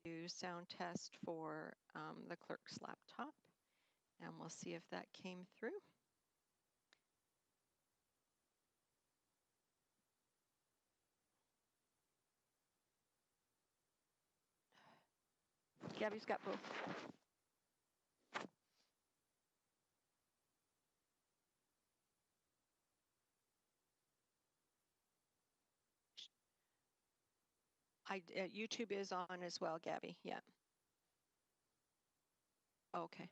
do sound test for the clerk's laptop, and we'll see if that came through. Gabby's got both. YouTube is on as well, Gabby. Yeah. Okay.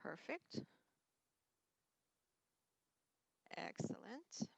Perfect. Excellent.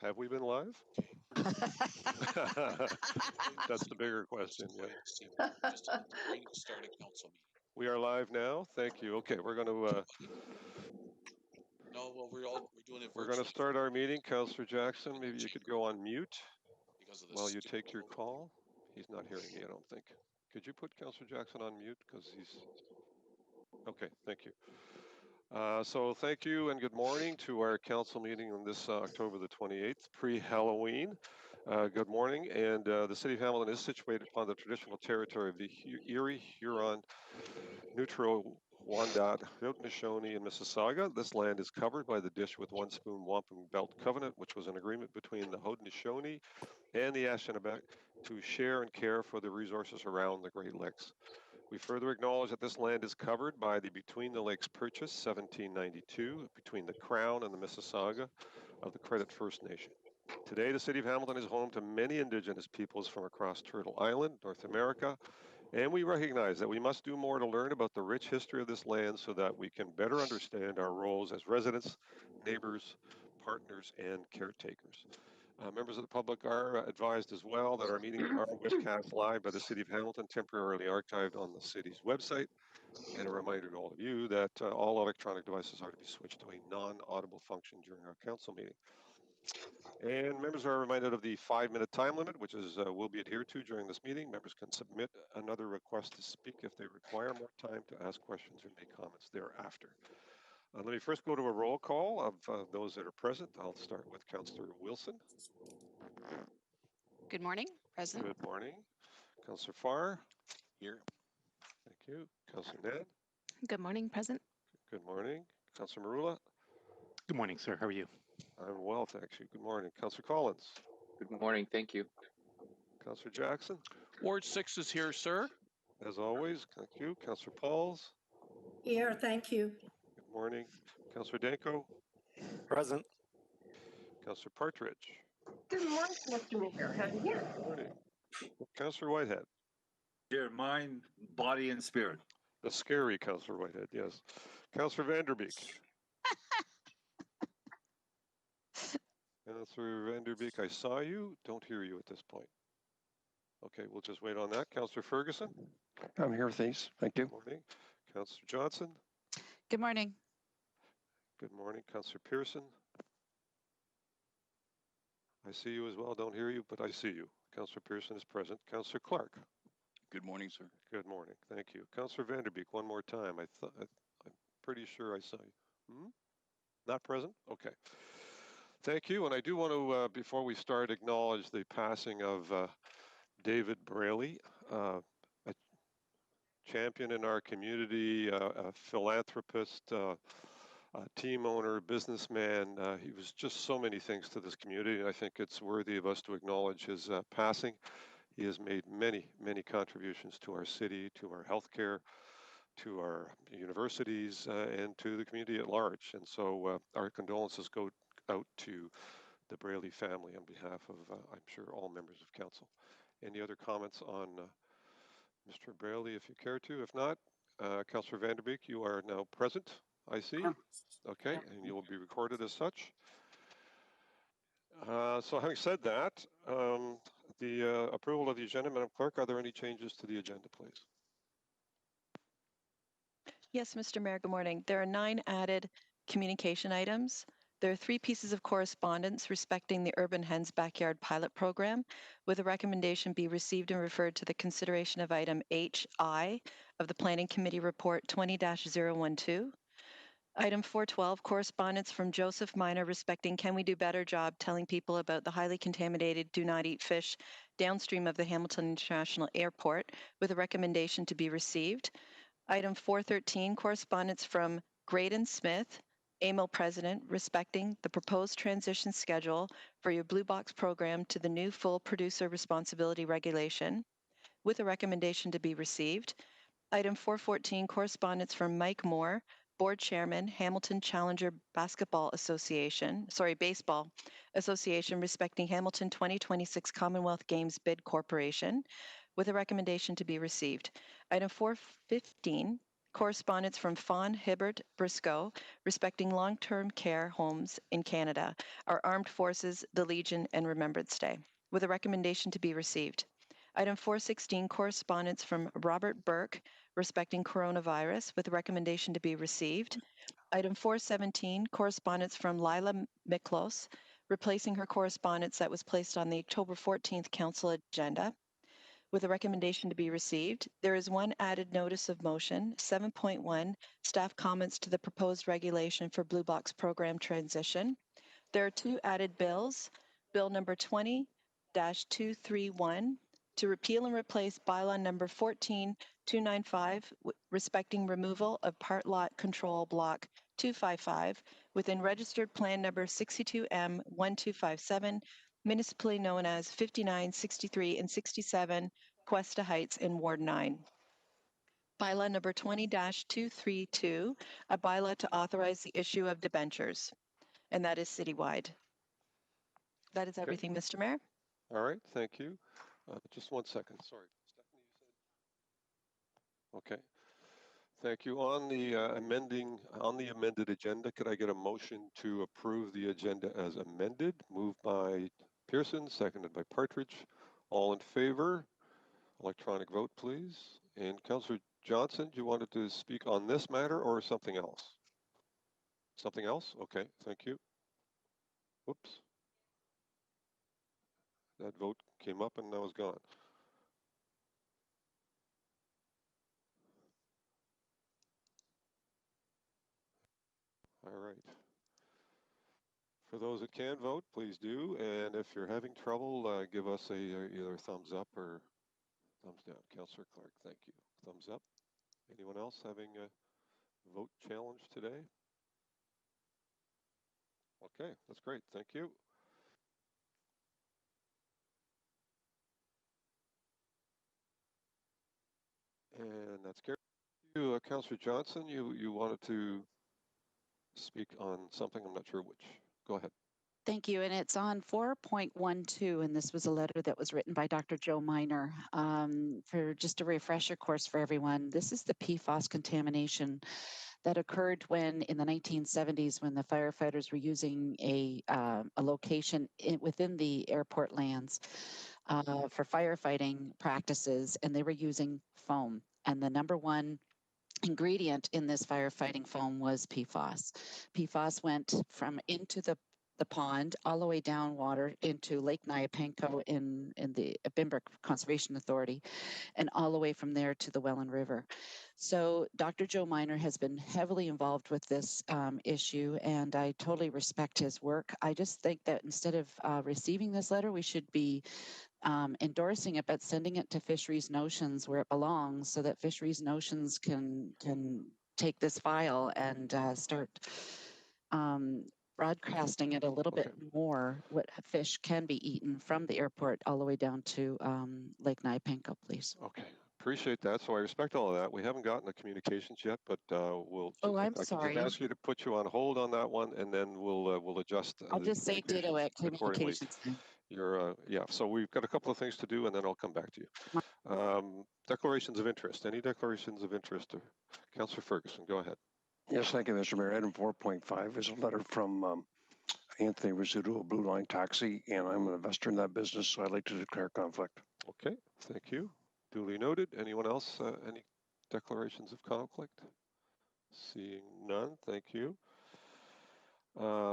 Have we been live? That's the bigger question. Yeah. We are live now. Thank you. Okay, we're going to. No, well, we're doing it. We're going to start our meeting. Councillor Jackson, maybe you could go on mute while you take your call. He's not hearing me, I don't think. Could you put Councillor Jackson on mute because he's. Okay, thank you. So thank you and good morning to our council meeting on this October the 28th, pre-Halloween. Good morning, and the City of Hamilton is situated upon the traditional territory of the Erie, Huron, Nutro-Wendat, Haudenosaunee, and Mississauga. This land is covered by the Dish with One Spoon Wampum Belt Covenant, which was an agreement between the Haudenosaunee and the Anishinaabe to share and care for the resources around the Great Lakes. We further acknowledge that this land is covered by the Between the Lakes Purchase 1792 between the Crown and the Mississauga of the Credit First Nation. Today, the City of Hamilton is home to many Indigenous peoples from across Turtle Island, North America, and we recognize that we must do more to learn about the rich history of this land so that we can better understand our roles as residents, neighbors, partners, and caretakers. Members of the public are advised as well that our meetings are webcast live by the City of Hamilton, temporarily archived on the city's website. And a reminder to all of you that all electronic devices are to be switched to a non-audible function during our council meeting. And members are reminded of the 5-minute time limit, which is will be adhered to during this meeting. Members can submit another request to speak if they require more time to ask questions or make comments thereafter. Let me first go to a roll call of those that are present. I'll start with Councillor Wilson. Good morning, President. Good morning. Councillor Farr. Here. Thank you. Councillor Ned. Good morning, President. Good morning. Councillor Marula. Good morning, sir. How are you? I'm well, thanks you. Good morning. Councillor Collins. Good morning. Thank you. Councillor Jackson. Ward 6 is here, sir. As always, thank you. Councillor Pauls. Here, thank you. Good morning. Councillor Danko. Present. Councillor Partridge. Good morning, Mr. Mayor. How are you? Good morning. Councillor Whitehead. Here, mind, body, and spirit. The scary Councillor Whitehead, yes. Councillor Vanderbeek. Councillor Vanderbeek, I saw you, don't hear you at this point. Okay, we'll just wait on that. Councillor Ferguson. I'm here, thanks. Thank you. Good morning. Councillor Johnson. Good morning. Good morning. Councillor Pearson. I see you as well. Don't hear you, but I see you. Councillor Pearson is present. Councillor Clark. Good morning, sir. Good morning. Thank you. Councillor Vanderbeek, one more time. I'm pretty sure I saw you. Not present? Okay. Thank you. And I do want to, before we start, acknowledge the passing of David Braley, a champion in our community, a philanthropist, a team owner, businessman. He was just so many things to this community, and I think it's worthy of us to acknowledge his passing. He has made many, many contributions to our city, to our healthcare, to our universities, and to the community at large. And so our condolences go out to the Braley family on behalf of, I'm sure, all members of council. Any other comments on Mr. Braley, if you care to? If not, Councillor Vanderbeek, you are now present, I see. Okay, and you will be recorded as such. So having said that, the approval of the agenda, Madam Clerk, are there any changes to the agenda, please? Yes, Mr. Mayor, good morning. There are 9 added communication items. There are 3 pieces of correspondence respecting the Urban Hens Backyard Pilot Program, with a recommendation be received and referred to the consideration of item HI of the Planning Committee Report 20-012. Item 412, correspondence from Joseph Minor respecting can we do better job telling people about the highly contaminated do not eat fish downstream of the Hamilton International Airport, with a recommendation to be received. Item 413, correspondence from Graydon Smith, AMO President, respecting the proposed transition schedule for your Blue Box program to the new full producer responsibility regulation, with a recommendation to be received. Item 414, correspondence from Mike Moore, Board Chairman, Hamilton Challenger Baseball Association, respecting Hamilton 2026 Commonwealth Games Bid Corporation, with a recommendation to be received. Item 415, correspondence from Fawn Hibbert Briscoe respecting long-term care homes in Canada, our armed forces, the Legion, and Remembrance Day, with a recommendation to be received. Item 416, correspondence from Robert Burke respecting coronavirus, with a recommendation to be received. Item 417, correspondence from Lila Miklos, replacing her correspondence that was placed on the October 14th council agenda, with a recommendation to be received. There is one added notice of motion, 7.1, staff comments to the proposed regulation for Blue Box program transition. There are two added bills, Bill number 20-231 to repeal and replace bylaw number 14295 respecting removal of part lot control block 255 within registered plan number 62M1257, municipally known as 59, 63, and 67 Cuesta Heights in Ward 9. Bylaw number 20-232, a bylaw to authorize the issue of debentures, and that is citywide. That is everything, Mr. Mayor. All right, thank you. Just 1 second, sorry. Stephanie, you said? Okay. Thank you. On the amended agenda, could I get a motion to approve the agenda as amended? Moved by Pearson, seconded by Partridge. All in favor? Electronic vote, please. And Councillor Johnson, do you wanted to speak on this matter or something else? Something else? Okay, thank you. Whoops. That vote came up and now is gone. All right. For those that can vote, please do. And if you're having trouble, give us either thumbs up or thumbs down. Councillor Clark, thank you. Thumbs up. Anyone else having a vote challenge today? Okay, that's great. Thank you. And that's carried. You, Councillor Johnson, you wanted to speak on something. I'm not sure which. Go ahead. Thank you. And it's on 4.12, and this was a letter that was written by Dr. Joe Miner. For just a refresher course for everyone, this is the PFAS contamination that occurred when, in the 1970s, when the firefighters were using a location within the airport lands for firefighting practices, and they were using foam. And the number one ingredient in this firefighting foam was PFAS. PFAS went from into the pond all the way down water into Lake Nyapanko in the Bimbrook Conservation Authority, and all the way from there to the Welland River. So Dr. Joe Miner has been heavily involved with this issue, and I totally respect his work. I just think that instead of receiving this letter, we should be endorsing it, but sending it to Fisheries Notions where it belongs, so that Fisheries Notions can take this file and start broadcasting it a little bit more, what fish can be eaten from the airport all the way down to Lake Nyapanko, please. Okay, appreciate that. So I respect all of that. We haven't gotten the communications yet, but we'll. Oh, I'm I sorry. can just ask you to put you on hold on that one, and then we'll adjust. I'll just say ditto at accordingly. communications. You're yeah. So we've got a couple of things to do, and then I'll come back to you. Declarations of interest. Any declarations of interest? Councillor Ferguson, go ahead. Yes, thank you, Mr. Mayor. Item 4.5 is a letter from Anthony Rizzuto of Blue Line Taxi, and I'm an investor in that business, so I'd like to declare conflict. Okay, thank you. Duly noted. Anyone else? Any declarations of conflict? Seeing none, thank you.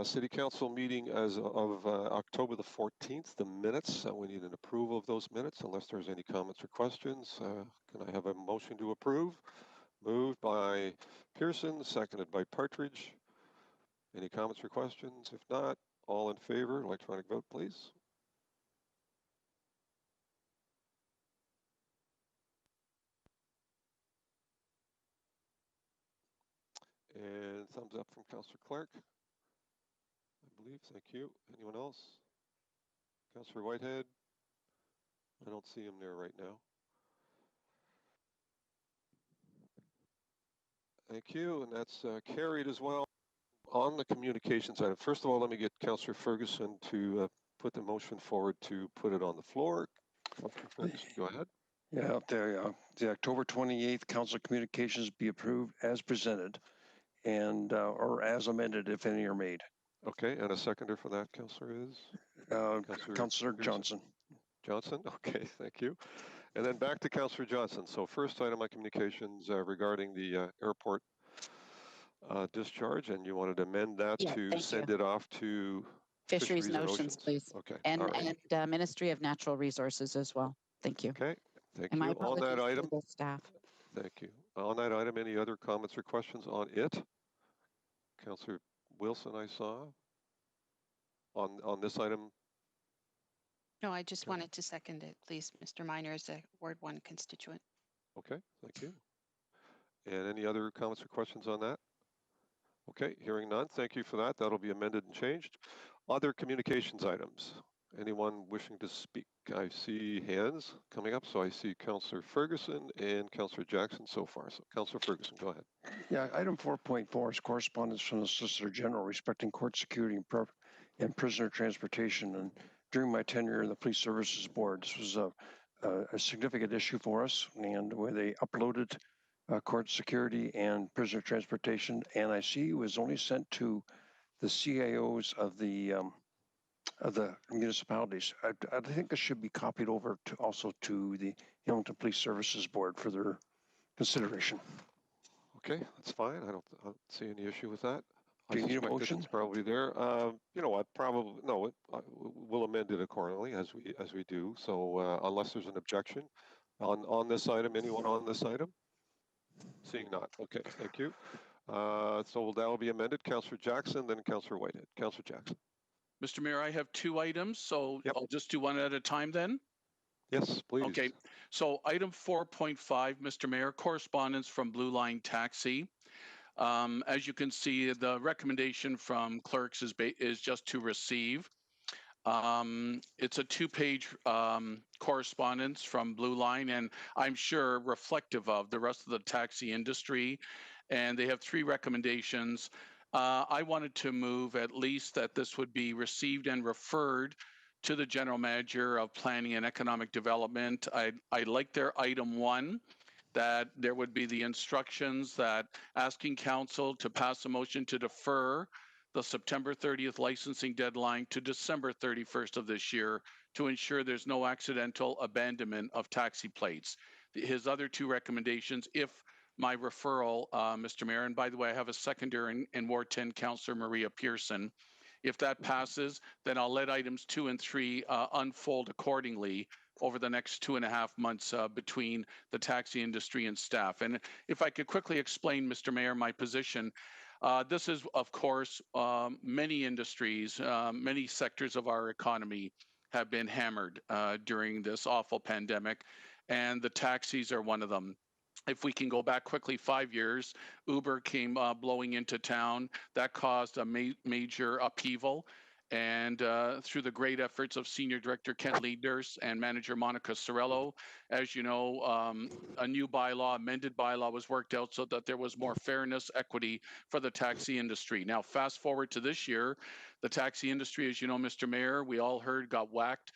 City Council meeting as of October the 14th, the minutes. We need an approval of those minutes unless there's any comments or questions. Can I have a motion to approve? Moved by Pearson, seconded by Partridge. Any comments or questions? If not, all in favor, electronic vote, please. And thumbs up from Councillor Clark, I believe. Thank you. Anyone else? Councillor Whitehead? I don't see him there right now. Thank you, and that's carried as well. On the communications item, first of all, let me get Councillor Ferguson to put the motion forward to put it on the floor. Councillor Ferguson, go ahead. Yeah, the October 28th council communications be approved as presented and, or as amended if any are made. Okay, and a seconder for that, Councillor, is? Councillor Johnson. Johnson, okay, thank you. And then back to Councillor Johnson. So first item on communications regarding the airport discharge, and you wanted to amend that Yeah, to thank send you. it off to Fisheries and Oceans, please. Okay, And, all right. and Ministry of Natural Resources as well. Thank you. Okay, thank And my you. On that apologies to item, the staff. thank you. On that item, any other comments or questions on it? Councillor Wilson, I saw. On this item, No, I just Okay. wanted to second it, please. Mr. Minor is a Ward 1 constituent. okay, thank you. And any other comments or questions on that? Okay, hearing none, thank you for that. That'll be amended and changed. Other communications items. Anyone wishing to speak? I see hands coming up, so I see Councillor Ferguson and Councillor Jackson so far. So Councillor Ferguson, go ahead. Yeah, item 4.4 is correspondence from the Solicitor General respecting court security and prisoner transportation. And during my tenure in the Police Services Board, this was a significant issue for us, and where they uploaded court security and prisoner transportation, and I see it was only sent to the CIOs of the municipalities. I think it should be copied over to also to the Hamilton Police Services Board for their consideration. Okay, that's fine. I don't see any issue with that. Do you need a suspect that motion? It's probably there. You know what? Probably no. We'll amend it accordingly as we do. So unless there's an objection on this item, anyone on this item? Seeing none. Okay, thank you. So that will be amended. Councillor Jackson, then Councillor Whitehead. Councillor Jackson. Mr. Mayor, I have two items, so Yep. I'll just do one at a time then. Yes, please. Okay, so item 4.5, Mr. Mayor, correspondence from Blue Line Taxi. As you can see, the recommendation from clerks is just to receive. It's a two-page correspondence from Blue Line, and I'm sure reflective of the rest of the taxi industry. And they have three recommendations. I wanted to move at least that this would be received and referred to the General Manager of Planning and Economic Development. I like their item 1, that there would be the instructions that asking council to pass a motion to defer the September 30th licensing deadline to December 31st of this year to ensure there's no accidental abandonment of taxi plates. His other two recommendations, if my referral, Mr. Mayor, and by the way, I have a seconder in Ward 10, Councillor Maria Pearson. If that passes, then I'll let items 2 and 3 unfold accordingly over the next 2.5 months between the taxi industry and staff. And if I could quickly explain, Mr. Mayor, my position, this is, of course, many industries, many sectors of our economy have been hammered during this awful pandemic, and the taxis are one of them. If we can go back quickly 5 years, Uber came blowing into town. That caused a major upheaval. And through the great efforts of Senior Director Kent Leaders and Manager Monica Sorello, as you know, a new bylaw, amended bylaw was worked out so that there was more fairness, equity for the taxi industry. Now, fast forward to this year, the taxi industry, as you know, Mr. Mayor, we all heard got whacked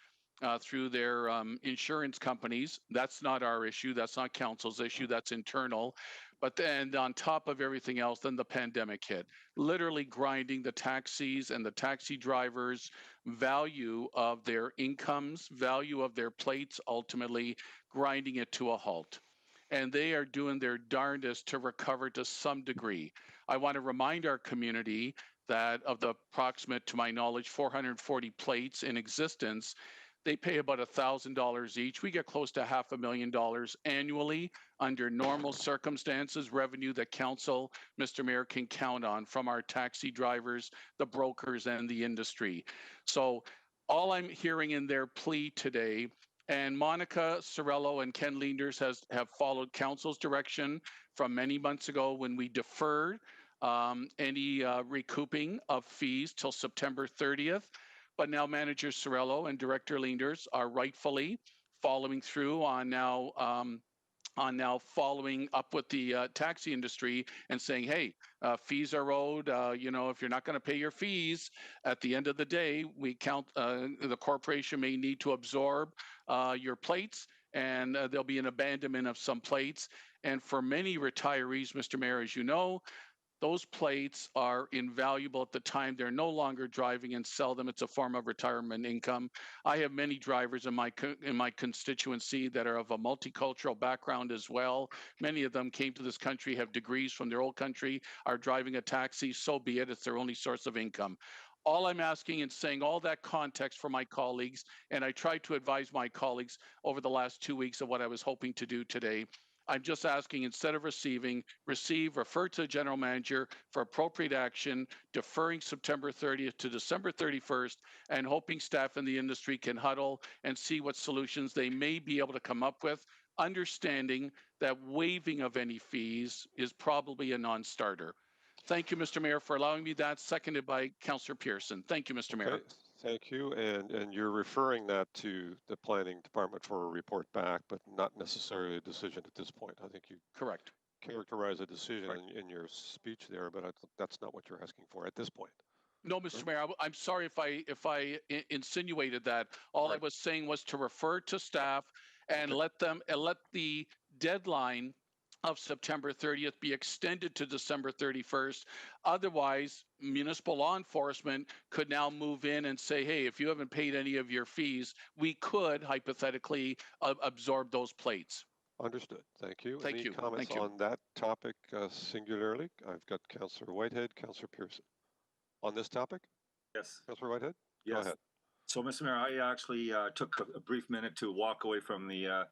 through their insurance companies. That's not our issue. That's not council's issue. That's internal. But then on top of everything else, then the pandemic hit, literally grinding the taxis and the taxi drivers' value of their incomes, value of their plates, ultimately grinding it to a halt. And they are doing their darndest to recover to some degree. I want to remind our community that of the approximate, to my knowledge, 440 plates in existence, they pay about $1,000 each. We get close to $500,000 annually under normal circumstances, revenue that council, Mr. Mayor, can count on from our taxi drivers, the brokers, and the industry. So all I'm hearing in their plea today, and Monica Sorello and Ken Leaders have followed council's direction from many months ago when we deferred any recouping of fees till September 30th. But now Manager Sorello and Director Leaders are rightfully following through on now following up with the taxi industry and saying, hey, fees are owed. You know, if you're not going to pay your fees, at the end of the day, we count the corporation may need to absorb your plates, and there'll be an abandonment of some plates. And for many retirees, Mr. Mayor, as you know, those plates are invaluable at the time they're no longer driving and sell them. It's a form of retirement income. I have many drivers in my constituency that are of a multicultural background as well. Many of them came to this country, have degrees from their old country, are driving a taxi. So be it. It's their only source of income. All I'm asking and saying all that context for my colleagues, and I tried to advise my colleagues over the last 2 weeks of what I was hoping to do today. I'm just asking, instead of receive, refer to the general manager for appropriate action, deferring September 30th to December 31st, and hoping staff in the industry can huddle and see what solutions they may be able to come up with, understanding that waiving of any fees is probably a non-starter. Thank you, Mr. Mayor, for allowing me that. Seconded by Councillor Pearson. Thank you, Mr. Mayor. Okay, thank you. And you're referring that to the planning department for a report back, but not necessarily a decision at this point. I think you Correct. characterize a decision in your speech there, but that's not what you're asking for at this point. No, Mr. Mayor, I'm sorry if I insinuated that. All I was saying was to refer to staff and let the deadline of September 30th be extended to December 31st. Otherwise, municipal law enforcement could now move in and say, hey, if you haven't paid any of your fees, we could hypothetically absorb those plates. Understood. Thank you. Thank Any you. comments Thank you. on that topic singularly? I've got Councillor Whitehead, Councillor Pearson. On this topic? Yes. Councillor Whitehead? Yes. Go ahead. So, Mr. Mayor, I actually took a brief minute to walk away from the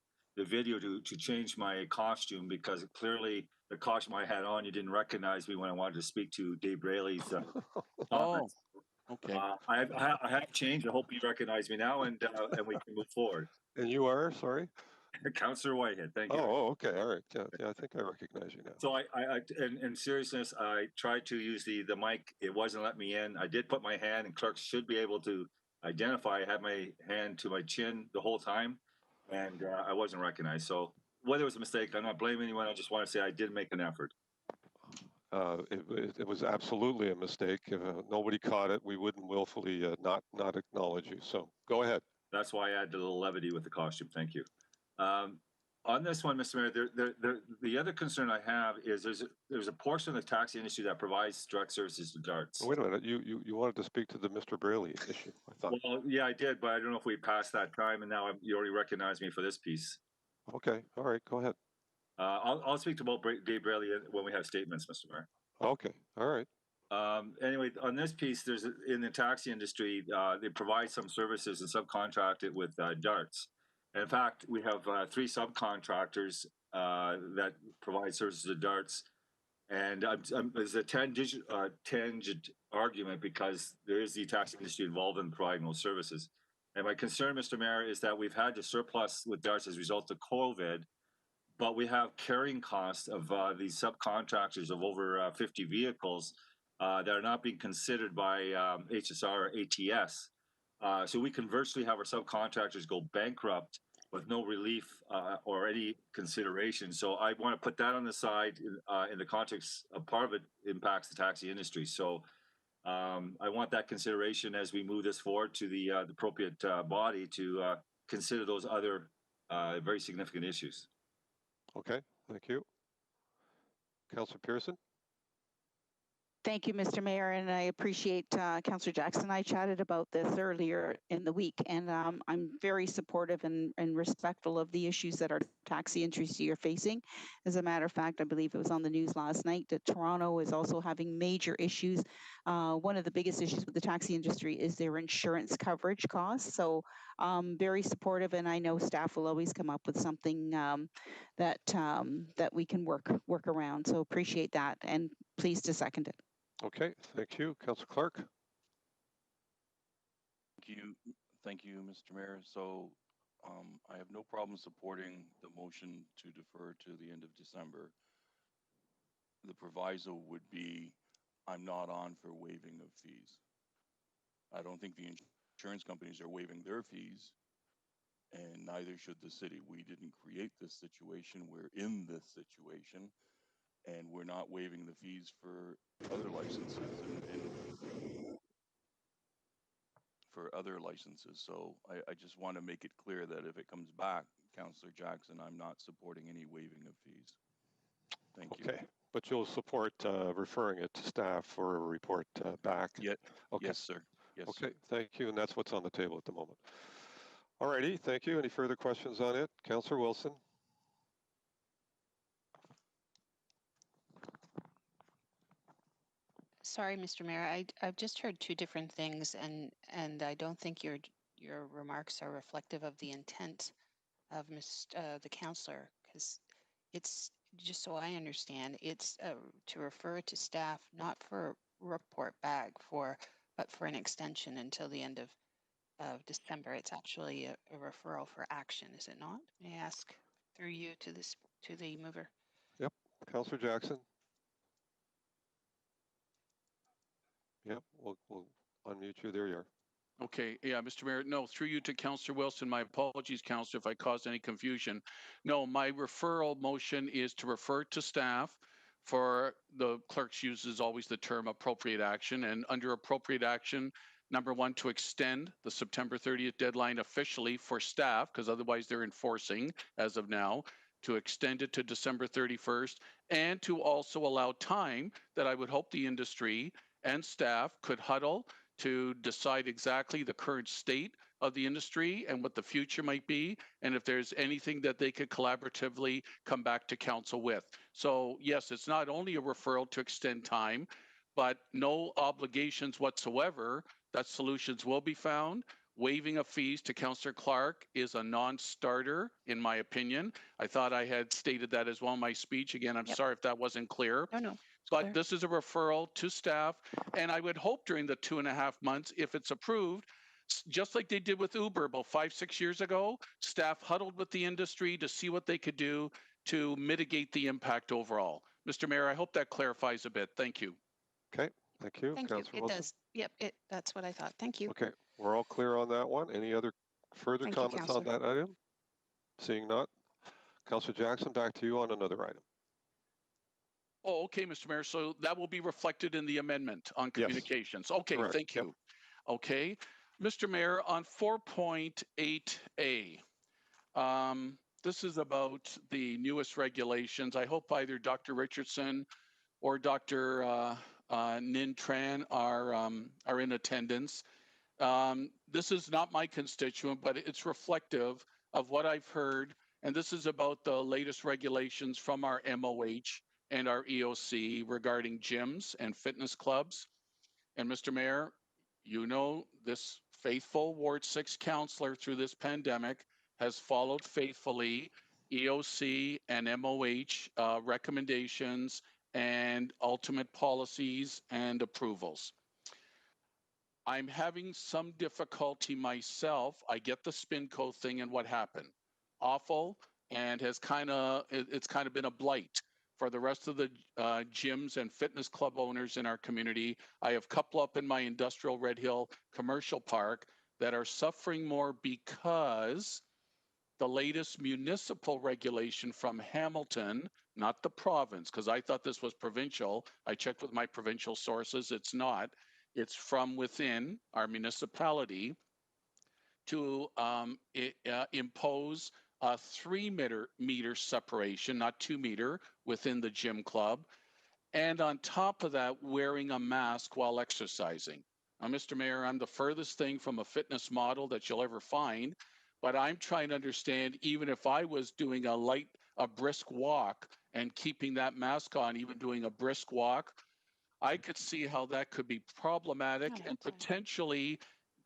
video to change my costume, because clearly the costume I had on, you didn't recognize me when I wanted to speak to Dave Braley's comments. Okay. I have changed. I hope you recognize me now, and we can move forward. And you are, sorry? Councillor Whitehead, thank you. Oh, okay. All right. Yeah, I think I recognize you now. So in seriousness, I tried to use the mic. It wasn't letting me in. I did put my hand, and clerks should be able to identify. I had my hand to my chin the whole time, and I wasn't recognized. So whether it was a mistake, I'm not blaming anyone. I just want to say I did make an effort. It was absolutely a mistake. If nobody caught it, we wouldn't willfully not acknowledge you. So go ahead. That's why I added a little levity with the costume. Thank you. On this one, Mr. Mayor, the other concern I have is there's a portion of the taxi industry that provides direct services to DARTs. Wait a minute. You wanted to speak to the Mr. Braley issue, I thought. Well, yeah, I did, but I don't know if we passed that time, and now you already recognize me for this piece. Okay. All right. Go ahead. I'll speak to both Dave Braley when we have statements, Mr. Mayor. Okay. All right. Anyway, on this piece, in the taxi industry, they provide some services and subcontract it with DARTs. And in fact, we have 3 subcontractors that provide services to DARTs. And there's a tangent argument, because there is the taxi industry involved in providing those services. And my concern, Mr. Mayor, is that we've had to surplus with DARTs as a result of COVID, but we have carrying costs of these subcontractors of over 50 vehicles that are not being considered by HSR or ATS. So we can virtually have our subcontractors go bankrupt with no relief or any consideration. So I want to put that on the side in the context of part of it impacts the taxi industry. So I want that consideration as we move this forward to the appropriate body to consider those other very significant issues. Okay. Thank you. Councillor Pearson? Thank you, Mr. Mayor, and I appreciate Councillor Jackson and I chatted about this earlier in the week, and I'm very supportive and respectful of the issues that our taxi industry are facing. As a matter of fact, I believe it was on the news last night that Toronto is also having major issues. One of the biggest issues with the taxi industry is their insurance coverage costs. So very supportive, and I know staff will always come up with something that we can work around. So appreciate that, and pleased to second it. Okay, thank you. Councillor Clark? Thank you, Mr. Mayor. So I have no problem supporting the motion to defer to the end of December. The proviso would be, I'm not on for waiving of fees. I don't think the insurance companies are waiving their fees, and neither should the city. We didn't create this situation. We're in this situation, and we're not waiving the fees for other licenses and for other licenses. So I just want to make it clear that if it comes back, Councillor Jackson, I'm not supporting any waiving of fees. Thank you. Okay, but you'll support referring it to staff for a report back? Yeah, Okay. yes, sir. Yes, Okay, sir. thank you, and that's what's on the table at the moment. All righty, thank you. Any further questions on it? Councillor Wilson? Sorry, Mr. Mayor, I've just heard two different things, and I don't think your remarks are reflective of the intent of the councillor, because it's, just so I understand, it's to refer to staff, not for report back but for an extension until the end of December. It's actually a referral for action, is it not? May I ask through you to the mover? Yep, Councillor Jackson? Yep, we'll unmute you. There you are. Okay, yeah, Mr. Mayor, no, through you to Councillor Wilson. My apologies, Councillor, if I caused any confusion. No, my referral motion is to refer to staff for the clerk's uses always the term appropriate action, and under appropriate action, number one, to extend the September 30th deadline officially for staff, because otherwise they're enforcing as of now, to extend it to December 31st, and to also allow time that I would hope the industry and staff could huddle to decide exactly the current state of the industry and what the future might be, and if there's anything that they could collaboratively come back to council with. So yes, it's not only a referral to extend time, but no obligations whatsoever that solutions will be found. Waiving of fees to Councillor Clark is a non-starter, in my opinion. I thought I had stated that as well in my speech. Again, I'm sorry if that wasn't clear. No. But this is a referral to staff, and I would hope during the 2.5 months, if it's approved, just like they did with Uber about 5-6 years ago, staff huddled with the industry to see what they could do to mitigate the impact overall. Mr. Mayor, I hope that clarifies a bit. Thank you. Okay, thank you. Thank Councillor you. It Wilson? does. Yep, that's what I thought. Thank you. Okay, we're all clear on that one. Any other further Thank you, comments on that item? Seeing not. Councillor Jackson, back to you on another item. Oh, okay, Mr. Mayor. So that will be reflected in the amendment on communications. Yes. Okay, correct. Thank you. Yep. Okay. Mr. Mayor, on 4.8A, this is about the newest regulations. I hope either Dr. Richardson or Dr. Ninh Tran are in attendance. This is not my constituent, but it's reflective of what I've heard. And this is about the latest regulations from our MOH and our EOC regarding gyms and fitness clubs. And Mr. Mayor, you know, this faithful Ward 6 councillor through this pandemic has followed faithfully EOC and MOH recommendations and ultimate policies and approvals. I'm having some difficulty myself. I get the SpinCo thing and what happened. Awful, and it's kind of been a blight for the rest of the gyms and fitness club owners in our community. I have a couple up in my industrial Red Hill commercial park that are suffering more because the latest municipal regulation from Hamilton, not the province, because I thought this was provincial. I checked with my provincial sources, it's not. It's from within our municipality to impose a 3-meter separation, not 2-meter, within the gym club. And on top of that, wearing a mask while exercising. Now, Mr. Mayor, I'm the furthest thing from a fitness model that you'll ever find, but I'm trying to understand, even if I was doing a brisk walk and keeping that mask on, even doing a brisk walk, I could see how that could be problematic and potentially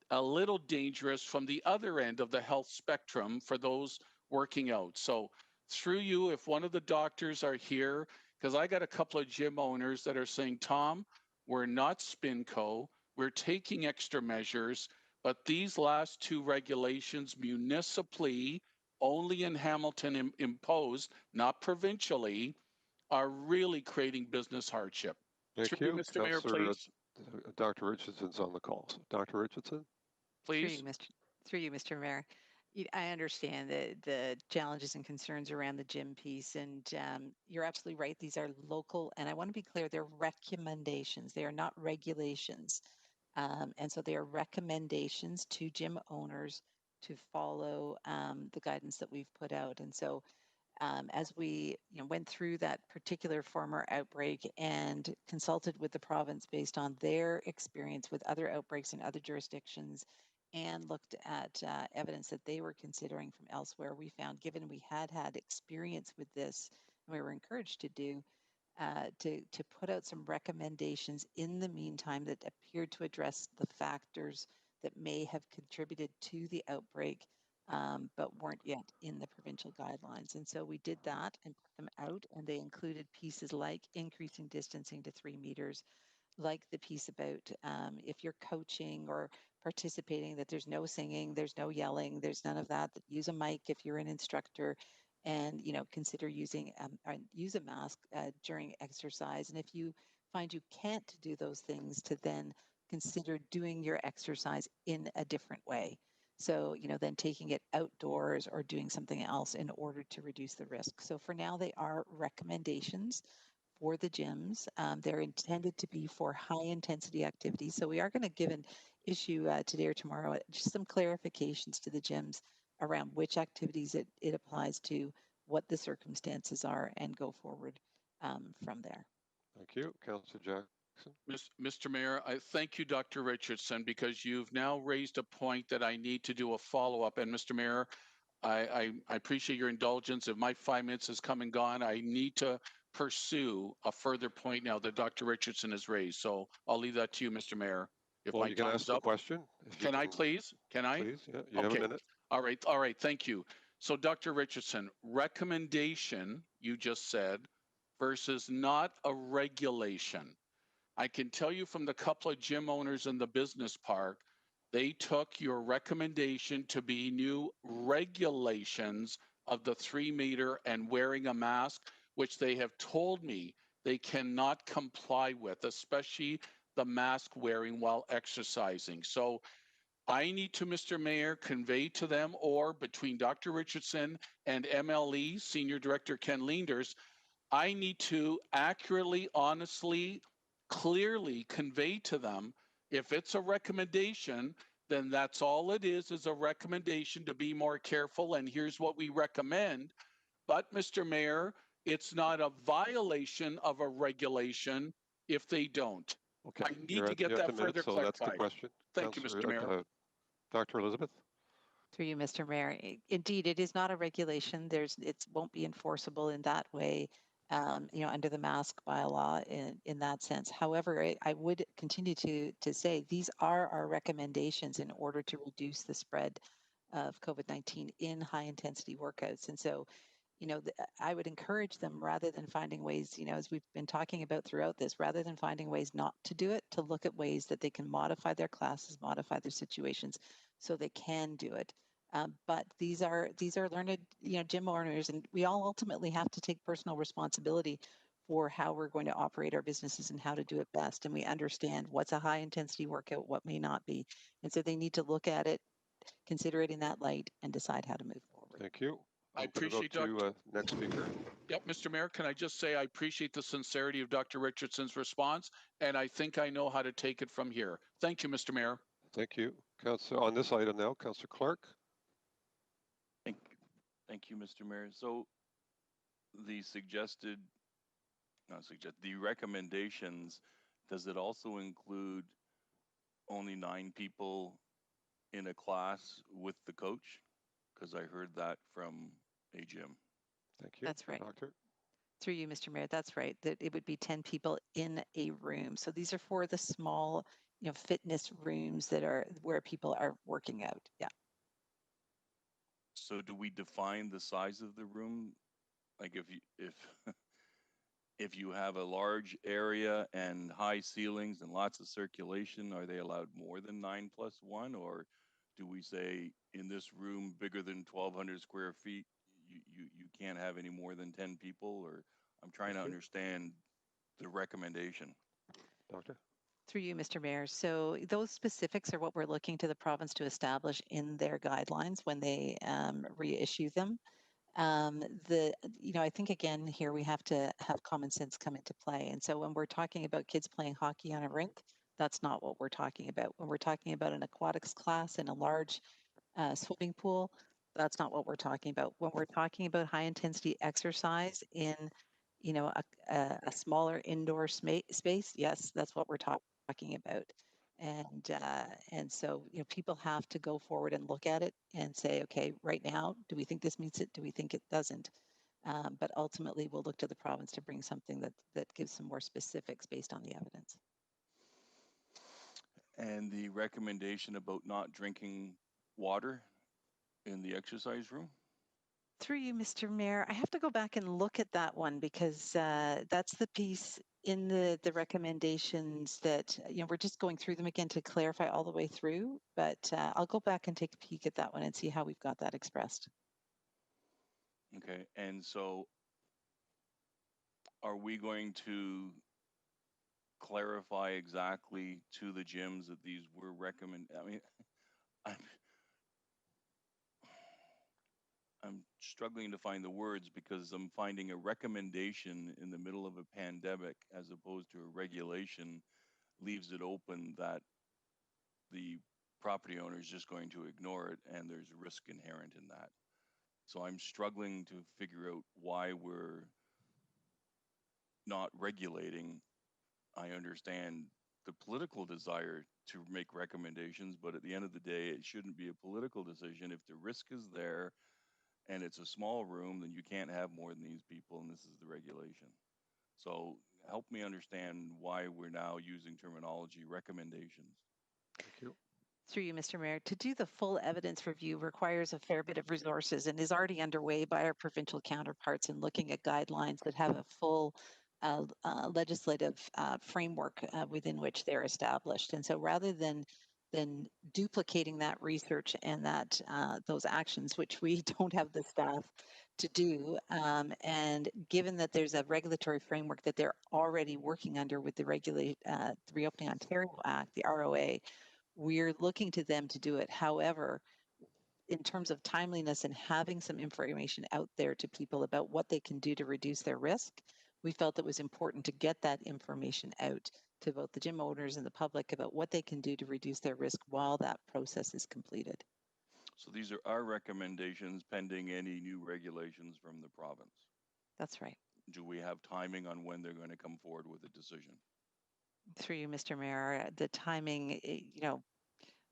a little dangerous from the other end of the health spectrum for those working out. So through you, if one of the doctors are here, because I got a couple of gym owners that are saying, Tom, we're not SpinCo, we're taking extra measures, but these last two regulations municipally, only in Hamilton imposed, not provincially, are really creating business hardship. Thank you. Mr. Mayor, please. Dr. Richardson's on the call. So Dr. Richardson? Please. Through you, Mr. Mayor. I understand the challenges and concerns around the gym piece, and you're absolutely right. These are local, and I want to be clear, they're recommendations. They are not regulations. And so they are recommendations to gym owners to follow the guidance that we've put out. And so as we went through that particular former outbreak and consulted with the province based on their experience with other outbreaks in other jurisdictions and looked at evidence that they were considering from elsewhere, we found, given we had experience with this, and we were encouraged to do, to put out some recommendations in the meantime that appeared to address the factors that may have contributed to the outbreak, but weren't yet in the provincial guidelines. And so we did that and put them out, and they included pieces like increasing distancing to 3 meters, like the piece about if you're coaching or participating, that there's no singing, there's no yelling, there's none of that, that use a mic if you're an instructor, and consider using use a mask during exercise. And if you find you can't do those things, to then consider doing your exercise in a different way. So, then taking it outdoors or doing something else in order to reduce the risk. So for now, they are recommendations for the gyms. They're intended to be for high intensity activities. So we are going to give an issue today or tomorrow, just some clarifications to the gyms around which activities it applies to, what the circumstances are, and go forward from there. Thank you. Councillor Jackson. Mr. Mayor, I thank you, Dr. Richardson, because you've now raised a point that I need to do a follow-up. And Mr. Mayor, I appreciate your indulgence. If my 5 minutes has come and gone, I need to pursue a further point now that Dr. Richardson has raised. So I'll leave that to you, Mr. Mayor. If Well, my you can time ask is the up. question. Can I please? Can I? Please, yeah, you have a minute. All right, thank you. So Dr. Richardson, recommendation, you just said, versus not a regulation. I can tell you from the couple of gym owners in the business park, they took your recommendation to be new regulations of the 3 meter and wearing a mask, which they have told me they cannot comply with, especially the mask wearing while exercising. So I need to, Mr. Mayor, convey to them, or between Dr. Richardson and MLE, Senior Director Ken Leenders, I need to accurately, honestly, clearly convey to them, if it's a recommendation, then that's all it is a recommendation to be more careful, and here's what we recommend. But Mr. Mayor, it's not a violation of a regulation if they don't. Okay. I need to get that further so that's the clarified. question. Thank you, Mr. Mayor. Dr. Elizabeth? Through you, Mr. Mayor. Indeed, it is not a regulation. It won't be enforceable in that way, under the mask bylaw in that sense. However, I would continue to say these are our recommendations in order to reduce the spread of COVID-19 in high intensity workouts. And so, I would encourage them, rather than finding ways, as we've been talking about throughout this, rather than finding ways not to do it, to look at ways that they can modify their classes, modify their situations so they can do it. But these are learned, gym owners, and we all ultimately have to take personal responsibility for how we're going to operate our businesses and how to do it best. And we understand what's a high intensity workout, what may not be. And so they need to look at it, consider it in that light, and decide how to move forward. Thank you. I appreciate to next speaker. Yep, Mr. Mayor, can I just say I appreciate the sincerity of Dr. Richardson's response, and I think I know how to take it from here. Thank you, Mr. Mayor. Thank you. Councillor, on this item now, Councillor Clark. Thank you, Mr. Mayor. So the the recommendations, does it also include only 9 people in a class with the coach? Because I heard that from a gym. Thank you. That's right. Doctor. Through you, Mr. Mayor, that's right. That it would be 10 people in a room. So these are for the small, fitness rooms that are where people are working out. Yeah. So do we define the size of the room? Like if you have a large area and high ceilings and lots of circulation, are they allowed more than 9+1, or do we say in this room bigger than 1,200 square feet, you can't have any more than 10 people? Or I'm trying to understand the recommendation. Doctor. Through you, Mr. Mayor. So those specifics are what we're looking to the province to establish in their guidelines when they reissue them. I think again here we have to have common sense come into play. And so when we're talking about kids playing hockey on a rink, that's not what we're talking about. When we're talking about an aquatics class in a large swimming pool. That's not what we're talking about. When we're talking about high intensity exercise in, a smaller indoor space, yes, that's what we're talking about. And so, people have to go forward and look at it and say, okay, right now, do we think this meets it? Do we think it doesn't? But ultimately, we'll look to the province to bring something that gives some more specifics based on the evidence. And the recommendation about not drinking water in the exercise room? Through you, Mr. Mayor, I have to go back and look at that one because that's the piece in the recommendations that, we're just going through them again to clarify all the way through. But I'll go back and take a peek at that one and see how we've got that expressed. Okay, and so are we going to clarify exactly to the gyms that these were recommend? I mean, I'm struggling to find the words because I'm finding a recommendation in the middle of a pandemic as opposed to a regulation leaves it open that the property owner is just going to ignore it and there's risk inherent in that. So I'm struggling to figure out why we're not regulating. I understand the political desire to make recommendations, but at the end of the day, it shouldn't be a political decision. If the risk is there and it's a small room, then you can't have more than these people, and this is the regulation. So help me understand why we're now using terminology recommendations. Thank you. Through you, Mr. Mayor, to do the full evidence review requires a fair bit of resources and is already underway by our provincial counterparts in looking at guidelines that have a full legislative framework within which they're established. And so rather than duplicating that research and that those actions, which we don't have the staff to do, and given that there's a regulatory framework that they're already working under with the Reopening Ontario Act, the ROA, we're looking to them to do it. However, in terms of timeliness and having some information out there to people about what they can do to reduce their risk, we felt it was important to get that information out to both the gym owners and the public about what they can do to reduce their risk while that process is completed. So these are our recommendations pending any new regulations from the province. That's right. Do we have timing on when they're going to come forward with a decision? Through you, Mr. Mayor, the timing,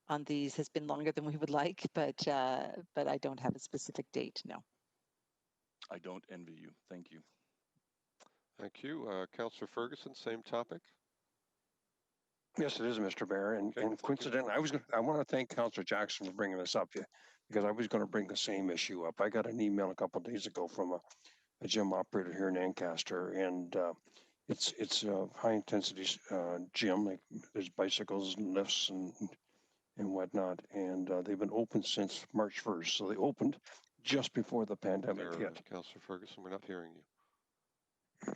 on these has been longer than we would like, but I don't have a specific date. No. I don't envy you. Thank you. Thank you. Councillor Ferguson, same topic. Yes, it is, Mr. Mayor. And, Okay, and coincidentally, I want to thank Councillor Jackson for bringing this up because I was going to bring the same issue up. I got an email a couple of days ago from a gym operator here in Ancaster, and it's a high intensity gym. Like there's bicycles and lifts and whatnot, and they've been open since March 1st. So they opened just before the pandemic hit. Councillor Ferguson, we're not hearing you.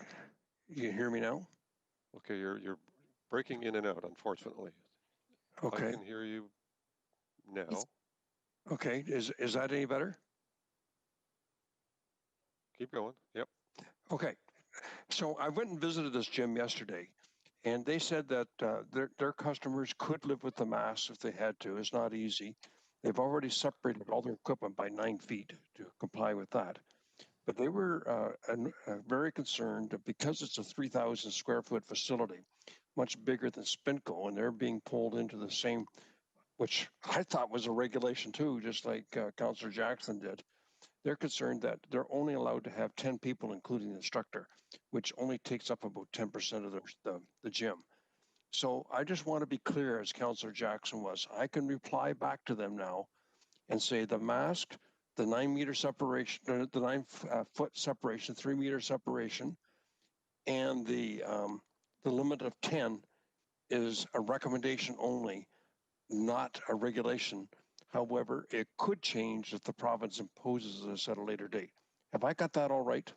You hear me now? Okay, you're breaking in and out, unfortunately. Okay. I can hear you now. Okay, is that any better? Keep going. Yep. Okay, so I went and visited this gym yesterday, and they said that their customers could live with the masks if they had to. It's not easy. They've already separated all their equipment by 9 feet to comply with that. But they were very concerned that because it's a 3,000 square foot facility, much bigger than Spinco, and they're being pulled into the same, which I thought was a regulation too, just like Councillor Jackson did. They're concerned that they're only allowed to have 10 people, including the instructor, which only takes up about 10% of the gym. So I just want to be clear, as Councillor Jackson was, I can reply back to them now and say the mask, the 9 meter separation, the 9 foot separation, 3 meter separation, and the limit of 10 is a recommendation only, not a regulation. However, it could change if the province imposes this at a later date. Have I got that all right?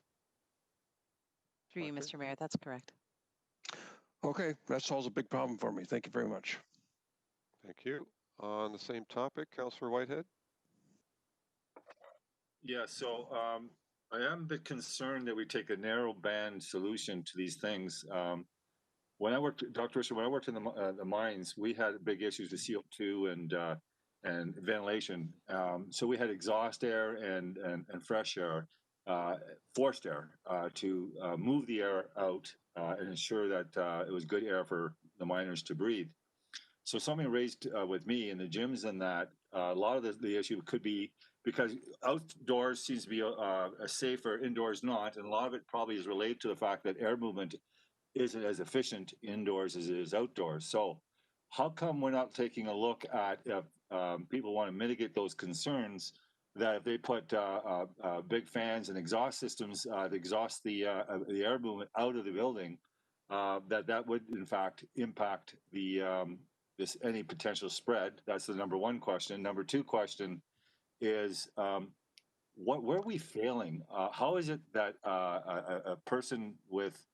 Through you, Mr. Mayor, that's correct. Okay, that solves a big problem for me. Thank you very much. Thank you. On the same topic, Councillor Whitehead. Yeah, so I am a bit concerned that we take a narrow band solution to these things. When I worked, Dr. Risher, when I worked in the mines, we had big issues with CO2 and and ventilation. So we had exhaust air and fresh air, forced air, to move the air out and ensure that it was good air for the miners to breathe. So something raised with me in the gyms and that a lot of the issue could be because outdoors seems to be safer, indoors not, and a lot of it probably is related to the fact that air movement isn't as efficient indoors as it is outdoors. So how come we're not taking a look at if people want to mitigate those concerns, that if they put big fans and exhaust systems to exhaust the air movement out of the building, that would in fact impact the any potential spread? That's the number one question. Number two question is where are we failing? How is it that a person with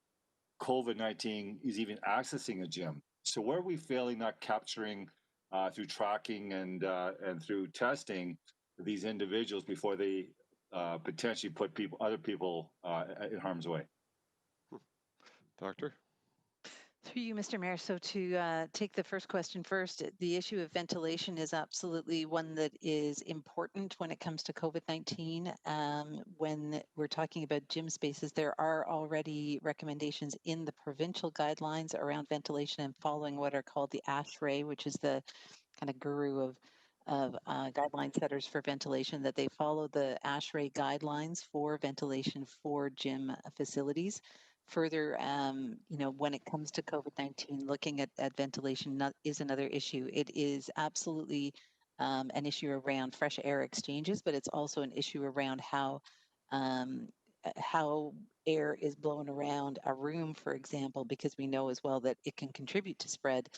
COVID-19 is even accessing a gym? So where are we failing, not capturing through tracking and through testing these individuals before they potentially put other people in harm's way? Doctor? Through you, Mr. Mayor. So to take the first question first, the issue of ventilation is absolutely one that is important when it comes to COVID-19. When we're talking about gym spaces, there are already recommendations in the provincial guidelines around ventilation and following what are called the ASHRAE, which is the kind of guru of guideline setters for ventilation, that they follow the ASHRAE guidelines for ventilation for gym facilities. Further, when it comes to COVID-19, looking at ventilation is another issue. It is absolutely an issue around fresh air exchanges, but it's also an issue around how air is blown around a room, for example, because we know as well that it can contribute to spread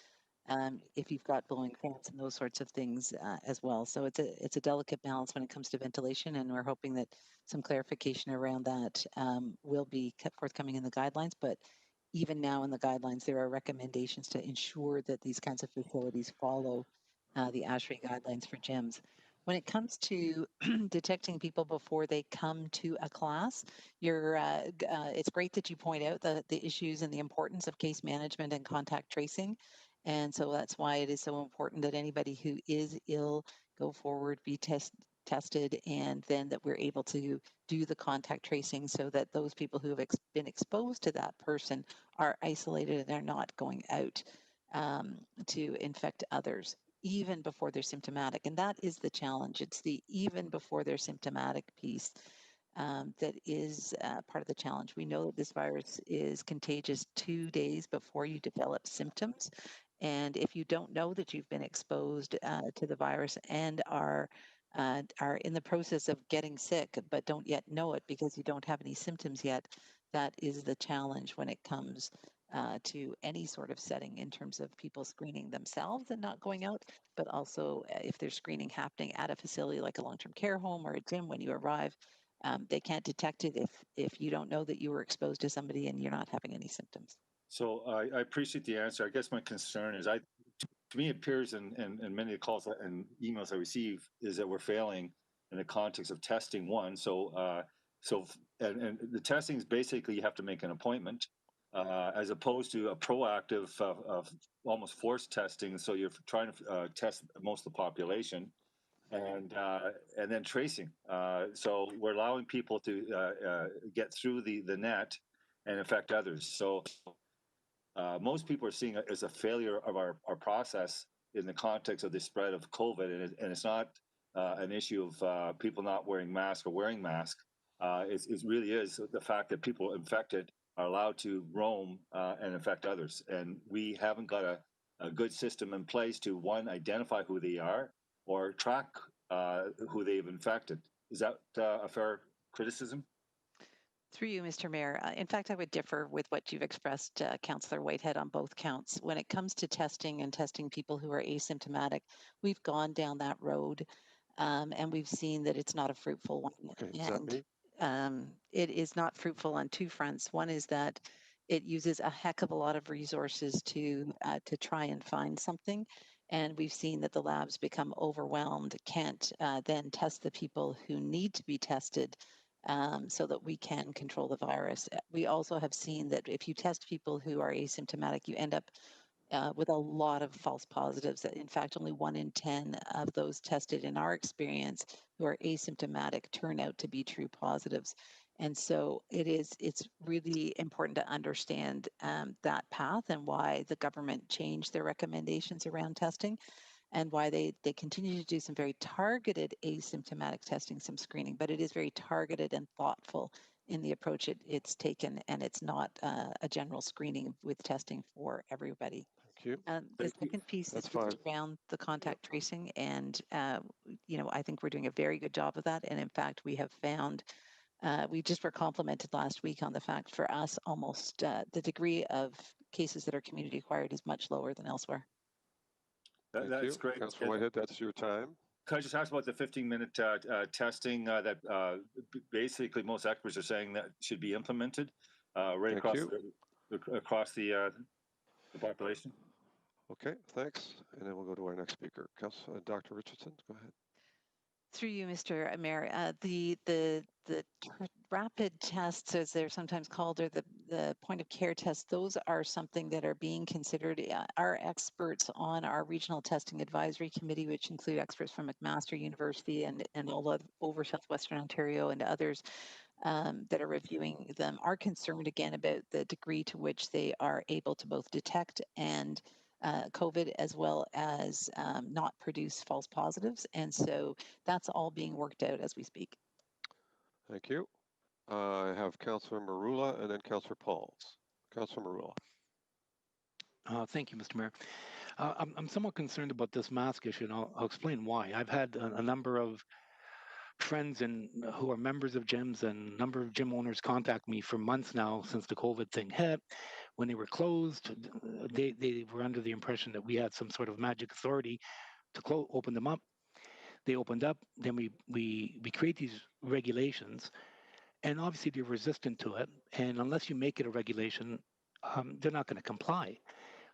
if you've got blowing fans and those sorts of things as well. So it's a delicate balance when it comes to ventilation, and we're hoping that some clarification around that will be forthcoming in the guidelines. But even now in the guidelines, there are recommendations to ensure that these kinds of facilities follow the ASHRAE guidelines for gyms. When it comes to detecting people before they come to a class, it's great that you point out the issues and the importance of case management and contact tracing. And so that's why it is so important that anybody who is ill go forward, be tested, and then that we're able to do the contact tracing so that those people who have been exposed to that person are isolated and they're not going out to infect others, even before they're symptomatic. And that is the challenge. It's the even before they're symptomatic piece that is part of the challenge. We know that this virus is contagious 2 days before you develop symptoms. And if you don't know that you've been exposed to the virus and are in the process of getting sick, but don't yet know it because you don't have any symptoms yet, that is the challenge when it comes to any sort of setting in terms of people screening themselves and not going out, but also if there's screening happening at a facility like a long-term care home or a gym when you arrive, they can't detect it if you don't know that you were exposed to somebody and you're not having any symptoms. So I appreciate the answer. I guess my concern is, to me, it appears in many of the calls and emails I receive is that we're failing in the context of testing one. So and the testing is basically you have to make an appointment as opposed to a proactive of almost forced testing. So you're trying to test most of the population. And then tracing. So we're allowing people to get through the net and affect others. So most people are seeing it as a failure of our process in the context of the spread of COVID, and it's not an issue of people not wearing masks or wearing masks. It really is the fact that people infected are allowed to roam and infect others, and we haven't got a good system in place to, one, identify who they are or track who they've infected. Is that a fair criticism? Through you, Mr. Mayor. In fact, I would differ with what you've expressed, Councillor Whitehead, on both counts. When it comes to testing and testing people who are asymptomatic, we've gone down that road and we've seen that it's not a fruitful one. Okay, And it is not fruitful on two fronts. One is that it uses a heck of a lot of resources to try and find something. And we've seen that the labs become overwhelmed, can't then test the people who need to be tested so that we can control the virus. We also have seen that if you test people who are asymptomatic, you end up with a lot of false positives. In fact, only 1 in 10 of those tested in our experience who are asymptomatic turn out to be true positives. And so it's really important to understand that path and why the government changed their recommendations around testing and why they continue to do some very targeted asymptomatic testing, some screening, but it is very targeted and thoughtful in the approach it's taken, and it's not a general screening with testing for everybody. Thank you. The second piece That's is just fine. around the contact tracing, and I think we're doing a very good job of that. And in fact, we have found we just were complimented last week on the fact for us almost the degree of cases that are community acquired is much lower than elsewhere. That's great. Councillor Whitehead, that's your time. Can I just ask about the 15-minute testing that basically most experts are saying that should be implemented right across the population? Okay, thanks. And then we'll go to our next speaker. Dr. Richardson, go ahead. Through you, Mr. Mayor, the rapid tests, as they're sometimes called, or the point of care tests, those are something that are being considered. Our experts on our regional testing advisory committee, which include experts from McMaster University and all over Southwestern Ontario and others that are reviewing them, are concerned again about the degree to which they are able to both detect and COVID as well as not produce false positives. And so that's all being worked out as we speak. Thank you. I have Councillor Marula and then Councillor Pauls. Councillor Marula. Thank you, Mr. Mayor. I'm somewhat concerned about this mask issue, and I'll explain why. I've had a number of friends who are members of gyms and a number of gym owners contact me for months now since the COVID thing hit. When they were closed, they were under the impression that we had some sort of magic authority to open them up. They opened up, then we create these regulations, and obviously they're resistant to it. And unless you make it a regulation, they're not going to comply.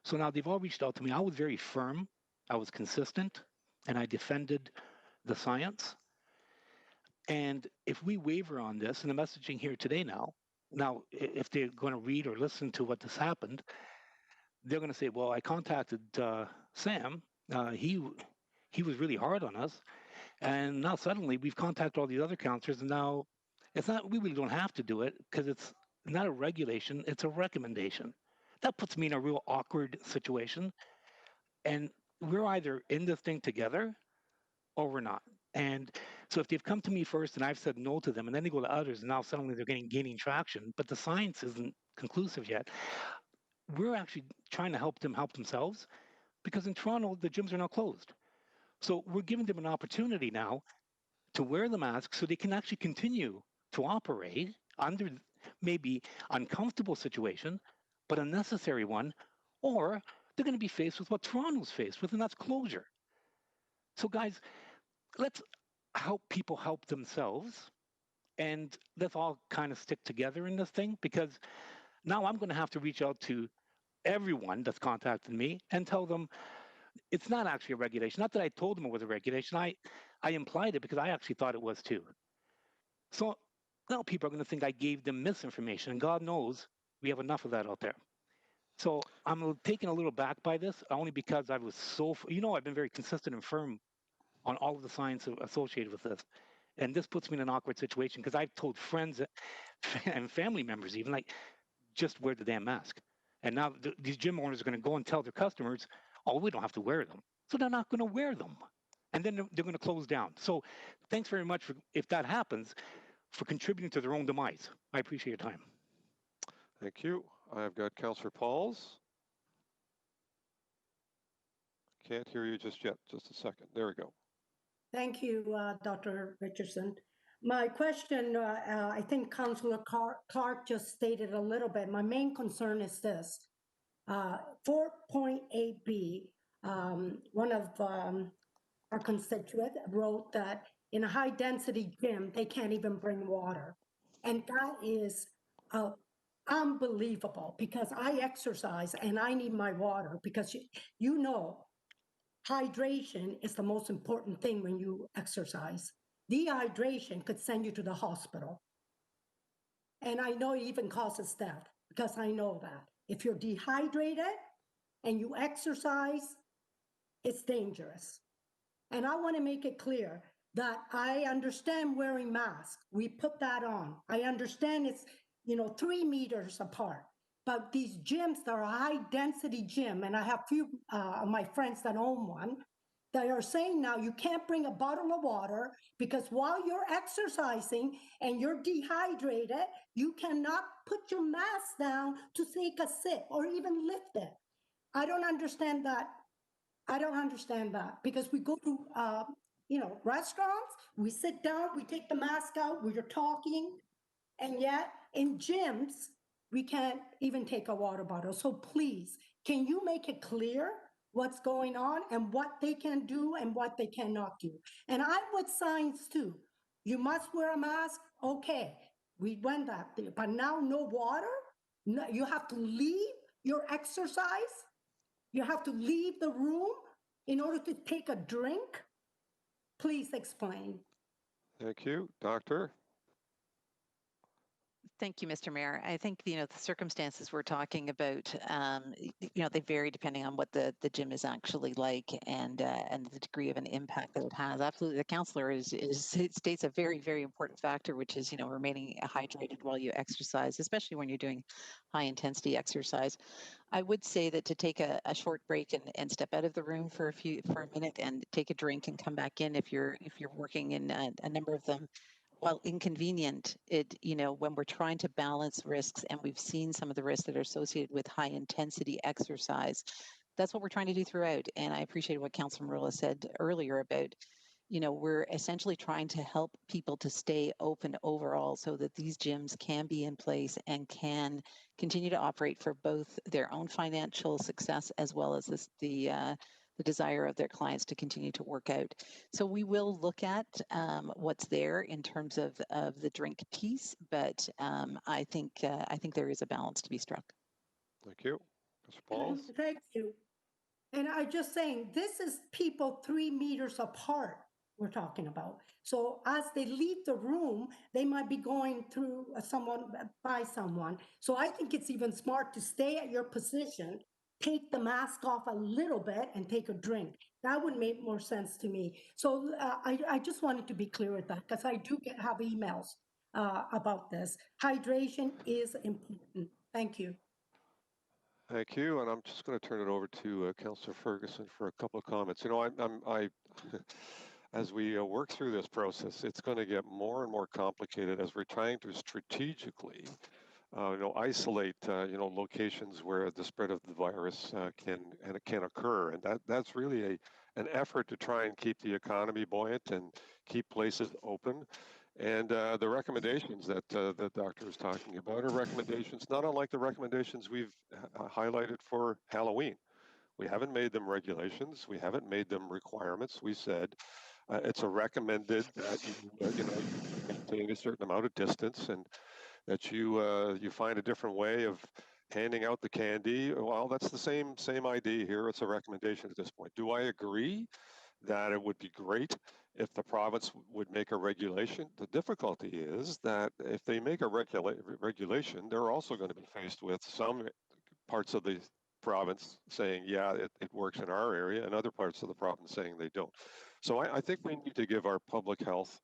So now they've all reached out to me. I was very firm, I was consistent, and I defended the science. And if we waver on this, and the messaging here today now, if they're going to read or listen to what has happened, they're going to say, well, I contacted Sam. He was really hard on us. And now suddenly we've contacted all these other councillors, and now we really don't have to do it because it's not a regulation, it's a recommendation. That puts me in a real awkward situation. And we're either in this thing together or we're not. And so if they've come to me first and I've said no to them, and then they go to others, and now suddenly they're gaining traction, but the science isn't conclusive yet, we're actually trying to help them help themselves, because in Toronto, the gyms are now closed. So we're giving them an opportunity now to wear the mask so they can actually continue to operate under maybe uncomfortable situation, but a necessary one, or they're going to be faced with what Toronto's faced with, and that's closure. So guys, let's help people help themselves, and let's all kind of stick together in this thing, because now I'm going to have to reach out to everyone that's contacted me and tell them it's not actually a regulation. Not that I told them it was a regulation. I implied it because I actually thought it was too. So now people are going to think I gave them misinformation, and God knows we have enough of that out there. So I'm taken a little back by this, only because I was I've been very consistent and firm on all of the science associated with this. And this puts me in an awkward situation because I've told friends and family members even, like, just wear the damn mask. And now these gym owners are going to go and tell their customers, oh, we don't have to wear them. So they're not going to wear them. And then they're going to close down. So thanks very much, if that happens, for contributing to their own demise. I appreciate your time. Thank you. I've got Councillor Pauls. Can't hear you just yet. Just a second. There we go. Thank you, Dr. Richardson. My question, I think Councillor Clark just stated a little bit. My main concern is this. 4.8b, one of our constituents wrote that in a high-density gym, they can't even bring water. And that is unbelievable, because I exercise and I need my water, because hydration is the most important thing when you exercise. Dehydration could send you to the hospital. And I know it even causes death, because I know that. If you're dehydrated, and you exercise, it's dangerous. And I want to make it clear that I understand wearing masks. We put that on. I understand it's, 3 meters apart. But these gyms that are high density gym, and I have few of my friends that own one, they are saying now you can't bring a bottle of water because while you're exercising and you're dehydrated, you cannot put your mask down to take a sip or even lift it. I don't understand that. I don't understand that because we go to, restaurants, we sit down, we take the mask out, we're talking, and yet in gyms, we can't even take a water bottle. So please, can you make it clear what's going on and what they can do and what they cannot do? And I'm with signs too. You must wear a mask. Okay, we went that there, but now no water. No, you have to leave your exercise. You have to leave the room in order to take a drink. Please explain. Thank you. Doctor? Thank you, Mr. Mayor. I think, the circumstances we're talking about, they vary depending on what the gym is actually like and the degree of an impact that it has. Absolutely. The counselor states a very, very important factor, which is, remaining hydrated while you exercise, especially when you're doing high intensity exercise. I would say that to take a short break and step out of the room for a minute and take a drink and come back in if you're working in a number of them, while inconvenient, when we're trying to balance risks and we've seen some of the risks that are associated with high intensity exercise, that's what we're trying to do throughout. And I appreciate what Councilor Marula said earlier about, we're essentially trying to help people to stay open overall so that these gyms can be in place and can continue to operate for both their own financial success as well as the desire of their clients to continue to work out. So we will look at what's there in terms of the drink piece, but I think there is a balance to be struck. Thank you. Mr. Pauls? Thank you. And I'm just saying, this is people 3 meters apart we're talking about. So as they leave the room, they might be going through by someone. So I think it's even smart to stay at your position, take the mask off a little bit and take a drink. That would make more sense to me. So I just wanted to be clear with that because I do have emails about this. Hydration is important. Thank you. Thank you. And I'm just going to turn it over to Councillor Ferguson for a couple of comments. As we work through this process, it's going to get more and more complicated as we're trying to strategically isolate, locations where the spread of the virus can occur, and that's really an effort to try and keep the economy buoyant and keep places open. And the recommendations that the doctor is talking about are recommendations not unlike the recommendations we've highlighted for Halloween. We haven't made them regulations. We haven't made them requirements. We said it's a recommended that you maintain a certain amount of distance and that you find a different way of handing out the candy. Well, that's the same idea here. It's a recommendation at this point. Do I agree that it would be great if the province would make a regulation? The difficulty is that if they make a regulation, they're also going to be faced with some parts of the province saying, yeah, it works in our area, and other parts of the province saying they don't. So I think we need to give our public health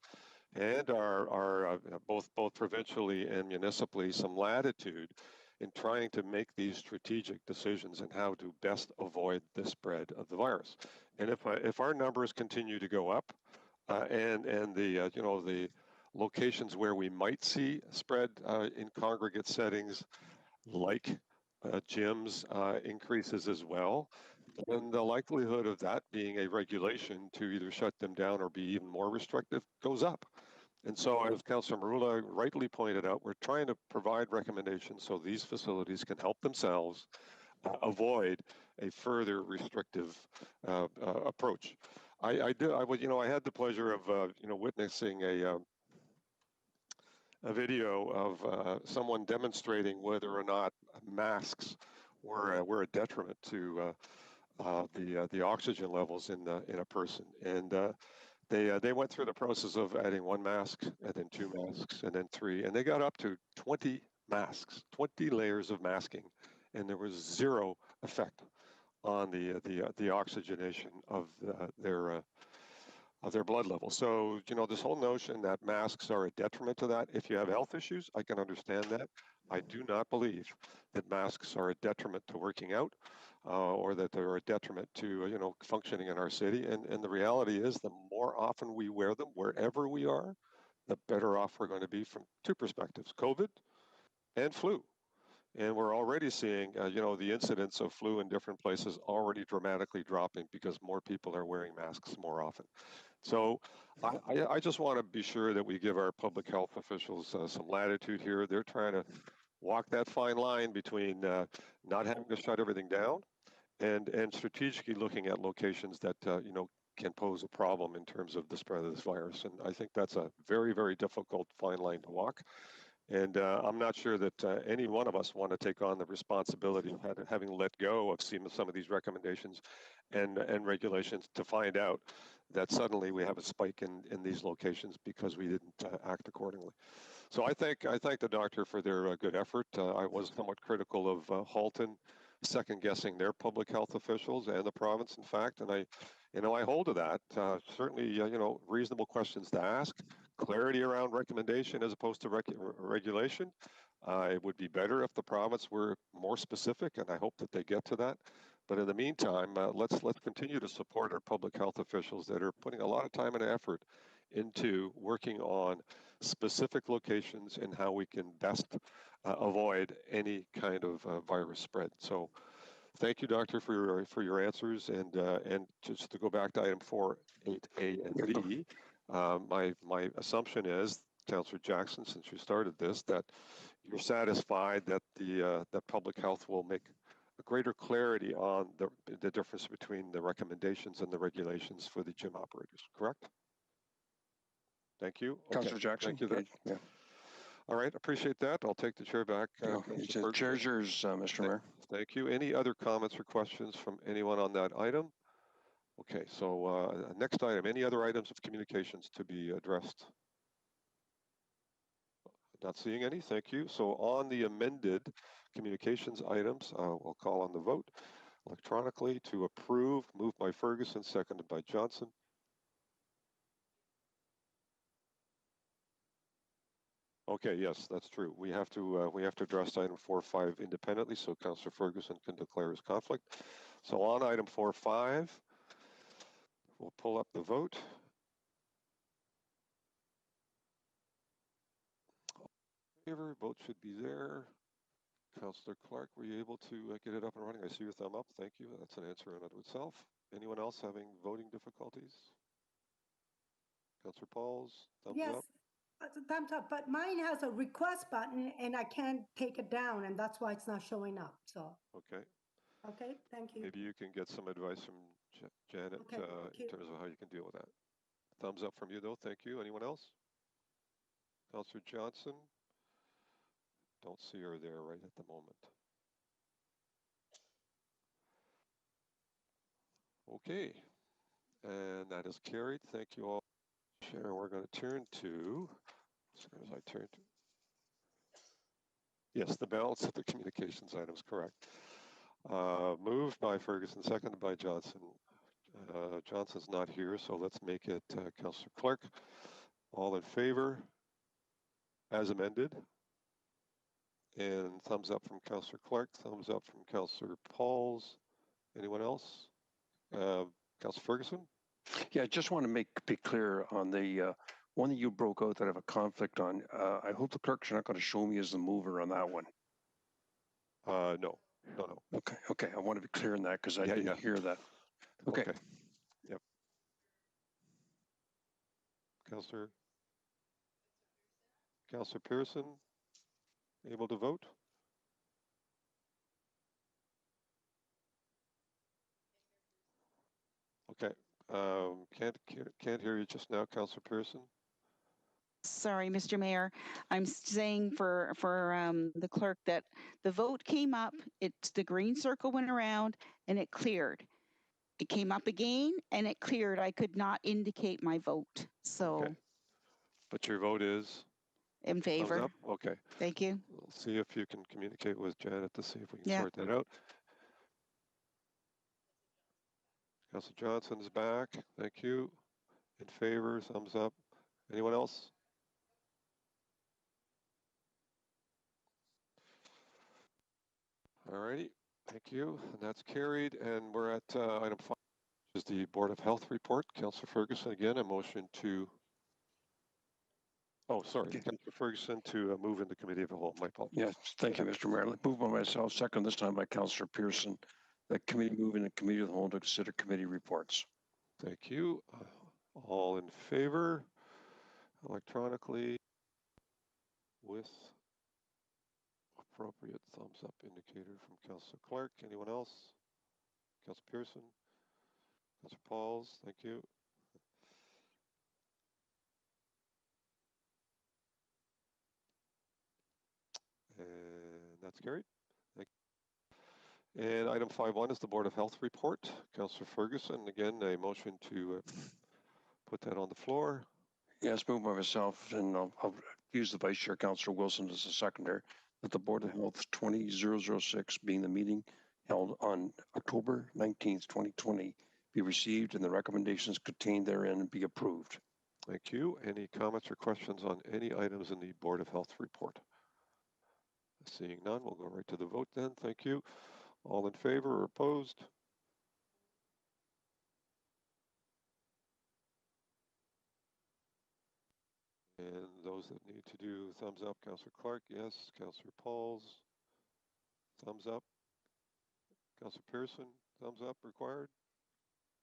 and our both provincially and municipally some latitude in trying to make these strategic decisions and how to best avoid the spread of the virus. And if our numbers continue to go up, and the locations where we might see spread in congregate settings, like gyms, increases as well, then the likelihood of that being a regulation to either shut them down or be even more restrictive goes up. And so, as Councillor Marula rightly pointed out, we're trying to provide recommendations so these facilities can help themselves avoid a further restrictive approach. I had the pleasure of witnessing a video of someone demonstrating whether or not masks were a detriment to the oxygen levels in a person, and they went through the process of adding 1 mask and then 2 masks and then 3, and they got up to 20 masks, 20 layers of masking, and there was 0 effect on the oxygenation of their blood level. So, you know, this whole notion that masks are a detriment to that, if you have health issues, I can understand that. I do not believe that masks are a detriment to working out or that they're a detriment to, you know, functioning in our city. And the reality is the more often we wear them wherever we are, the better off we're going to be from two perspectives, COVID and flu. And we're already seeing, you know, the incidence of flu in different places already dramatically dropping because more people are wearing masks more often. So I just want to be sure that we give our public health officials some latitude here. They're trying to walk that fine line between not having to shut everything down and strategically looking at locations that, you know, can pose a problem in terms of the spread of this virus. And I think that's a very, very difficult fine line to walk. And I'm not sure that any one of us want to take on the responsibility of having let go of some of these recommendations and regulations to find out that suddenly we have a spike in these locations because we didn't act accordingly. So I thank the doctor for their good effort. I was somewhat critical of Halton second guessing their public health officials and the province, in fact, and I hold to that. Certainly, you know, reasonable questions to ask, clarity around recommendation as opposed to regulation. It would be better if the province were more specific, and I hope that they get to that. But in the meantime, let's continue to support our public health officials that are putting a lot of time and effort into working on specific locations and how we can best avoid any kind of virus spread. So thank you, Doctor, for your answers. And just to go back to item 4.8a and b, my assumption is, Councillor Jackson, since you started this, that you're satisfied that that public health will make a greater clarity on the difference between the recommendations and the regulations for the gym operators, correct? Thank you. Councillor Jackson. Thank you. Yeah. All right, appreciate that. I'll take the chair back. Chair's yours, Mr. Mayor. Thank you. Any other comments or questions from anyone on that item? Okay, so next item, any other items of communications to be addressed? Not seeing any, thank you. So on the amended communications items, we'll call on the vote electronically to approve, moved by Ferguson, seconded by Johnson. Okay, yes, that's true. We have to address item 4.5 independently, so Councillor Ferguson can declare his conflict. So on item 4.5, we'll pull up the vote. Favor, vote should be there. Councillor Clark, were you able to get it up and running? I see your thumb up. Thank you. That's an answer in and of itself. Anyone else having voting difficulties? Councillor Pauls, thumbs up. Thumbs up, but mine has a request button and I can't take it down, and that's why it's not showing up. So okay, thank you. Maybe you can get some advice from Janet in terms of how you can deal with that. Thumbs up from you though, thank you. Anyone else? Councillor Johnson? Don't see her there right at the moment. Okay, and that is carried. Thank you all. Sharon, we're going to turn to, as I turn to, yes, the balance of the communications items, correct. Moved by Ferguson, seconded by Johnson. Johnson's not here, so let's make it Councillor Clark. All in favor, as amended. And thumbs up from Councillor Clark, thumbs up from Councillor Pauls. Anyone else? Councillor Ferguson? Yeah, I just want to be clear on the one that you broke out that I have a conflict on. I hope the clerk's not going to show me as the mover on that one. No. Okay. I want to be clear on that because I didn't hear that. Okay. Yep. Councillor Pearson, able to vote? Okay. Can't hear you just now, Councillor Pearson. Sorry, Mr. Mayor. I'm saying for the clerk that the vote came up, the green circle went around and it cleared. It came up again and it cleared. I could not indicate my vote. So. Okay. But your vote is? In favor. Up? Okay. Thank you. We'll see if you can communicate with Janet to see if we can sort that out. Councillor Johnson's back. Thank you. In favor, thumbs up. Anyone else? All righty. Thank you. And that's carried. And we're at item 5, which is the Board of Health report. Councillor Ferguson, again, a motion to. Oh, sorry, Okay. Councillor Ferguson to move into committee of the whole. My apologies. Yes, thank you, Mr. Mayor. Moved by myself, second this time by Councillor Pearson. The committee move into committee of the whole to consider committee reports. Thank you. All in favor, electronically, with appropriate thumbs up indicator from Councillor Clark. Anyone else? Councillor Pearson? Councillor Pauls, thank you. And that's carried. Thank you. And item 5.1 is the Board of Health report. Councillor Ferguson, again, a motion to put that on the floor. Yes, moved by myself, and I'll use the Vice Chair, Councillor Wilson, as a seconder, that the Board of Health 20006, being the meeting held on October 19th, 2020, be received and the recommendations contained therein be approved. Thank you. Any comments or questions on any items in the Board of Health report? Seeing none, we'll go right to the vote then. Thank you. All in favor or opposed? And those that need to do thumbs up, Councillor Clark, yes. Councillor Pauls, thumbs up. Councillor Pearson, thumbs up required.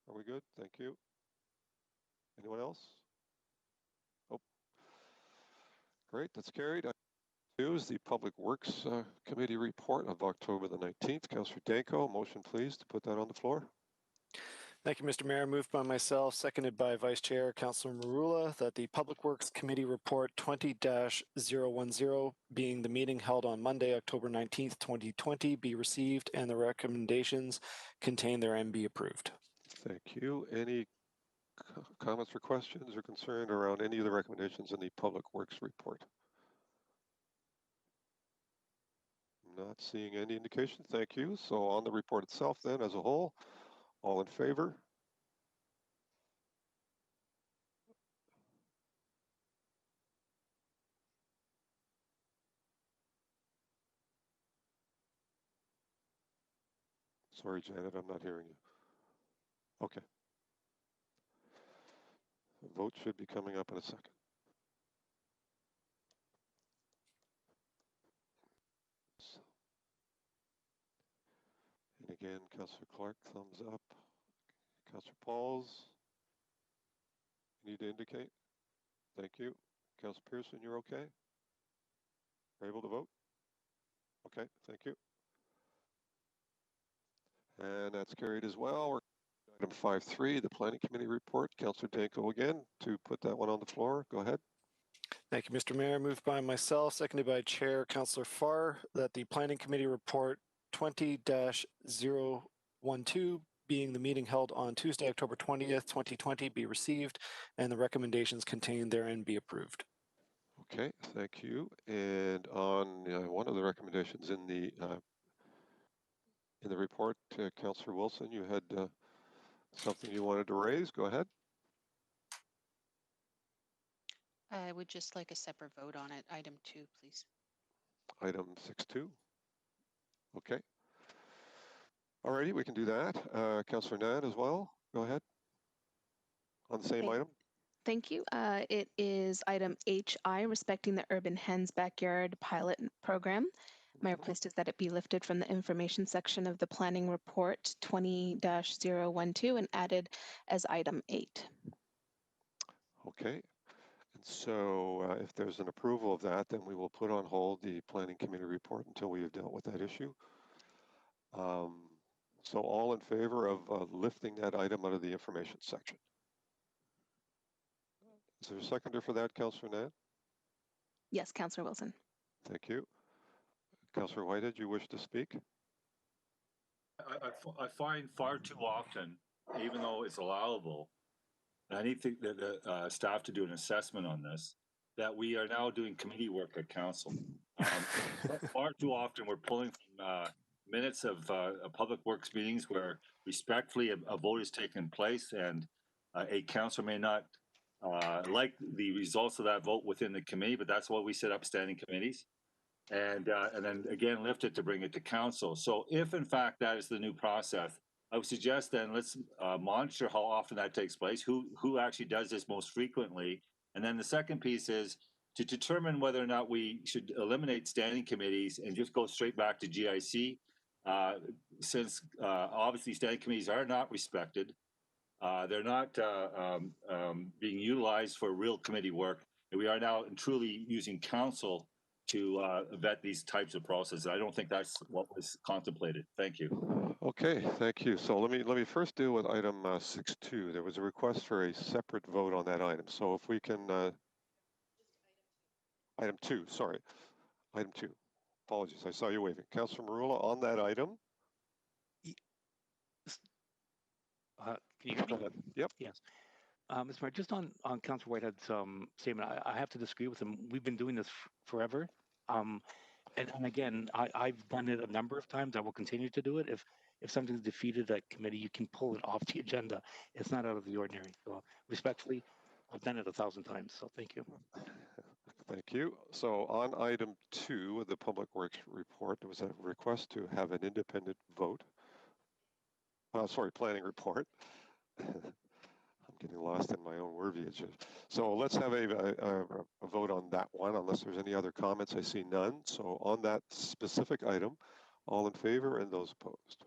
Are we good? Thank you. Anyone else? Oh, great, that's carried. Item 2 is the Public Works Committee report of October the 19th. Councillor Danko, motion please to put that on the floor. Thank you, Mr. Mayor. Moved by myself, seconded by Vice Chair Councillor Marula, that the Public Works Committee Report 20-010, being the meeting held on Monday, October 19th, 2020, be received and the recommendations contained therein be approved. Thank you. Any comments or questions or concern around any of the recommendations in the Public Works report? Not seeing any indication. Thank you. So on the report itself then as a whole, all in favor? Sorry, Janet, I'm not hearing you. Okay. The vote should be coming up in a second. And again, Councillor Clark, thumbs up. Councillor Pauls, you need to indicate. Thank you. Councillor Pearson, you're okay? Are able to vote? Okay, thank you. And that's carried as well. We're item 5.3, the Planning Committee report. Councillor Danko again to put that one on the floor. Go ahead. Thank you, Mr. Mayor. Moved by myself, seconded by Chair Councillor Farr, that the Planning Committee Report 20-012, being the meeting held on Tuesday, October 20th, 2020, be received and the recommendations contained therein be approved. Okay, thank you. And on one of the recommendations in the report, Councillor Wilson, you had something you wanted to raise. Go ahead. I would just like a separate vote on it. Item 2, please. Item 6.2. Okay. Alrighty, we can do that. Councillor Nan as well. Go ahead. On the same item. Thank you. It is item HI, respecting the Urban Hens Backyard Pilot Program. My request is that it be lifted from the information section of the planning report 20-012 and added as item 8. Okay. And so if there's an approval of that, then we will put on hold the Planning Committee report until we have dealt with that issue. So all in favor of lifting that item out of the information section? Is there a seconder for that, Councillor Nan? Yes, Councillor Wilson. Thank you. Councillor Whitehead, you wish to speak? I find far too often, even though it's allowable, and I need the staff to do an assessment on this, that we are now doing committee work at council. Far too often we're pulling from minutes of public works meetings where respectfully a vote is taken place and a councillor may not like the results of that vote within the committee, but that's why we set up standing committees. And then again, lift it to bring it to council. So if in fact that is the new process, I would suggest then let's monitor how often that takes place, who actually does this most frequently. And then the second piece is to determine whether or not we should eliminate standing committees and just go straight back to GIC, since obviously standing committees are not respected. They're not being utilized for real committee work. And we are now truly using council to vet these types of processes. I don't think that's what was contemplated. Thank you. Okay, thank you. So let me first deal with item 6.2. There was a request for a separate vote on that item. So if we can, item 2, sorry, item 2. Apologies, I saw you waving. Councillor Marula, on that item. Can you hear me? Go ahead. Yep. Yes. Mr. Mayor, just on Councillor Whitehead's statement, I have to disagree with him. We've been doing this forever. And again, I've done it a number of times. I will continue to do it. If something's defeated at committee, you can pull it off the agenda. It's not out of the ordinary. So respectfully, I've done it 1,000 times. So thank you. Thank you. So on item 2 of the Public Works report, there was a request to have an independent vote. Sorry, planning report. I'm getting lost in my own verbiage. So let's have a vote on that one, unless there's any other comments. I see none. So on that specific item, all in favor and those opposed.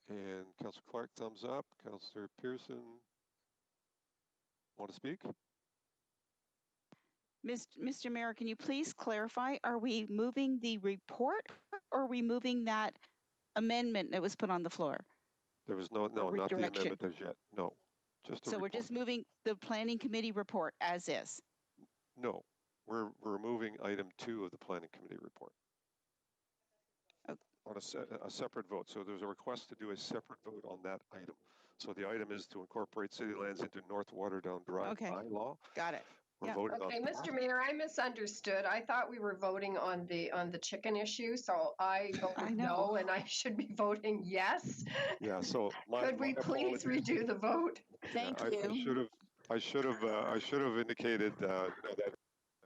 And Councillor Clark, thumbs up. Councillor Pearson, want to speak? Mr. Mayor, can you please clarify, are we moving the report or are we moving that amendment that was put on the floor? There was no, not the amendment as yet. No, just a So report. we're just moving the planning committee report as is? No, we're removing item 2 of the planning committee report. Okay. On a separate vote. So there's a request to do a separate vote on that item. So the item is to incorporate city lands into North Waterdown Drive bylaw. Got it. We're voting Okay, on Mr. Mayor, I misunderstood. I thought we were voting on the chicken issue, so I voted no, and I should be voting yes. Yeah. So could we please redo the vote? Thank you. I should have indicated that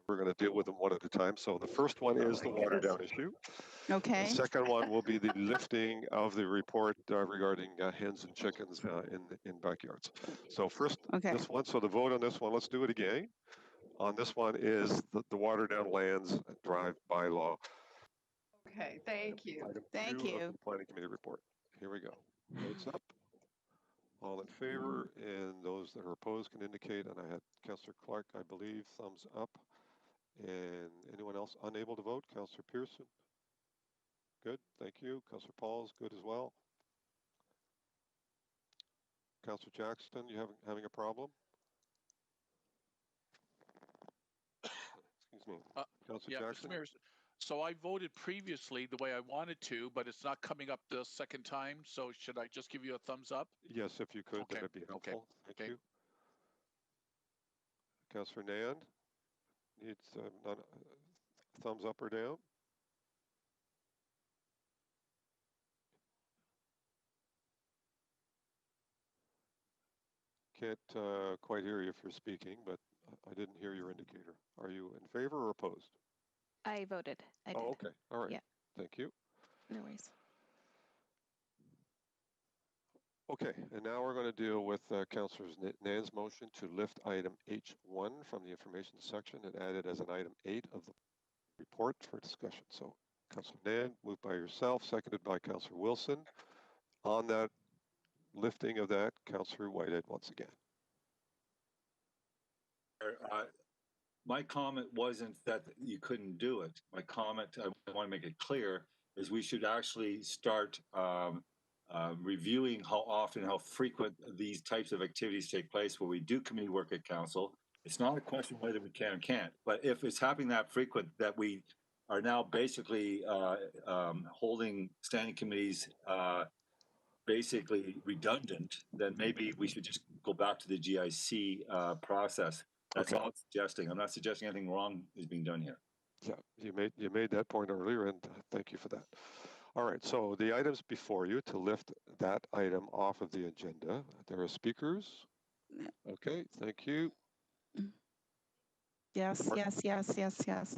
we're going to deal with them one at a time. So the first one is the water down issue. Okay. The second one will be the lifting of the report regarding hens and chickens in backyards. So first, this one. So the vote on this one, let's do it again. On this one is the water down lands drive bylaw. Okay, thank you. Thank you. Planning committee report. Here we go. Votes up. All in favor, and those that are opposed can indicate. And I had Councillor Clark, I believe, thumbs up. And anyone else unable to vote? Councillor Pearson. Good, thank you. Councillor Paul's good as well. Councillor Jackson, you having a problem? Excuse me. Councillor Jackson. Mr. Mayor, so I voted previously the way I wanted to, but it's not coming up the second time. So should I just give you a thumbs up? Yes, if you could, that'd be helpful. Thank you. Councillor Nand needs thumbs up or down. Can't quite hear you if you're speaking, but I didn't hear your indicator. Are you in favor or opposed? I voted. I did. Oh, okay. All right. Yeah. Thank you. No worries. Okay, and now we're going to deal with Councillor Nand's motion to lift item H1 from the information section and add it as an item 8 of the report for discussion. So Councillor Nand, moved by yourself, seconded by Councillor Wilson. On that lifting of that, Councillor Whitehead once again. My comment wasn't that you couldn't do it. My comment, I want to make it clear, is we should actually start reviewing how often, how frequent these types of activities take place where we do committee work at council. It's not a question whether we can or can't, but if it's happening that frequent that we are now basically holding standing committees basically redundant, then maybe we should just go back to the GIC process. That's all I'm suggesting. I'm not suggesting anything wrong is being done here. Yeah, you made that point earlier, and thank you for that. All right, so the items before you, to lift that item off of the agenda. There are speakers. Okay, thank you. Yes, yes, yes, yes, yes.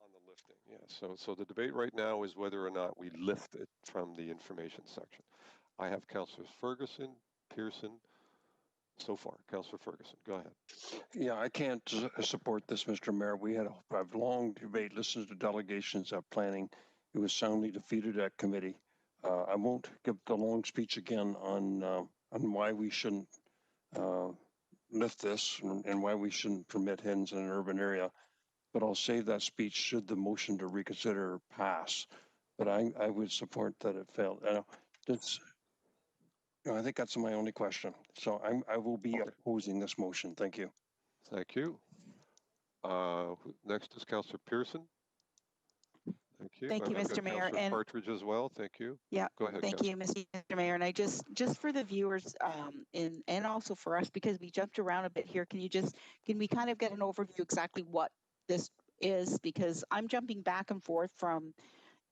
On the lifting, yeah. So the debate right now is whether or not we lift it from the information section. I have Councillors Ferguson, Pearson, so far. Councillor Ferguson, go ahead. Yeah, I can't support this, Mr. Mayor. We had a long debate, listened to delegations of planning. It was soundly defeated at committee. I won't give the long speech again on why we shouldn't lift this and why we shouldn't permit hens in an urban area, but I'll save that speech should the motion to reconsider pass. But I would support that it failed. I think that's my only question. So I will be opposing this motion. Thank you. Thank you. Next is Councillor Pearson. Thank you. Thank you, I've got Mr. Mayor. Councillor And Partridge as well. Thank you. yeah, Go ahead. thank you, Mr. Mayor. And I just for the viewers and also for us, because we jumped around a bit here, can we kind of get an overview exactly what this is? Because I'm jumping back and forth from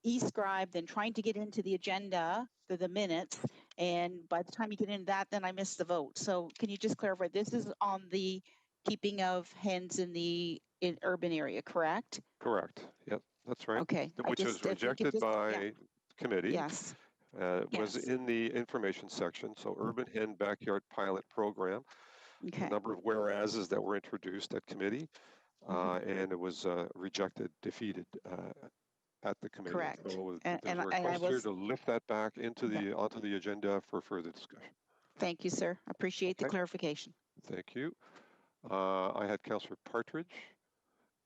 eScribe, then trying to get into the agenda for the minutes. And by the time you get into that, then I miss the vote. So can you just clarify, this is on the keeping of hens in urban area, correct? Correct. Yep, that's right. Okay. Which was rejected by committee. Yes. Was in the information section. So Urban Hen Backyard Pilot Program. Okay. A number of whereases that were introduced at committee, and it was rejected, defeated at the committee. Correct. So there's a request here to lift that back into onto the agenda for further discussion. Thank you, sir. Appreciate the clarification. Thank you. I had Councillor Partridge,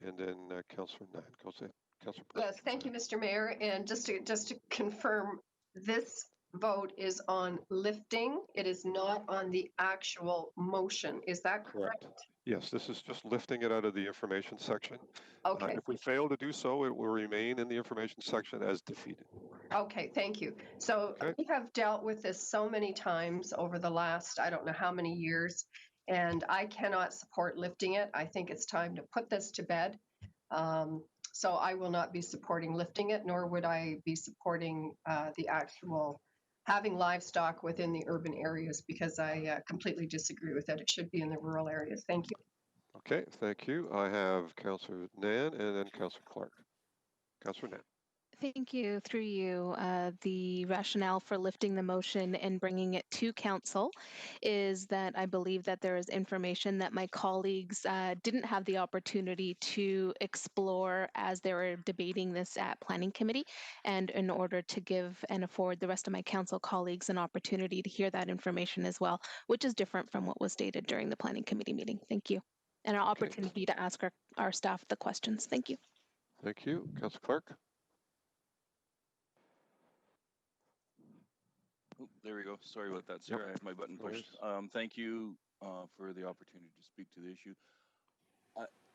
and then Councillor Nan. Councillor Partridge. Yes, thank you, Mr. Mayor. And just to confirm, this vote is on lifting. It is not on the actual motion. Is that correct? Yes, this is just lifting it out of the information section. Okay. If we fail to do so, it will remain in the information section as defeated. Okay, thank you. So we have dealt with this so many times over the last, I don't know how many years, and I cannot support lifting it. I think it's time to put this to bed. So I will not be supporting lifting it, nor would I be supporting the actual having livestock within the urban areas, because I completely disagree with it. It should be in the rural areas. Thank you. Okay, thank you. I have Councillor Nan and then Councillor Clark. Councillor Nan. Thank you. Through you, the rationale for lifting the motion and bringing it to council is that I believe that there is information that my colleagues didn't have the opportunity to explore as they were debating this at Planning Committee, and in order to give and afford the rest of my council colleagues an opportunity to hear that information as well, which is different from what was stated during the Planning Committee meeting. Thank you. And an opportunity to ask our staff the questions. Thank you. Thank you. Councillor Clark. Oh, there we go. Sorry about that, sir. I had my button pushed. Thank you for the opportunity to speak to the issue.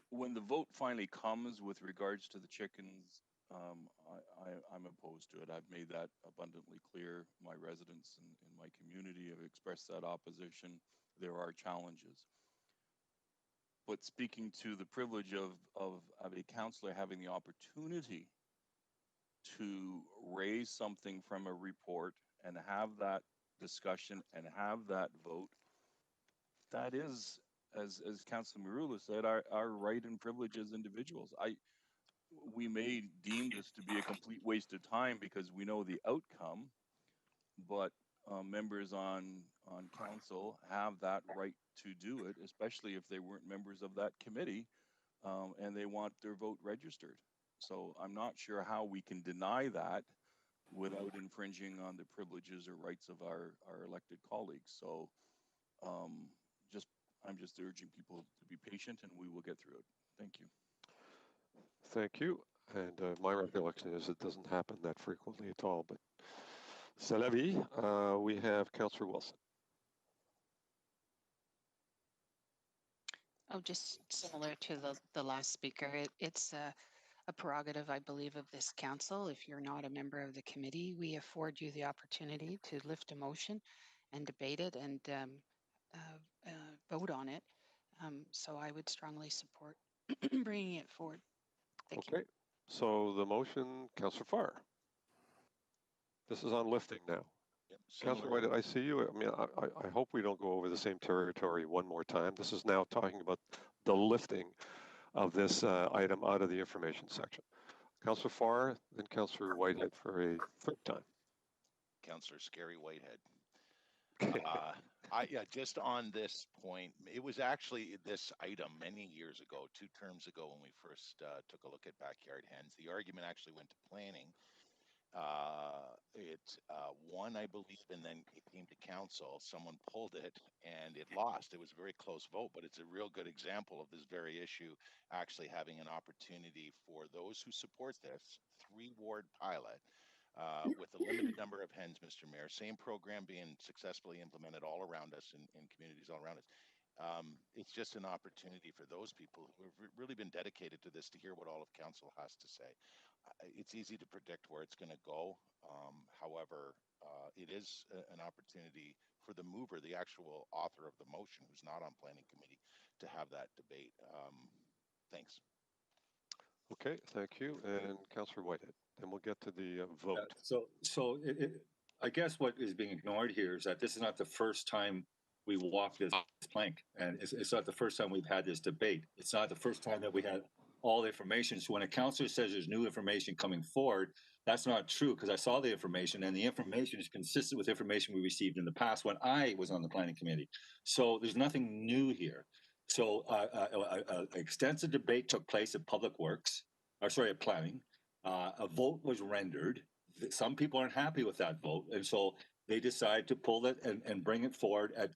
When the vote finally comes with regards to the chickens, I'm opposed to it. I've made that abundantly clear. My residents in my community have expressed that opposition. There are challenges. But speaking to the privilege of a councillor having the opportunity to raise something from a report and have that discussion and have that vote, that is, as Councillor Merulla said, our right and privilege as individuals. We may deem this to be a complete waste of time because we know the outcome, but members on council have that right to do it, especially if they weren't members of that committee and they want their vote registered. So I'm not sure how we can deny that without infringing on the privileges or rights of our elected colleagues. So I'm just urging people to be patient and we will get through it. Thank you. Thank you. And my recollection is it doesn't happen that frequently at all, but c'est la vie. We have Councillor Wilson. Oh, just similar to the last speaker. It's a prerogative, I believe, of this council. If you're not a member of the committee, we afford you the opportunity to lift a motion and debate it and vote on it. So I would strongly support bringing it forward. Thank you. Okay, so the motion, Councillor Farr. This is on lifting now. Councillor White, I see you. I mean, I hope we don't go over the same territory one more time. This is now talking about the lifting of this item out of the information section. Councillor Farr, then Councillor Whitehead for a third time. Councillor Scary Whitehead. Just on this point, it was actually this item many years ago, 2 terms ago, when we first took a look at backyard hens. The argument actually went to planning. It won, I believe, and then it came to council. Someone pulled it and it lost. It was a very close vote, but it's a real good example of this very issue actually having an opportunity for those who support this 3-ward pilot with a limited number of hens, Mr. Mayor. Same program being successfully implemented all around us in communities all around us. It's just an opportunity for those people who have really been dedicated to this to hear what all of council has to say. It's easy to predict where it's going to go. However, it is an opportunity for the mover, the actual author of the motion, who's not on planning committee, to have that debate. Thanks. Okay, thank you. And Councillor Whitehead. Then we'll get to the vote. I guess what is being ignored here is that this is not the first time we walked this plank, and it's not the first time we've had this debate. It's not the first time that we had all the information. So when a councillor says there's new information coming forward, that's not true, because I saw the information, and the information is consistent with information we received in the past when I was on the planning committee. So there's nothing new here. So an extensive debate took place at Public Works, at planning. A vote was rendered. Some people aren't happy with that vote, and so they decide to pull it and bring it forward at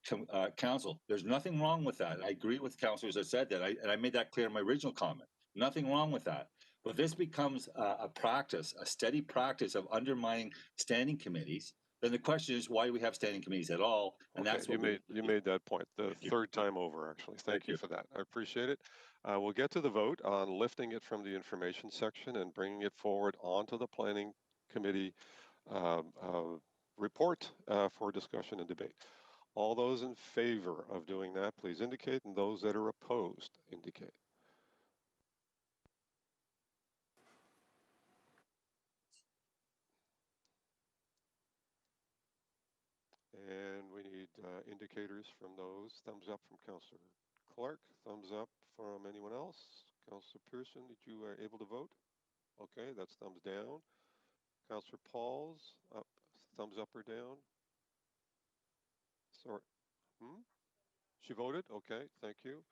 council. There's nothing wrong with that. I agree with councillors that said that, and I made that clear in my original comment. Nothing wrong with that. But this becomes a practice, a steady practice of undermining standing committees. Then the question is, why do we have standing committees at all? And okay, that's what you made that point the third time over, actually. Thank you for that. I appreciate it. We'll get to the vote on lifting it from the information section and bringing it forward onto the planning committee report for discussion and debate. All those in favor of doing that, please indicate, and those that are opposed indicate. And we need indicators from those. Thumbs up from Councillor Clark. Thumbs up from anyone else? Councillor Pearson, did you able to vote? Okay, that's thumbs down. Councillor Pauls, up. Thumbs up or down? Sorry. She voted? Okay, thank you.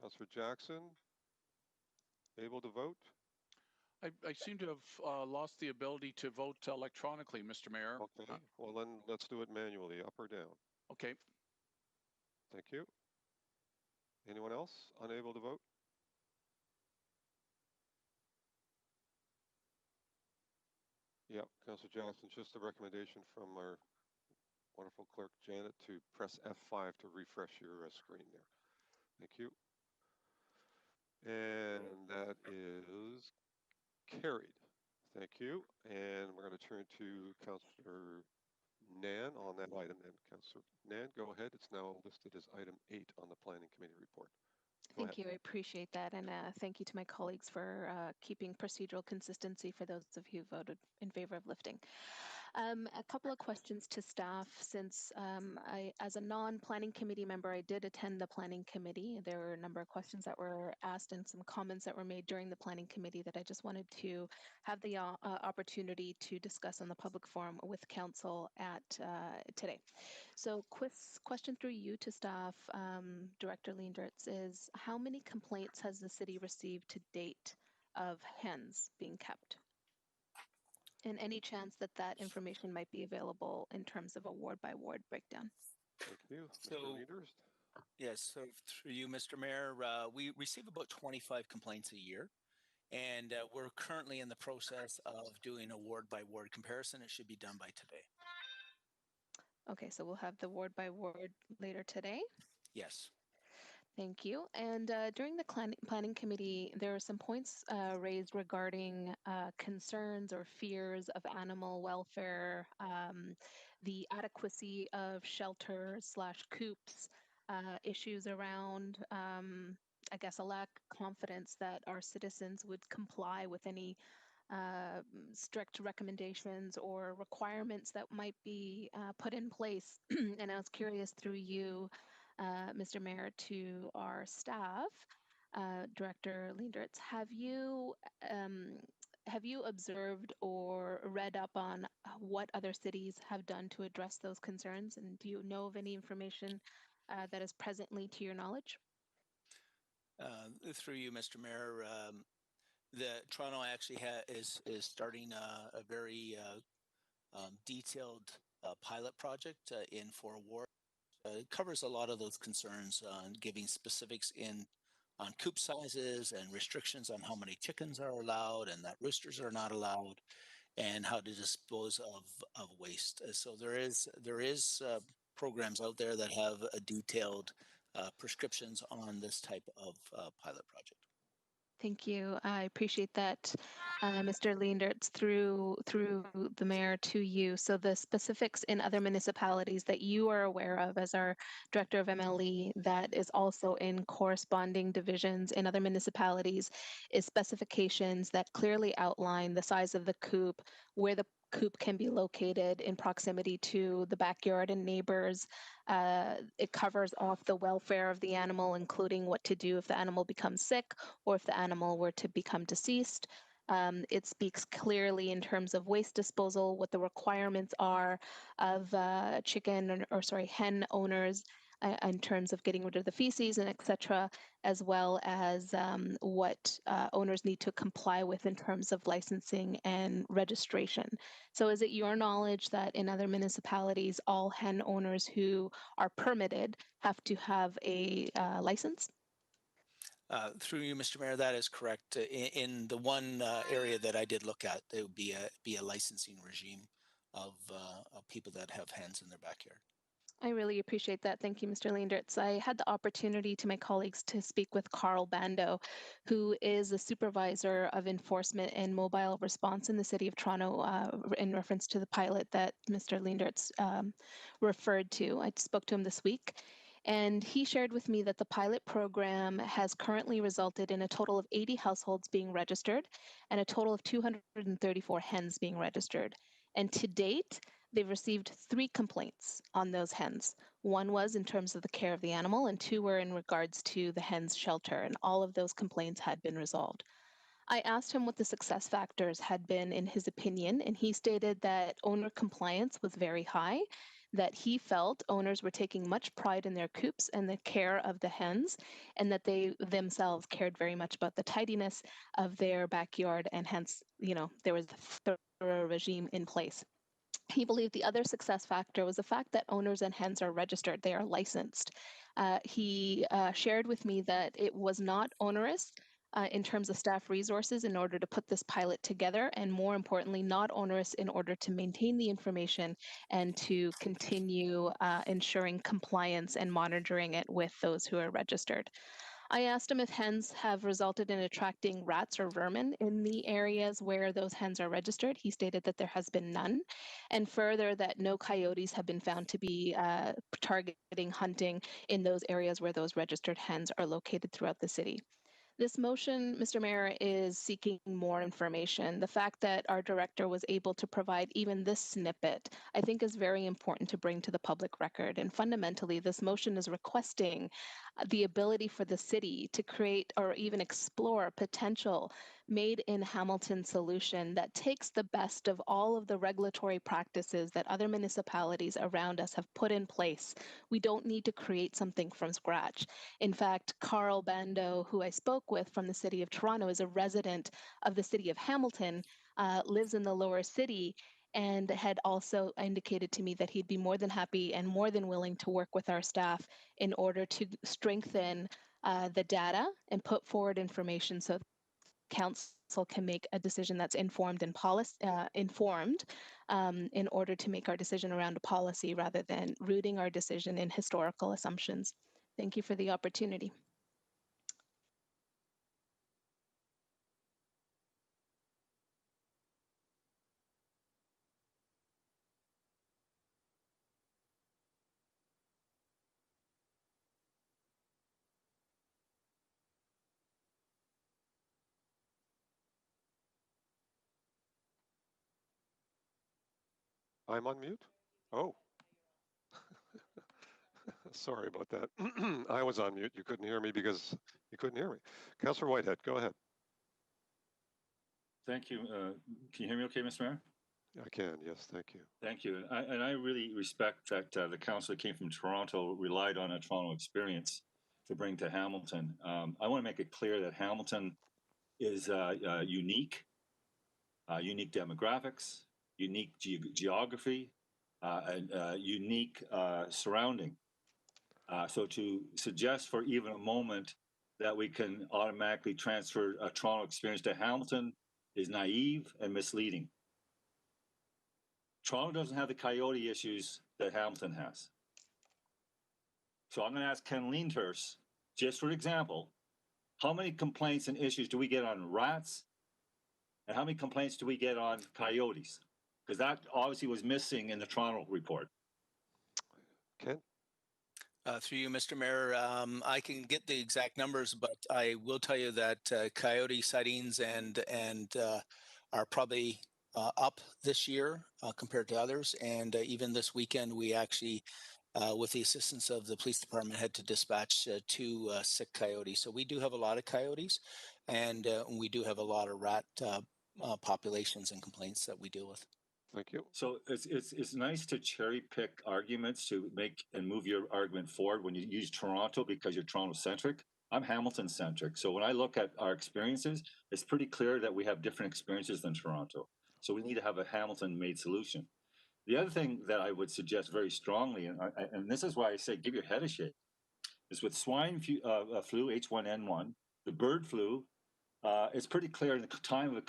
Councillor Jackson, able to vote? I seem to have lost the ability to vote electronically, Mr. Mayor. Okay, well then let's do it manually, up or down. Okay. Thank you. Anyone else unable to vote? Yep, Councillor Jackson, just a recommendation from our wonderful clerk, Janet, to press F5 to refresh your screen there. Thank you. And that is carried. Thank you. And we're going to turn to Councillor Nan on that item. And Councillor Nan, go ahead. It's now listed as item 8 on the Planning Committee report. Thank you. I appreciate that. And thank you to my colleagues for keeping procedural consistency for those of you who voted in favor of lifting. A couple of questions to staff, since as a non-planning committee member, I did attend the planning committee. There were a number of questions that were asked and some comments that were made during the planning committee that I just wanted to have the opportunity to discuss on the public forum with council at today. So question through you to staff, Director Leendertz, is how many complaints has the city received to date of hens being kept? And any chance that that information might be available in terms of a ward-by-ward breakdown? Thank you. So, Mr. Leaders? Yes, so through you, Mr. Mayor, we receive about 25 complaints a year, and we're currently in the process of doing a ward-by-ward comparison. It should be done by today. Okay, so we'll have the ward-by-ward later today? Yes. Thank you. And during the planning committee, there are some points raised regarding concerns or fears of animal welfare, the adequacy of shelter/coops, issues around, I guess, a lack of confidence that our citizens would comply with any strict recommendations or requirements that might be put in place. And I was curious through you, Mr. Mayor, to our staff, Director Leendertz, have you observed or read up on what other cities have done to address those concerns? And do you know of any information that is presently to your knowledge? Through you, Mr. Mayor, the Toronto actually is starting a very detailed pilot project in Fort Ward. It covers a lot of those concerns on giving specifics on coop sizes and restrictions on how many chickens are allowed and that roosters are not allowed, and how to dispose of waste. So there is programs out there that have a detailed prescriptions on this type of pilot project. Thank you. I appreciate that, Mr. Leendertz, through the mayor to you. So the specifics in other municipalities that you are aware of as our director of MLE that is also in corresponding divisions in other municipalities is specifications that clearly outline the size of the coop, where the coop can be located in proximity to the backyard and neighbors. It covers off the welfare of the animal, including what to do if the animal becomes sick or if the animal were to become deceased. It speaks clearly in terms of waste disposal, what the requirements are of hen owners in terms of getting rid of the feces and etc., as well as what owners need to comply with in terms of licensing and registration. So is it your knowledge that in other municipalities, all hen owners who are permitted have to have a license? Through you, Mr. Mayor, that is correct. In the one area that I did look at, there would be a licensing regime of people that have hens in their backyard. I really appreciate that. Thank you, Mr. Leendertz. I had the opportunity to my colleagues to speak with Carl Bando, who is the supervisor of enforcement and mobile response in the city of Toronto in reference to the pilot that Mr. Leendertz referred to. I spoke to him this week. And he shared with me that the pilot program has currently resulted in a total of 80 households being registered and a total of 234 hens being registered. And to date, they've received 3 complaints on those hens. One was in terms of the care of the animal, and 2 were in regards to the hen's shelter, and all of those complaints had been resolved. I asked him what the success factors had been in his opinion, and he stated that owner compliance was very high, that he felt owners were taking much pride in their coops and the care of the hens, and that they themselves cared very much about the tidiness of their backyard, and hence, there was a thorough regime in place. He believed the other success factor was the fact that owners and hens are registered, they are licensed. He shared with me that it was not onerous in terms of staff resources in order to put this pilot together, and more importantly, not onerous in order to maintain the information and to continue ensuring compliance and monitoring it with those who are registered. I asked him if hens have resulted in attracting rats or vermin in the areas where those hens are registered. He stated that there has been none, and further that no coyotes have been found to be targeting hunting in those areas where those registered hens are located throughout the city. This motion, Mr. Mayor, is seeking more information. The fact that our director was able to provide even this snippet, I think, is very important to bring to the public record. And fundamentally, this motion is requesting the ability for the city to create or even explore potential made in Hamilton solution that takes the best of all of the regulatory practices that other municipalities around us have put in place. We don't need to create something from scratch. In fact, Carl Bando, who I spoke with from the city of Toronto, is a resident of the city of Hamilton, lives in the lower city, and had also indicated to me that he'd be more than happy and more than willing to work with our staff in order to strengthen the data and put forward information so council can make a decision that's informed and informed in order to make our decision around a policy rather than rooting our decision in historical assumptions. Thank you for the opportunity. I'm on mute? Oh. Sorry about that. I was on mute. You couldn't hear me because you couldn't hear me. Councillor Whitehead, go ahead. Thank you. Can you hear me okay, Mr. Mayor? I can, yes, thank you. Thank you. And I really respect that the councillor came from Toronto, relied on a Toronto experience to bring to Hamilton. I want to make it clear that Hamilton is unique demographics, unique geography, and unique surrounding. So to suggest for even a moment that we can automatically transfer a Toronto experience to Hamilton is naive and misleading. Toronto doesn't have the coyote issues that Hamilton has. So I'm going to ask Ken Leinterse, just for example, how many complaints and issues do we get on rats? And how many complaints do we get on coyotes? Because that obviously was missing in the Toronto report. Ken? Through you, Mr. Mayor, I can get the exact numbers, but I will tell you that coyote sightings are probably up this year compared to others. And even this weekend, we actually, with the assistance of the police department, had to dispatch 2 sick coyotes. So we do have a lot of coyotes, and we do have a lot of rat populations and complaints that we deal with. Thank you. So it's nice to cherry pick arguments to make and move your argument forward when you use Toronto because you're Toronto centric. I'm Hamilton centric. So when I look at our experiences, it's pretty clear that we have different experiences than Toronto. So we need to have a Hamilton made solution. The other thing that I would suggest very strongly, and this is why I say give your head a shake, is with swine flu H1N1, the bird flu, it's pretty clear in the time of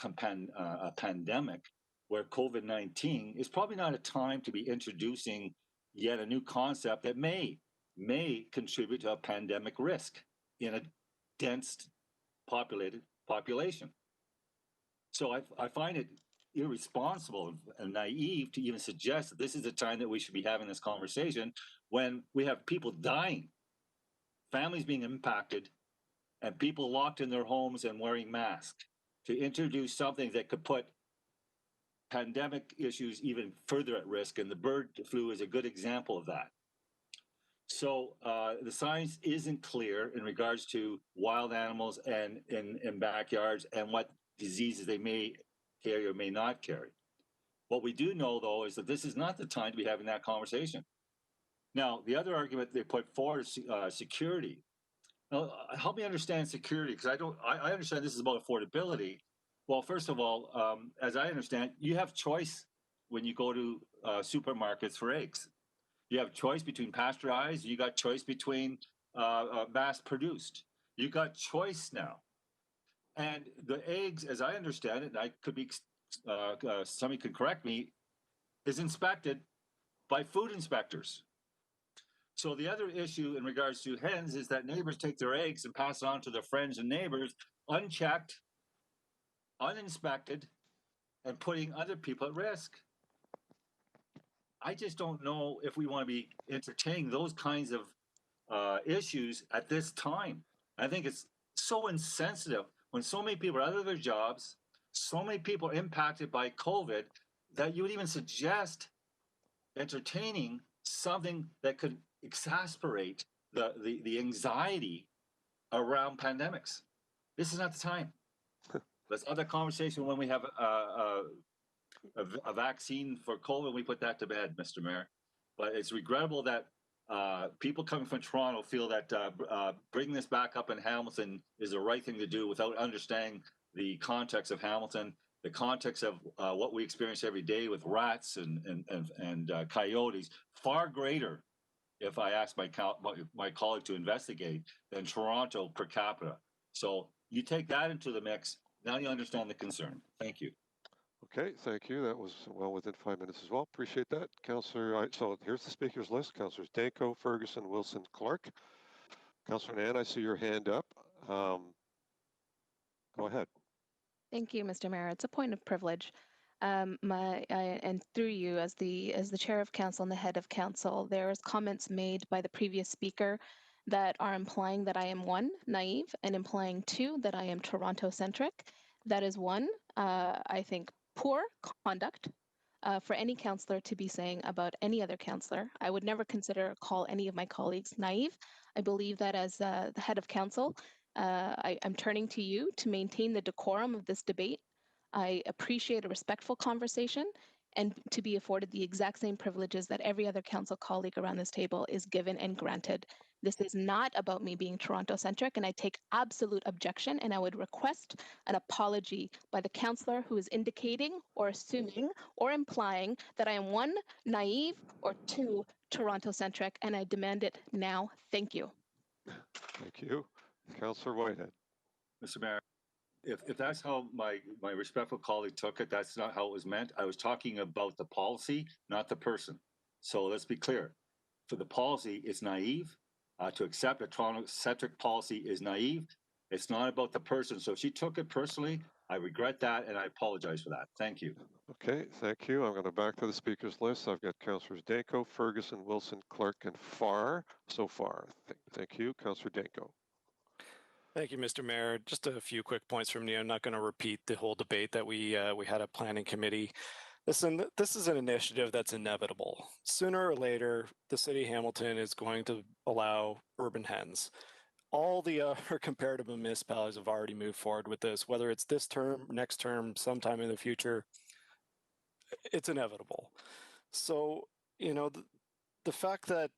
a pandemic where COVID-19 is probably not a time to be introducing yet a new concept that may contribute to a pandemic risk in a dense populated population. So I find it irresponsible and naive to even suggest that this is the time that we should be having this conversation when we have people dying, families being impacted, and people locked in their homes and wearing masks. To introduce something that could put pandemic issues even further at risk, and the bird flu is a good example of that. So the science isn't clear in regards to wild animals and in backyards and what diseases they may carry or may not carry. What we do know, though, is that this is not the time to be having that conversation. Now, the other argument they put forward is security. Now, help me understand security, because I understand this is about affordability. Well, first of all, as I understand, you have choice when you go to supermarkets for eggs. You have choice between pasteurized, you got choice between mass produced. You got choice now. And the eggs, as I understand it, and I could be, somebody could correct me, is inspected by food inspectors. So the other issue in regards to hens is that neighbors take their eggs and pass it on to their friends and neighbors, unchecked, uninspected, and putting other people at risk. I just don't know if we want to be entertaining those kinds of issues at this time. I think it's so insensitive when so many people are out of their jobs, so many people are impacted by COVID, that you would even suggest entertaining something that could exacerbate the anxiety around pandemics. This is not the time. Let's have that conversation when we have a vaccine for COVID. We put that to bed, Mr. Mayor. But it's regrettable that people coming from Toronto feel that bringing this back up in Hamilton is the right thing to do without understanding the context of Hamilton, the context of what we experience every day with rats and coyotes, far greater, if I ask my colleague to investigate, than Toronto per capita. So you take that into the mix, now you understand the concern. Thank you. Okay, thank you. That was well within 5 minutes as well. Appreciate that. Councillor, so here's the speakers list. Councillors Danko, Ferguson, Wilson, Clark. Councillor Nan, I see your hand up. Go ahead. Thank you, Mr. Mayor. It's a point of privilege. And through you, as the chair of council and the head of council, there's comments made by the previous speaker that are implying that I am one, naive, and implying two, that I am Toronto-centric. That is one, I think, poor conduct for any counselor to be saying about any other counselor. I would never consider or call any of my colleagues naive. I believe that as the head of council, I'm turning to you to maintain the decorum of this debate. I appreciate a respectful conversation and to be afforded the exact same privileges that every other council colleague around this table is given and granted. This is not about me being Toronto-centric, and I take absolute objection, and I would request an apology by the councillor who is indicating or assuming or implying that I am one, naive, or two, Toronto-centric, and I demand it now. Thank you. Thank you. Councillor Whitehead. Mr. Mayor, if that's how my respectful colleague took it, that's not how it was meant. I was talking about the policy, not the person. So let's be clear. For the policy, it's naive. To accept a Toronto-centric policy is naive. It's not about the person. So if she took it personally, I regret that and I apologize for that. Thank you. Okay, thank you. I'm going to back to the speakers list. I've got Councillors Danko, Ferguson, Wilson, Clark, and Farr so far. Thank you. Councillor Danko. Thank you, Mr. Mayor. Just a few quick points from me. I'm not going to repeat the whole debate that we had at Planning Committee. Listen, this is an initiative that's inevitable. Sooner or later, the city of Hamilton is going to allow urban hens. All the other comparative municipalities have already moved forward with this, whether it's this term, next term, sometime in the future. It's inevitable. So, you know, the fact that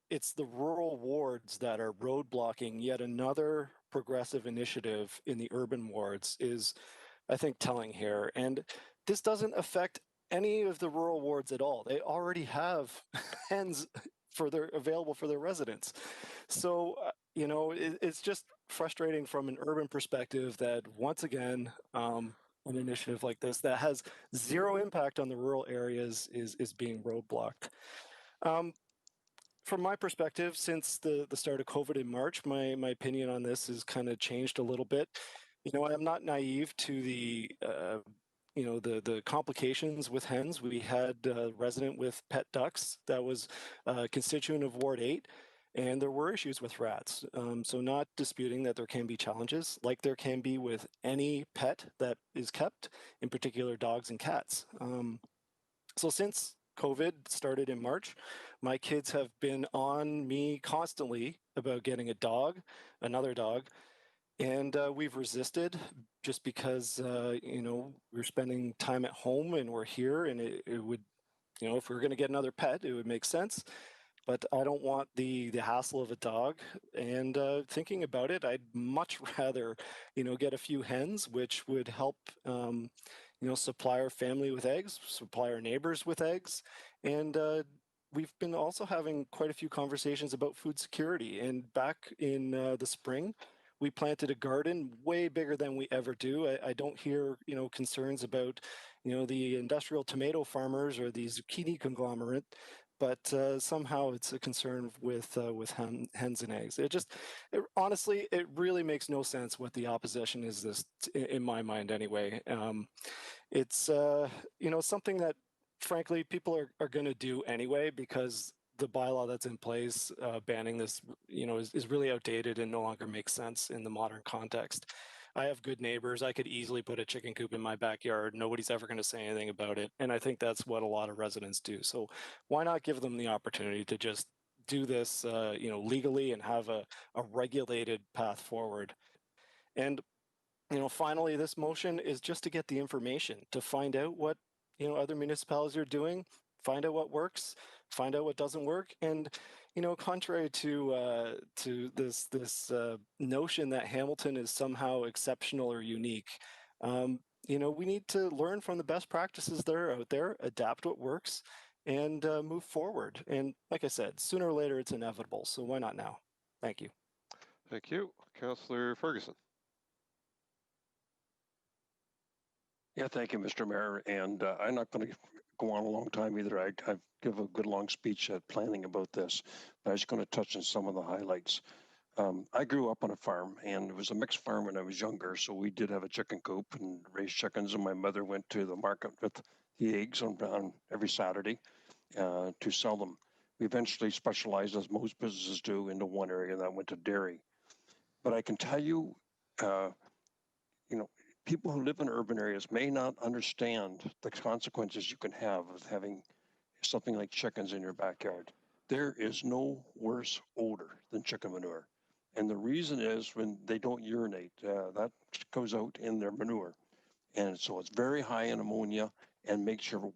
it's the rural wards that are roadblocking yet another progressive initiative in the urban wards is, I think, telling here. And this doesn't affect any of the rural wards at all. They already have hens available for their residents. So, you know, it's just frustrating from an urban perspective that once again, an initiative like this that has zero impact on the rural areas is being roadblocked. From my perspective, since the start of COVID in March, my opinion on this has kind of changed a little bit. You know, I'm not naive to the the complications with hens. We had a resident with pet ducks that was a constituent of Ward 8, and there were issues with rats. So not disputing that there can be challenges, like there can be with any pet that is kept, in particular dogs and cats. So since COVID started in March, my kids have been on me constantly about getting a dog, another dog, and we've resisted just because, you know, we're spending time at home and we're here, and it would, you know, if we were going to get another pet, it would make sense. But I don't want the hassle of a dog. And thinking about it, I'd much rather, you know, get a few hens, which would help, you know, supply our family with eggs, supply our neighbors with eggs. And we've been also having quite a few conversations about food security. And back in the spring, we planted a garden way bigger than we ever do. I don't hear, you know, concerns about, you know, the industrial tomato farmers or the zucchini conglomerate, but somehow it's a concern with hens and eggs. Honestly, it really makes no sense what the opposition is this, in my mind anyway. It's, you know, something that frankly people are going to do anyway, because the bylaw that's in place banning this, you know, is really outdated and no longer makes sense in the modern context. I have good neighbors. I could easily put a chicken coop in my backyard. Nobody's ever going to say anything about it. And I think that's what a lot of residents do. So why not give them the opportunity to just do this, you know, legally and have a regulated path forward? And, you know, finally, this motion is just to get the information, to find out what, you know, other municipalities are doing, find out what works, find out what doesn't work. And, you know, contrary to this notion that Hamilton is somehow exceptional or unique, you know, we need to learn from the best practices that are out there, adapt what works, and move forward. And like I said, sooner or later, it's inevitable. So why not now? Thank you. Thank you. Councillor Ferguson. Yeah, thank you, Mr. Mayor. And I'm not going to go on a long time either. I give a good long speech at planning about this, but I was going to touch on some of the highlights. I grew up on a farm, and it was a mixed farm when I was younger, so we did have a chicken coop and raised chickens, and my mother went to the market with the eggs on every Saturday to sell them. We eventually specialized, as most businesses do, into one area, and that went to dairy. But I can tell you, you know, people who live in urban areas may not understand the consequences you can have of having something like chickens in your backyard. There is no worse odor than chicken manure. And the reason is when they don't urinate, that goes out in their manure. And so it's very high in ammonia and makes your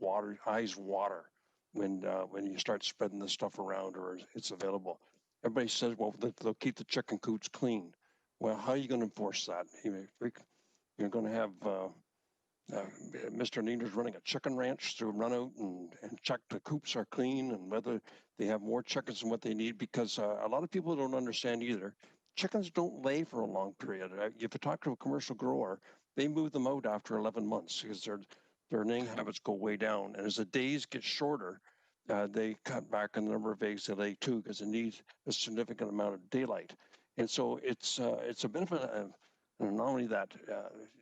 eyes water when you start spreading this stuff around or it's available. Everybody says, well, they'll keep the chicken coops clean. Well, how are you going to enforce that? You're going to have Mr. Nieder's running a chicken ranch to run out and check the coops are clean and whether they have more chickens than what they need, because a lot of people don't understand either. Chickens don't lay for a long period. If you talk to a commercial grower, they move them out after 11 months because their laying habits go way down. And as the days get shorter, they cut back on the number of eggs they lay too, because it needs a significant amount of daylight. And so it's a benefit of, and not only that,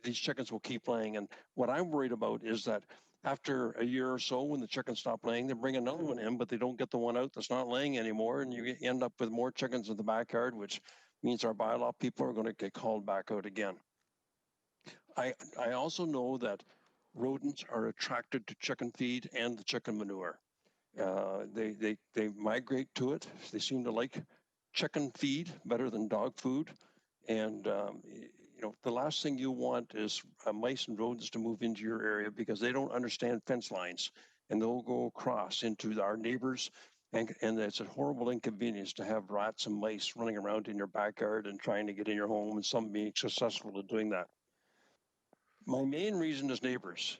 these chickens will keep laying. And what I'm worried about is that after a year or so, when the chickens stop laying, they bring another one in, but they don't get the one out that's not laying anymore. And you end up with more chickens in the backyard, which means our bylaw people are going to get called back out again. I also know that rodents are attracted to chicken feed and the chicken manure. They migrate to it. They seem to like chicken feed better than dog food. And the last thing you want is mice and rodents to move into your area because they don't understand fence lines and they'll go across into our neighbors. And it's a horrible inconvenience to have rats and mice running around in your backyard and trying to get in your home, and some being successful at doing that. My main reason is neighbors.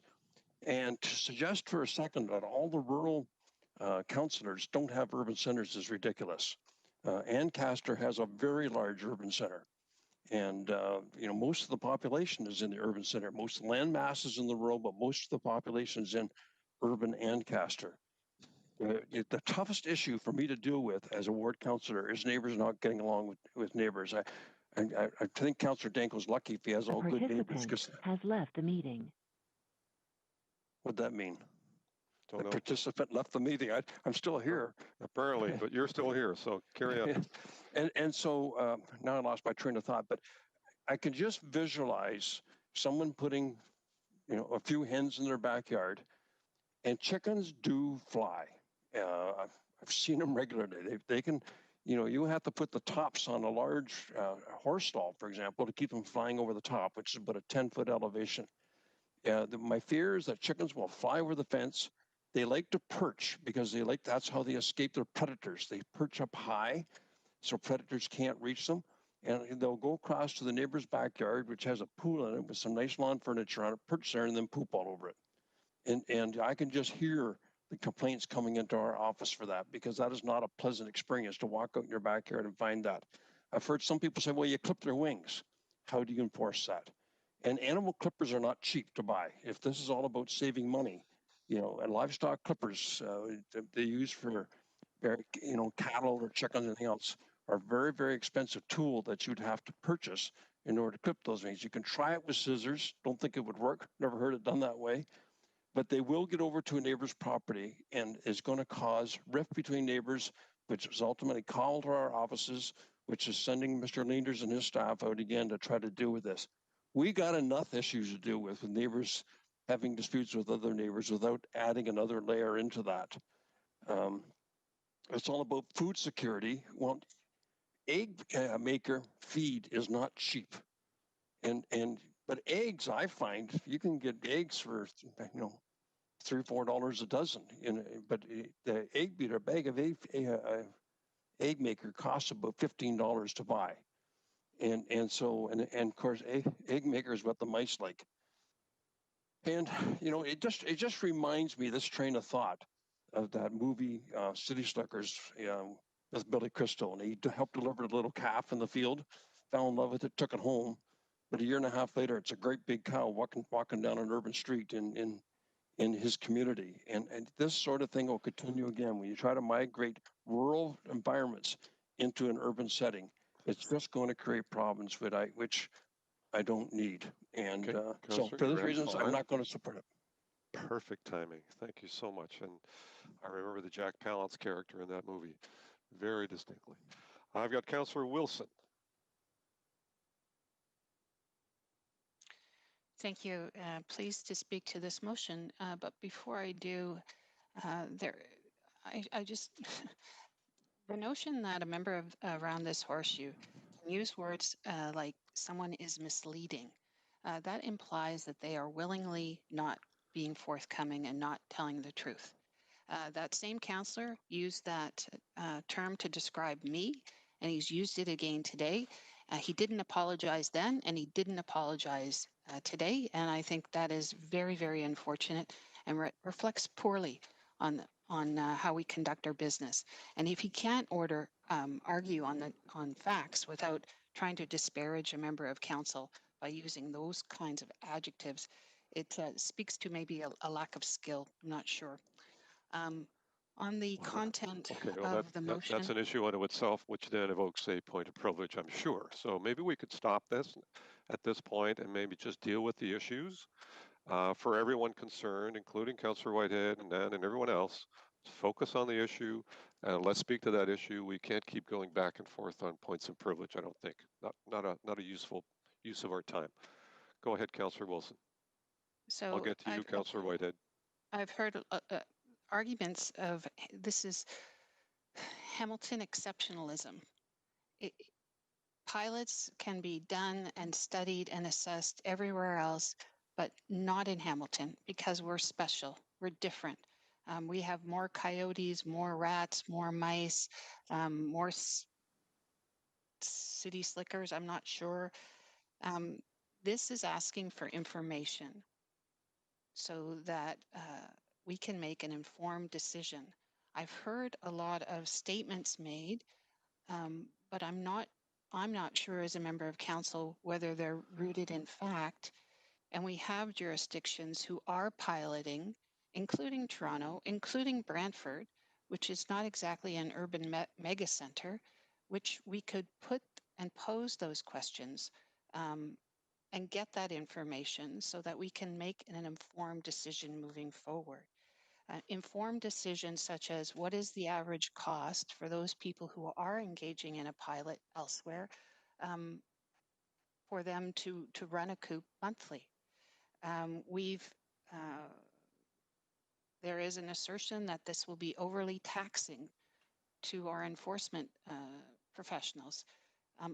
And to suggest for a second that all the rural councillors don't have urban centers is ridiculous. Ancaster has a very large urban center. And, most of the population is in the urban center. Most land mass is in the rural, but most of the population is in urban Ancaster. The toughest issue for me to deal with as a ward councillor is neighbors not getting along with neighbors. I think Councillor Danko's lucky if he has all good neighbors. Has left the meeting. What'd that mean? Don't know. Participant left the meeting. I'm still here. Apparently, but you're still here, so carry on. And so now I lost my train of thought, but I can just visualize someone putting, a few hens in their backyard, and chickens do fly. I've seen them regularly. They can, you have to put the tops on a large horse stall, for example, to keep them flying over the top, which is about a 10-foot elevation. My fear is that chickens will fly over the fence. They like to perch because that's how they escape their predators. They perch up high so predators can't reach them. And they'll go across to the neighbor's backyard, which has a pool in it with some nice lawn furniture on it, perch there, and then poop all over it. And I can just hear the complaints coming into our office for that, because that is not a pleasant experience to walk out in your backyard and find that. I've heard some people say, well, you clip their wings. How do you enforce that? And animal clippers are not cheap to buy. If this is all about saving money, and livestock clippers they use for, cattle or chickens and anything else are very, very expensive tool that you'd have to purchase in order to clip those things. You can try it with scissors. Don't think it would work. Never heard it done that way. But they will get over to a neighbor's property and is going to cause rift between neighbors, which is ultimately called to our offices, which is sending Mr. Leenders and his staff out again to try to deal with this. We got enough issues to deal with neighbors having disputes with other neighbors without adding another layer into that. It's all about food security. Well, egg maker feed is not cheap. But eggs, I find you can get eggs for, $3 or $4 a dozen. But the egg beater, a bag of egg maker costs about $15 to buy. And of course, egg maker is what the mice like. And, it just reminds me, this train of thought, of that movie, City Slickers, with Billy Crystal. And he helped deliver a little calf in the field, fell in love with it, took it home. But a year and a half later, it's a great big cow walking down an urban street in his community. And this sort of thing will continue again. When you try to migrate rural environments into an urban setting, it's just going to create problems which I don't need. And so for those reasons, I'm not going to support it. Perfect timing. Thank you so much. And I remember the Jack Palance character in that movie very distinctly. I've got Councillor Wilson. Thank you. Pleased to speak to this motion. But before I do, I just, the notion that a member of around this horseshoe can use words like someone is misleading, that implies that they are willingly not being forthcoming and not telling the truth. That same counselor used that term to describe me, and he's used it again today. He didn't apologize then, and he didn't apologize today. And I think that is very, very unfortunate and reflects poorly on how we conduct our business. And if he can't argue on facts without trying to disparage a member of council by using those kinds of adjectives, it speaks to maybe a lack of skill. I'm not sure. On the content of the motion. That's an issue unto itself, which then evokes a point of privilege, I'm sure. So maybe we could stop this at this point and maybe just deal with the issues for everyone concerned, including Councillor Whitehead and Dan and everyone else. Focus on the issue. Let's speak to that issue. We can't keep going back and forth on points of privilege, I don't think. Not a useful use of our time. Go ahead, Councillor Wilson. So I'll get to you, Councillor Whitehead. I've heard arguments of this is Hamilton exceptionalism. Pilots can be done and studied and assessed everywhere else, but not in Hamilton because we're special. We're different. We have more coyotes, more rats, more mice, more city slickers. I'm not sure. This is asking for information so that we can make an informed decision. I've heard a lot of statements made, but I'm not sure as a member of council whether they're rooted in fact. And we have jurisdictions who are piloting, including Toronto, including Brantford, which is not exactly an urban mega center, which we could put and pose those questions and get that information so that we can make an informed decision moving forward. Informed decisions such as what is the average cost for those people who are engaging in a pilot elsewhere for them to run a coop monthly. There is an assertion that this will be overly taxing to our enforcement professionals.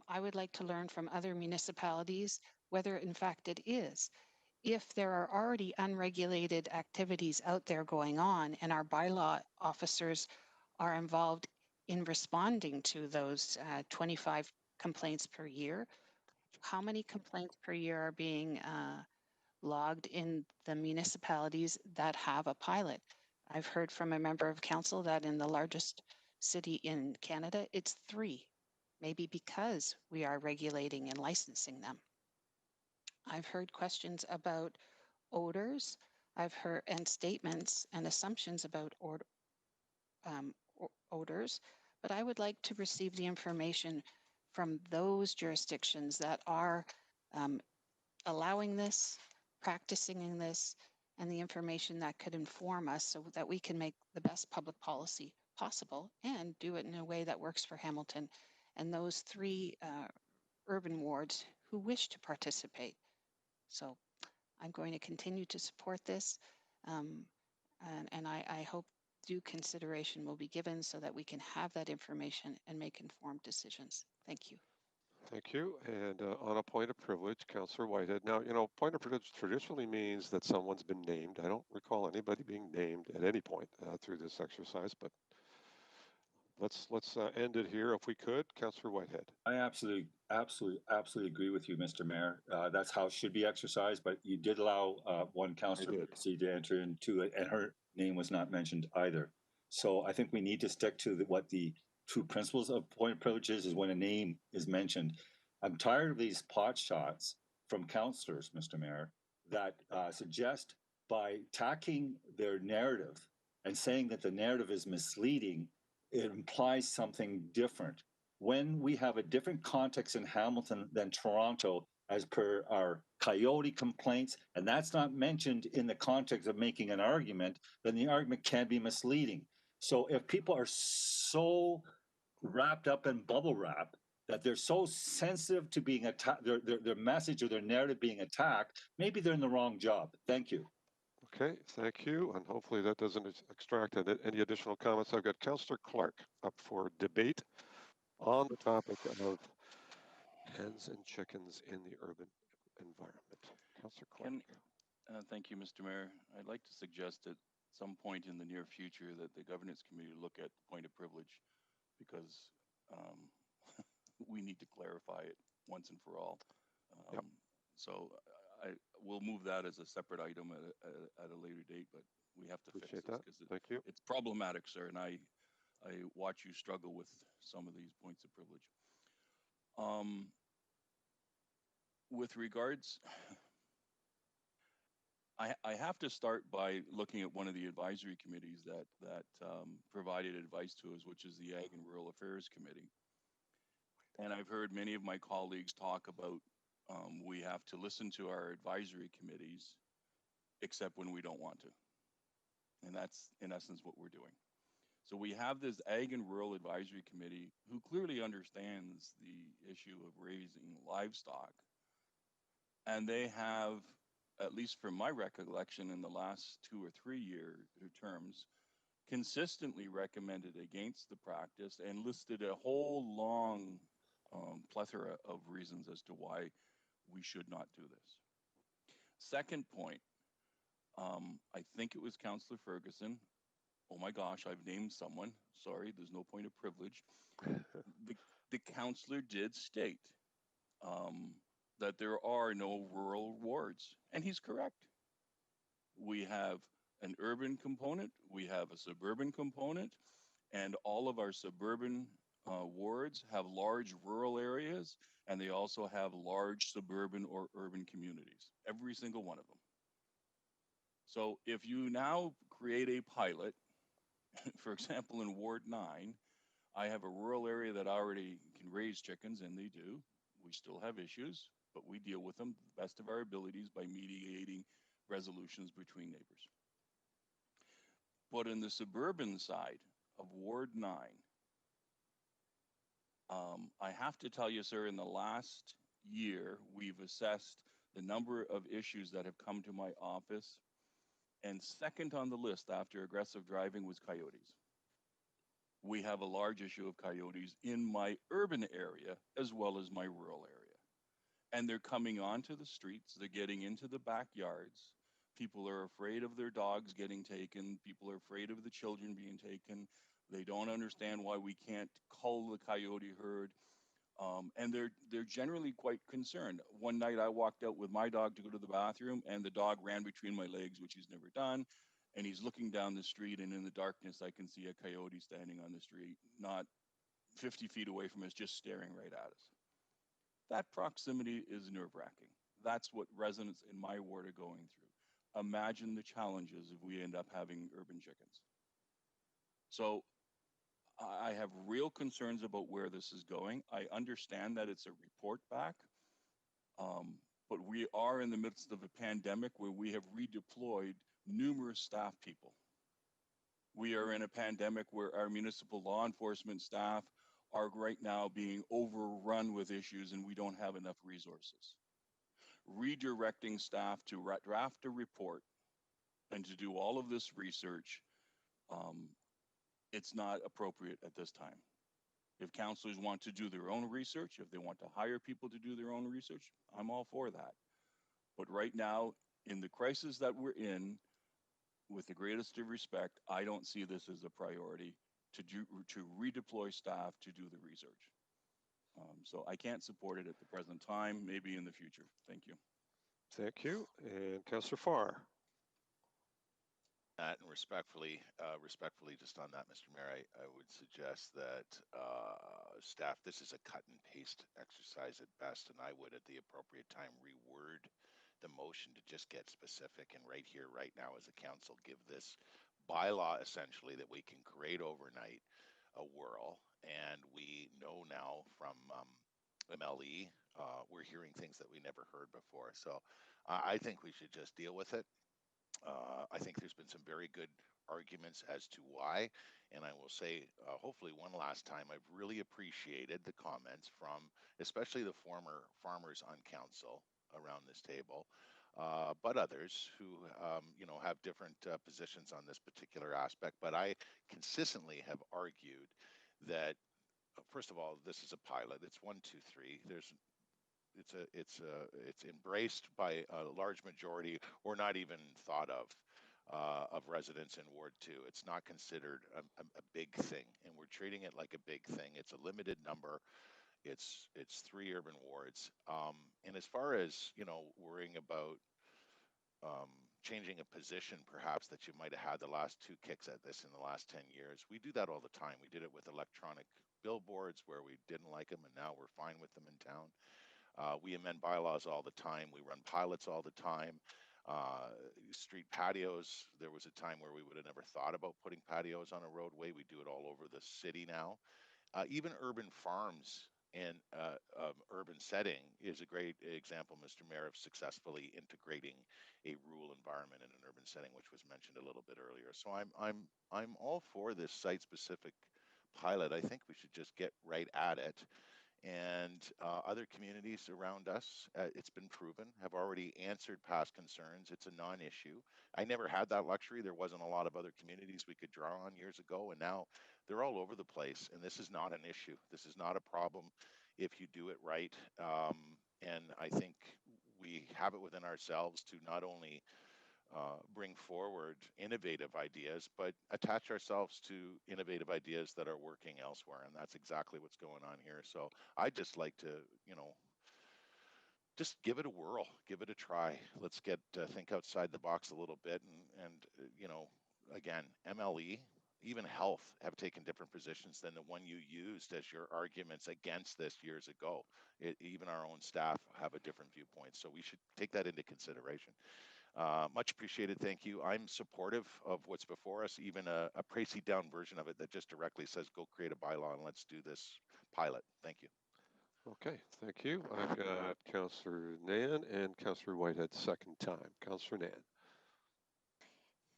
I would like to learn from other municipalities whether in fact it is. If there are already unregulated activities out there going on and our bylaw officers are involved in responding to those 25 complaints per year, how many complaints per year are being logged in the municipalities that have a pilot? I've heard from a member of council that in the largest city in Canada, it's 3, maybe because we are regulating and licensing them. I've heard questions about odors. I've heard and statements and assumptions about odors, but I would like to receive the information from those jurisdictions that are allowing this, practicing in this, and the information that could inform us so that we can make the best public policy possible and do it in a way that works for Hamilton and those 3 urban wards who wish to participate. So I'm going to continue to support this, and I hope due consideration will be given so that we can have that information and make informed decisions. Thank you. Thank you. And on a point of privilege, Councillor Whitehead. Now, point of privilege traditionally means that someone's been named. I don't recall anybody being named at any point through this exercise, but let's end it here if we could. Councillor Whitehead. I absolutely agree with you, Mr. Mayor. That's how it should be exercised, but you did allow one councillor to enter into it, and her name was not mentioned either. So I think we need to stick to what the true principles of point of privilege is when a name is mentioned. I'm tired of these pot shots from councillors, Mr. Mayor, that suggest by tacking their narrative and saying that the narrative is misleading, it implies something different. When we have a different context in Hamilton than Toronto, as per our coyote complaints, and that's not mentioned in the context of making an argument, then the argument can be misleading. So if people are so wrapped up in bubble wrap that they're so sensitive to being attacked, their message or their narrative being attacked, maybe they're in the wrong job. Thank you. Okay, thank you. And hopefully that doesn't extract any additional comments. I've got Councillor Clark up for debate on the topic of hens and chickens in the urban environment. Councillor Clark. Thank you, Mr. Mayor. I'd like to suggest at some point in the near future that the governance committee look at the point of privilege, because we need to clarify it once and for all. So I will move that as a separate item at a later date, but we have to Appreciate fix that. this Thank you. it's problematic, sir, and I watch you struggle with some of these points of privilege. With regards, I have to start by looking at one of the advisory committees that provided advice to us, which is the Ag and Rural Affairs Committee. And I've heard many of my colleagues talk about we have to listen to our advisory committees, except when we don't want to. And that's in essence what we're doing. So we have this Ag and Rural Advisory Committee who clearly understands the issue of raising livestock. And they have, at least from my recollection in the last 2 or 3 year terms, consistently recommended against the practice and listed a whole long plethora of reasons as to why we should not do this. Second point, I think it was Councillor Ferguson. Oh my gosh, I've named someone. Sorry, there's no point of privilege. The councillor did state that there are no rural wards, and he's correct. We have an urban component, we have a suburban component, and all of our suburban wards have large rural areas, and they also have large suburban or urban communities, every single one of them. So if you now create a pilot, for example, in Ward 9, I have a rural area that already can raise chickens, and they do. We still have issues, but we deal with them to the best of our abilities by mediating resolutions between neighbors. But in the suburban side of Ward 9, I have to tell you, sir, in the last year, we've assessed the number of issues that have come to my office, and second on the list after aggressive driving was coyotes. We have a large issue of coyotes in my urban area as well as my rural area. And they're coming onto the streets, they're getting into the backyards. People are afraid of their dogs getting taken. People are afraid of the children being taken. They don't understand why we can't cull the coyote herd. And they're generally quite concerned. One night I walked out with my dog to go to the bathroom, and the dog ran between my legs, which he's never done. And he's looking down the street, and in the darkness, I can see a coyote standing on the street, not 50 feet away from us, just staring right at us. That proximity is nerve-wracking. That's what residents in my ward are going through. Imagine the challenges if we end up having urban chickens. So I have real concerns about where this is going. I understand that it's a report back, but we are in the midst of a pandemic where we have redeployed numerous staff people. We are in a pandemic where our municipal law enforcement staff are right now being overrun with issues, and we don't have enough resources. Redirecting staff to draft a report and to do all of this research, it's not appropriate at this time. If councillors want to do their own research, if they want to hire people to do their own research, I'm all for that. But right now, in the crisis that we're in, with the greatest of respect, I don't see this as a priority to redeploy staff to do the research. So I can't support it at the present time, maybe in the future. Thank you. Thank you. And Councillor Farr. And respectfully, just on that, Mr. Mayor, I would suggest that staff, this is a cut and paste exercise at best, and I would at the appropriate time reword the motion to just get specific and right here, right now as a council, give this bylaw essentially that we can create overnight a whirl. And we know now from MLE, we're hearing things that we never heard before. So I think we should just deal with it. I think there's been some very good arguments as to why. And I will say, hopefully one last time, I've really appreciated the comments from especially the former farmers on council around this table, but others who, have different positions on this particular aspect. But I consistently have argued that, first of all, this is a pilot. It's 1, 2, 3. It's embraced by a large majority, or not even thought of residents in Ward 2. It's not considered a big thing, and we're treating it like a big thing. It's a limited number. It's 3 urban wards. And as far as, worrying about changing a position perhaps that you might have had the last 2 kicks at this in the last 10 years, we do that all the time. We did it with electronic billboards where we didn't like them, and now we're fine with them in town. We amend bylaws all the time. We run pilots all the time. Street patios, there was a time where we would have never thought about putting patios on a roadway. We do it all over the city now. Even urban farms and urban setting is a great example, Mr. Mayor, of successfully integrating a rural environment in an urban setting, which was mentioned a little bit earlier. So I'm all for this site-specific pilot. I think we should just get right at it. And other communities around us, it's been proven, have already answered past concerns. It's a non-issue. I never had that luxury. There wasn't a lot of other communities we could draw on years ago, and now they're all over the place. And this is not an issue. This is not a problem if you do it right. And I think we have it within ourselves to not only bring forward innovative ideas, but attach ourselves to innovative ideas that are working elsewhere. And that's exactly what's going on here. So I'd just like to, just give it a whirl, give it a try. Let's think outside the box a little bit. And again, MLE, even health have taken different positions than the one you used as your arguments against this years ago. Even our own staff have a different viewpoint. So we should take that into consideration. Much appreciated. Thank you. I'm supportive of what's before us, even a pricey down version of it that just directly says, go create a bylaw and let's do this pilot. Thank you. Okay, thank you. I've got Councillor Nan and Councillor Whitehead second time. Councillor Nan.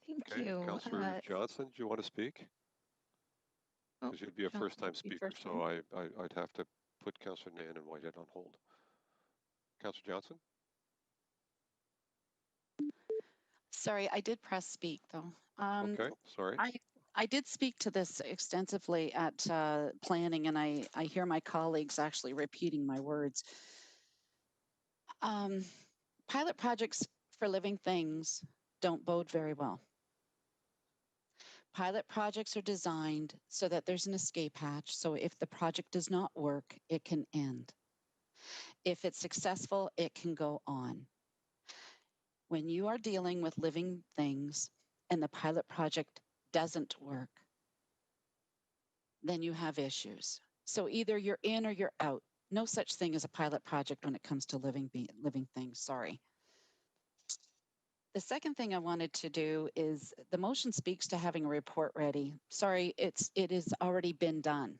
Thank you. Councillor Johnson, do you want to speak? Because you'd be a first-time speaker, so I'd have to put Councillor Nan and Whitehead on hold. Councillor Johnson? Sorry, I did press speak though. Okay, sorry. I did speak to this extensively at planning, and I hear my colleagues actually repeating my words. Pilot projects for living things don't bode very well. Pilot projects are designed so that there's an escape hatch. So if the project does not work, it can end. If it's successful, it can go on. When you are dealing with living things and the pilot project doesn't work, then you have issues. So either you're in or you're out. No such thing as a pilot project when it comes to living things. Sorry. The second thing I wanted to do is the motion speaks to having a report ready. Sorry, it has already been done.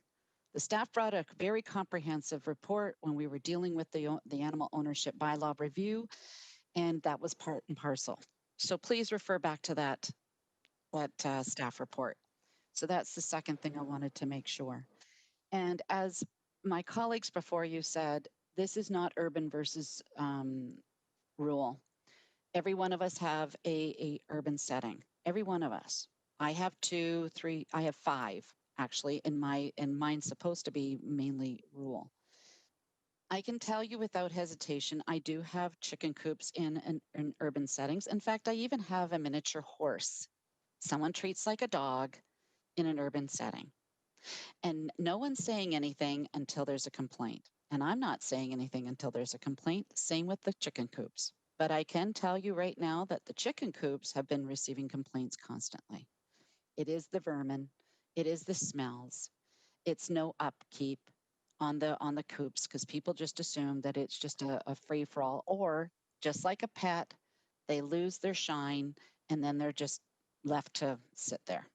The staff brought a very comprehensive report when we were dealing with the animal ownership bylaw review, and that was part and parcel. So please refer back to that staff report. So that's the second thing I wanted to make sure. And as my colleagues before you said, this is not urban versus rural. Every one of us have a urban setting. Every one of us. I have 2, 3, I have 5 actually, and mine's supposed to be mainly rural. I can tell you without hesitation, I do have chicken coops in urban settings. In fact, I even have a miniature horse someone treats like a dog in an urban setting. And no one's saying anything until there's a complaint. And I'm not saying anything until there's a complaint. Same with the chicken coops. But I can tell you right now that the chicken coops have been receiving complaints constantly. It is the vermin. It is the smells. It's no upkeep on the coops because people just assume that it's just a free-for-all, or just like a pet, they lose their shine and then they're just left to sit there.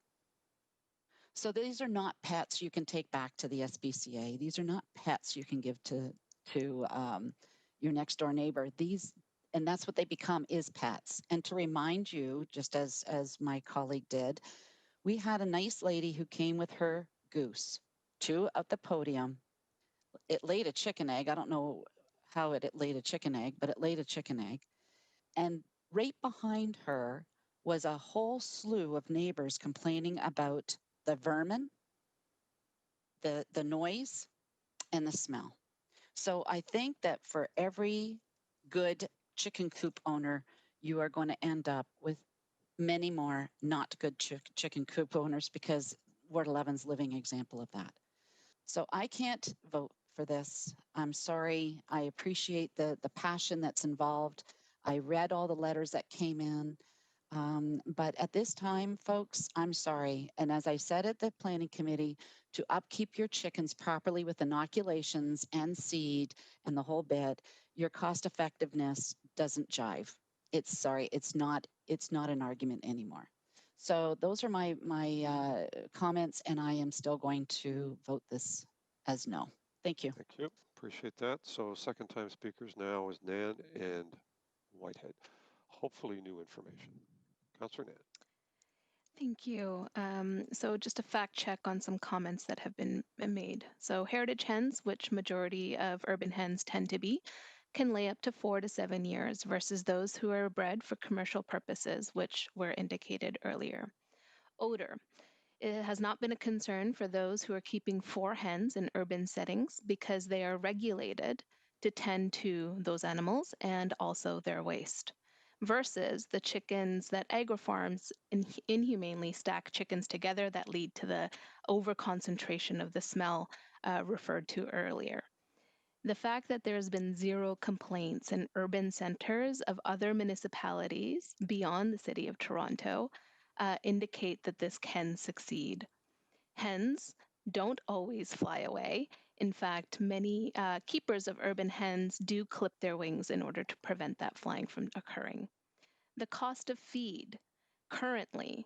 So these are not pets you can take back to the SPCA. These are not pets you can give to your next door neighbor. And that's what they become, is pets. And to remind you, just as my colleague did, We had a nice lady who came with her goose to at the podium. It laid a chicken egg. I don't know how it laid a chicken egg, but it laid a chicken egg. And right behind her was a whole slew of neighbors complaining about the vermin, the noise, and the smell. So I think that for every good chicken coop owner, you are going to end up with many more not good chicken coop owners, because Ward 11's living example of that. So I can't vote for this. I'm sorry. I appreciate the passion that's involved. I read all the letters that came in. But at this time, folks, I'm sorry. And as I said at the planning committee, to upkeep your chickens properly with inoculations and seed and the whole bit, your cost effectiveness doesn't jive. It's not an argument anymore. So those are my comments, and I am still going to vote this as no. Thank you. Thank you. Appreciate that. So second time speakers now is Nan and Whitehead. Hopefully new information. Councillor Nan. Thank you. So just a fact check on some comments that have been made. So heritage hens, which majority of urban hens tend to be, can lay up to 4 to 7 years versus those who are bred for commercial purposes, which were indicated earlier. Odor. It has not been a concern for those who are keeping 4 hens in urban settings because they are regulated to tend to those animals and also their waste, versus the chickens that agri-farms inhumanely stack chickens together that lead to the overconcentration of the smell referred to earlier. The fact that there's been 0 complaints in urban centers of other municipalities beyond the City of Toronto indicate that this can succeed. Hens don't always fly away. In fact, many keepers of urban hens do clip their wings in order to prevent that flying from occurring. The cost of feed. Currently,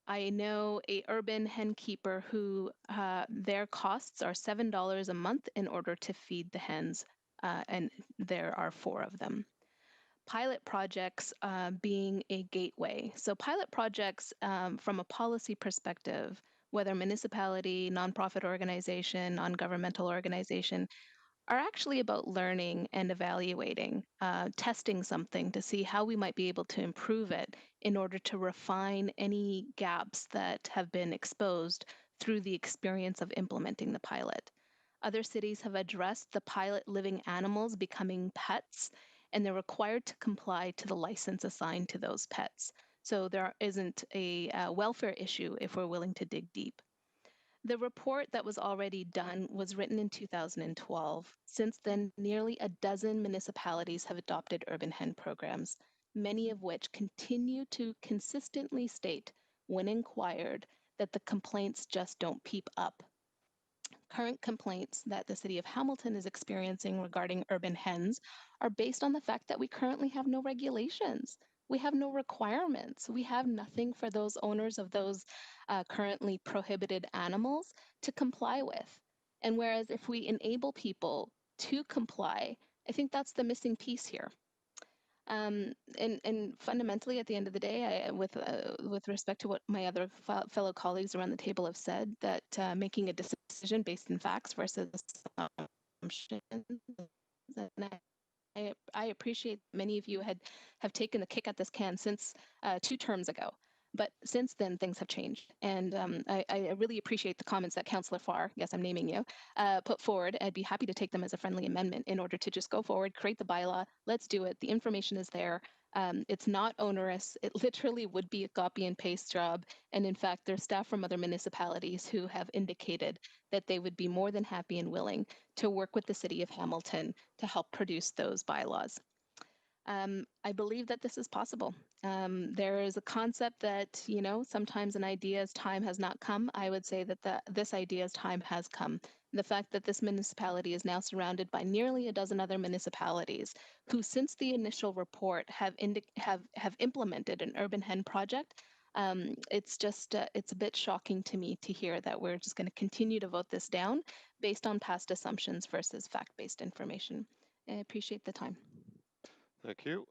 I know a urban hen keeper who their costs are $7 a month in order to feed the hens, and there are 4 of them. Pilot projects being a gateway. So pilot projects from a policy perspective, whether municipality, nonprofit organization, non-governmental organization, are actually about learning and evaluating, testing something to see how we might be able to improve it in order to refine any gaps that have been exposed through the experience of implementing the pilot. Other cities have addressed the pilot living animals becoming pets, and they're required to comply to the license assigned to those pets. So there isn't a welfare issue if we're willing to dig deep. The report that was already done was written in 2012. Since then, nearly a dozen municipalities have adopted urban hen programs, many of which continue to consistently state, when inquired, that the complaints just don't peep up. Current complaints that the City of Hamilton is experiencing regarding urban hens are based on the fact that we currently have no regulations. We have no requirements. We have nothing for those owners of those currently prohibited animals to comply with. And whereas if we enable people to comply, I think that's the missing piece here. And fundamentally, at the end of the day, with respect to what my other fellow colleagues around the table have said, that making a decision based in facts versus assumptions, and I appreciate many of you have taken the kick at this can since 2 terms ago. But since then, things have changed. And I really appreciate the comments that Councillor Farr, yes, I'm naming you, put forward. I'd be happy to take them as a friendly amendment in order to just go forward, create the bylaw. Let's do it. The information is there. It's not onerous. It literally would be a copy and paste job. And in fact, there's staff from other municipalities who have indicated that they would be more than happy and willing to work with the City of Hamilton to help produce those bylaws. I believe that this is possible. There is a concept that, you know, sometimes an idea's time has not come. I would say that this idea's time has come. The fact that this municipality is now surrounded by nearly a dozen other municipalities who, since the initial report, have implemented an urban hen project. It's just, it's a bit shocking to me to hear that we're just going to continue to vote this down based on past assumptions versus fact-based information. I appreciate the time. Thank you.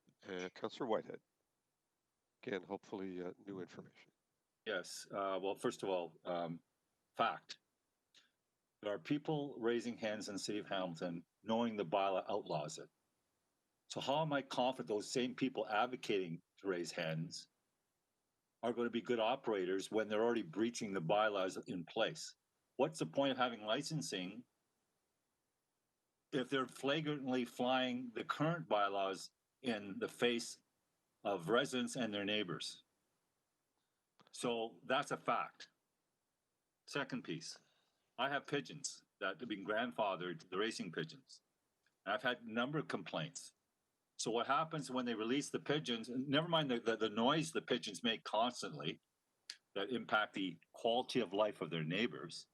Councillor Whitehead. Again, hopefully new information. Yes. Well, first of all, fact. There are people raising hens in the city of Hamilton knowing the bylaw outlaws it. So how am I confident those same people advocating to raise hens are going to be good operators when they're already breaching the bylaws in place? What's the point of having licensing if they're flagrantly flying the current bylaws in the face of residents and their neighbors? So that's a fact. Second piece, I have pigeons that have been grandfathered, the racing pigeons. And I've had a number of complaints. So what happens when they release the pigeons, and never mind the noise the pigeons make constantly that impact the quality of life of their neighbors,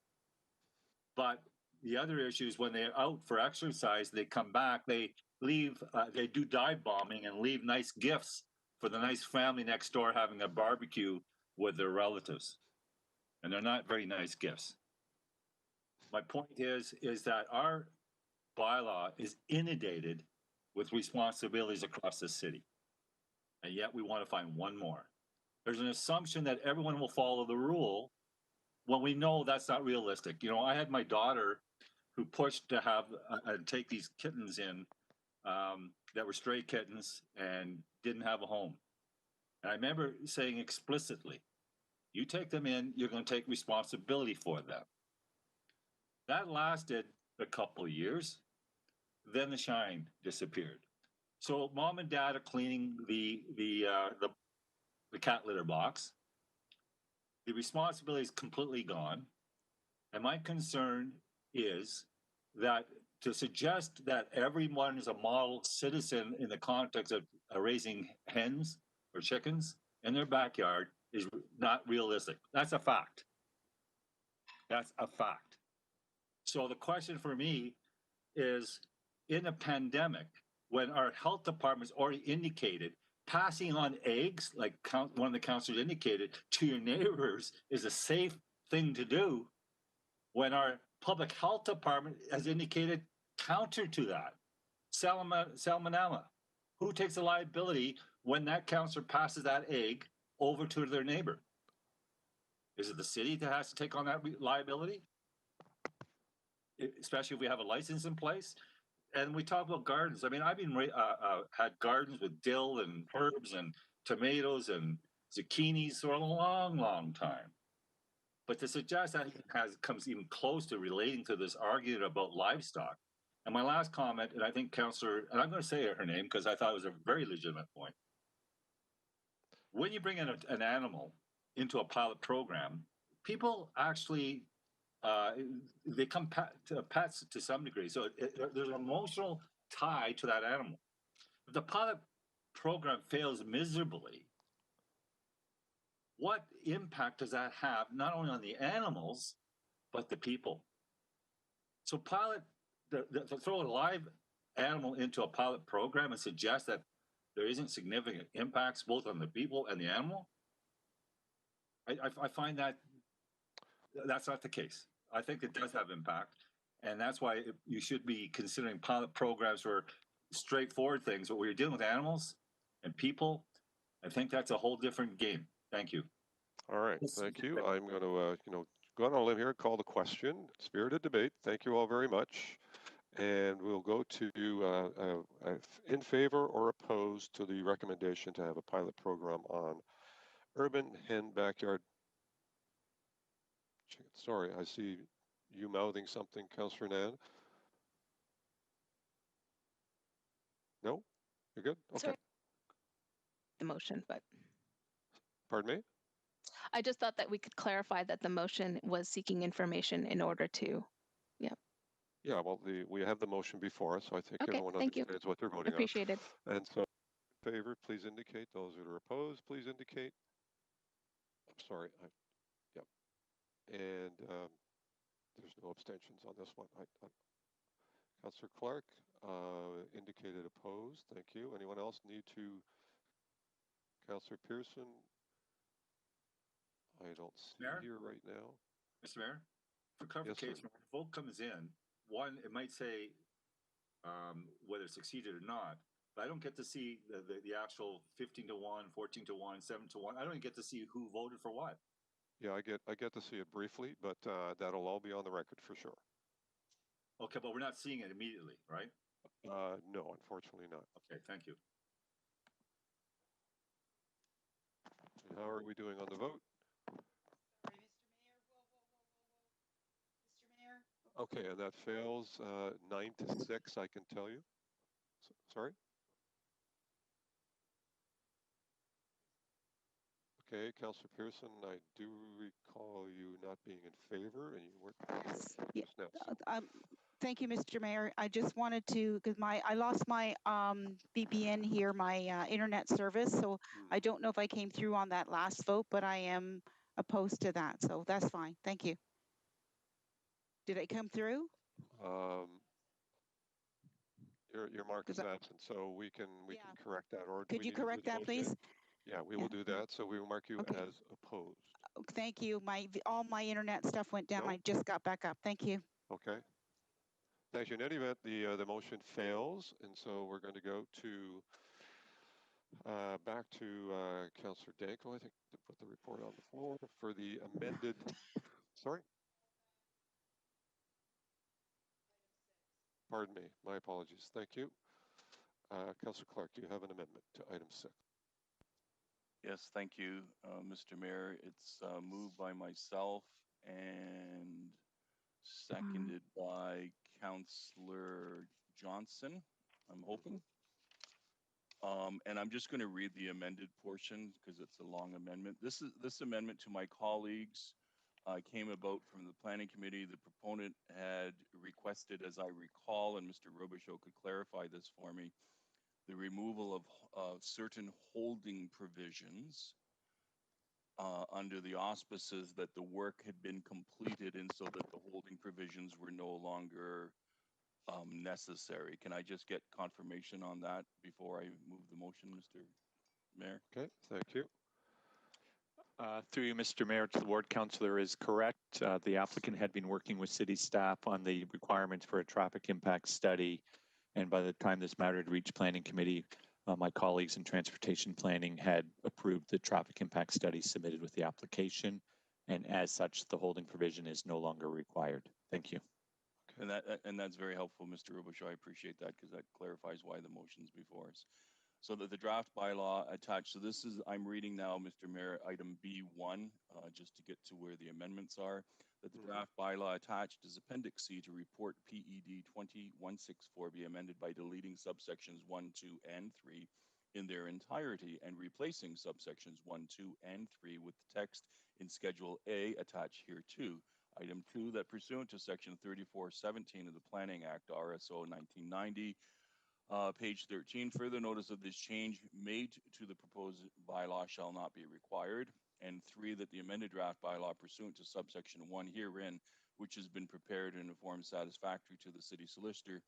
but the other issue is when they're out for exercise, they come back, they leave, they do dive bombing and leave nice gifts for the nice family next door having a barbecue with their relatives. And they're not very nice gifts. My point is that our bylaw is inundated with responsibilities across the city. And yet we want to find one more. There's an assumption that everyone will follow the rule when we know that's not realistic. You know, I had my daughter who pushed to have take these kittens in that were stray kittens and didn't have a home. And I remember saying explicitly, you take them in, you're going to take responsibility for them. That lasted a couple of years. Then the shine disappeared. So mom and dad are cleaning the cat litter box. The responsibility is completely gone. And my concern is that to suggest that everyone is a model citizen in the context of raising hens or chickens in their backyard is not realistic. That's a fact. That's a fact. So the question for me is, in a pandemic, when our health department's already indicated passing on eggs, like one of the counselors indicated, to your neighbors is a safe thing to do, when our public health department has indicated counter to that. Salmonella. Who takes the liability when that counselor passes that egg over to their neighbor? Is it the city that has to take on that liability? Especially if we have a license in place. And we talk about gardens. I mean, I've been had gardens with dill and herbs and tomatoes and zucchinis for a long, long time. But to suggest that comes even close to relating to this argument about livestock. And my last comment, and I think Councillor, and I'm going to say her name because I thought it was a very legitimate point. When you bring in an animal into a pilot program, people actually they come to pets to some degree. So there's an emotional tie to that animal. If the pilot program fails miserably, what impact does that have not only on the animals, but the people? So to throw a live animal into a pilot program and suggest that there isn't significant impacts both on the people and the animal, I find that that's not the case. I think it does have impact. And that's why you should be considering pilot programs for straightforward things. But when you're dealing with animals and people, I think that's a whole different game. Thank you. All right, thank you. I'm going to, go on a limb here and call the question. Spirited debate. Thank you all very much. And we'll go to in favor or opposed to the recommendation to have a pilot program on urban hen backyard. Sorry, I see you mouthing something, Councillor Nan. No? You're good? Okay. Sorry. The motion, but. Pardon me? I just thought that we could clarify that the motion was seeking information in order to, yeah. Yeah, well, we have the motion before us, so I think Okay, everyone thank you. understands what they're voting Appreciated. on. And so, in favor, please indicate. Those that are opposed, please indicate. I'm sorry. Yep. And there's no abstentions on this one. Councillor Clark indicated opposed. Thank you. Anyone else need to? Councillor Pearson. I don't see Mayor? here right now. Mr. Mayor, for clarification, when a vote comes in, one, it might say whether it succeeded or not, but I don't get to see the actual 15 to 1, 14 to 1, 7 to 1. I don't even get to see who voted for what. Yeah, I get to see it briefly, but that'll all be on the record for sure. Okay, but we're not seeing it immediately, right? No, unfortunately not. Okay, thank you. And how are we doing on the vote? Okay, and that fails 9 to 6, I can tell you. Sorry? Okay, Councillor Pearson, I do recall you not being in favor, and you weren't just now. So. Thank you, Mr. Mayor. I just wanted to, because I lost my VPN here, my internet service, so I don't know if I came through on that last vote, but I am opposed to that, so that's fine. Thank you. Did it come through? Your mark is absent, so we can correct that. Or could you correct that, please? Yeah, we will do that. So we will mark you as opposed. Thank you. All my internet stuff went down. No? I just got back up. Thank you. Okay. Thank you. In any event, the motion fails, and so we're going to go to back to Councillor Danko, I think, to put the report on the floor for the amended. Sorry. Pardon me. My apologies. Thank you. Councillor Clark, do you have an amendment to item 6? Yes, thank you, Mr. Mayor. It's moved by myself and seconded by Councillor Johnson, I'm hoping. And I'm just going to read the amended portion because it's a long amendment. This amendment to my colleagues came about from the Planning Committee. The proponent had requested, as I recall, and Mr. Robichaud could clarify this for me, the removal of certain holding provisions under the auspices that the work had been completed and so that the holding provisions were no longer necessary. Can I just get confirmation on that before I move the motion, Mr. Mayor? Okay, thank you. Through you, Mr. Mayor, to the ward councillor is correct. The applicant had been working with city staff on the requirements for a traffic impact study. And by the time this matter had reached planning committee, my colleagues in transportation planning had approved the traffic impact study submitted with the application. And as such, the holding provision is no longer required. Thank you. And that's very helpful, Mr. Robichaud. I appreciate that because that clarifies why the motion's before us. So that the draft bylaw attached. So this is, I'm reading now, Mr. Mayor, item B1, just to get to where the amendments are. That the draft bylaw attached is Appendix C to report PED 20164 be amended by deleting subsections 1, 2, and 3 in their entirety and replacing subsections 1, 2, and 3 with the text in Schedule A attached here too. Item 2, that pursuant to Section 3417 of the Planning Act, RSO 1990, page 13, further notice of this change made to the proposed bylaw shall not be required. And 3, that the amended draft bylaw pursuant to subsection 1 herein, which has been prepared in a form satisfactory to the city solicitor,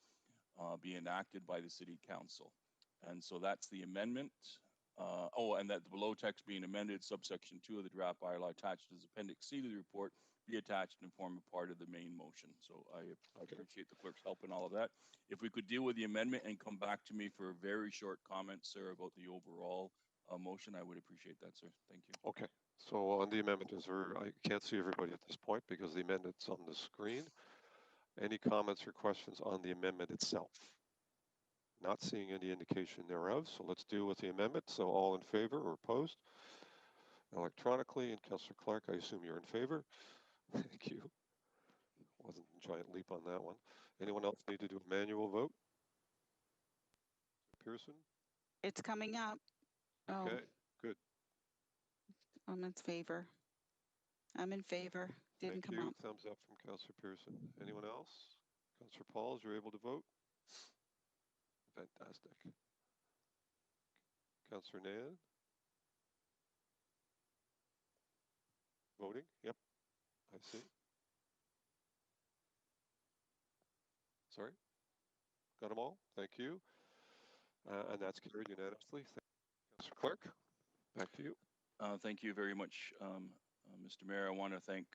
be enacted by the city council. And so that's the amendment. And that the below text being amended, subsection 2 of the draft bylaw attached as Appendix C to the report be attached and form a part of the main motion. So I appreciate the clerk's help in all of that. If we could deal with the amendment and come back to me for a very short comment, sir, about the overall motion, I would appreciate that, sir. Thank you. Okay. So on the amendment, I can't see everybody at this point because the amendment's on the screen. Any comments or questions on the amendment itself? Not seeing any indication thereof, so let's deal with the amendment. So all in favor or opposed? Electronically, and Councillor Clark, I assume you're in favor. Thank you. Wasn't a giant leap on that one. Anyone else need to do a manual vote? Pearson? It's coming up. Oh, Okay, good. I'm in favor. I'm in favor. Didn't Thank come you. up. Thumbs up from Councillor Pearson. Anyone else? Councillor Pauls, you're able to vote? Fantastic. Councillor Nan? Voting? Yep, I see. Sorry? Got them all? Thank you. And that's carried unanimously. Councillor Clark, back to you. Thank you very much, Mr. Mayor. I want to thank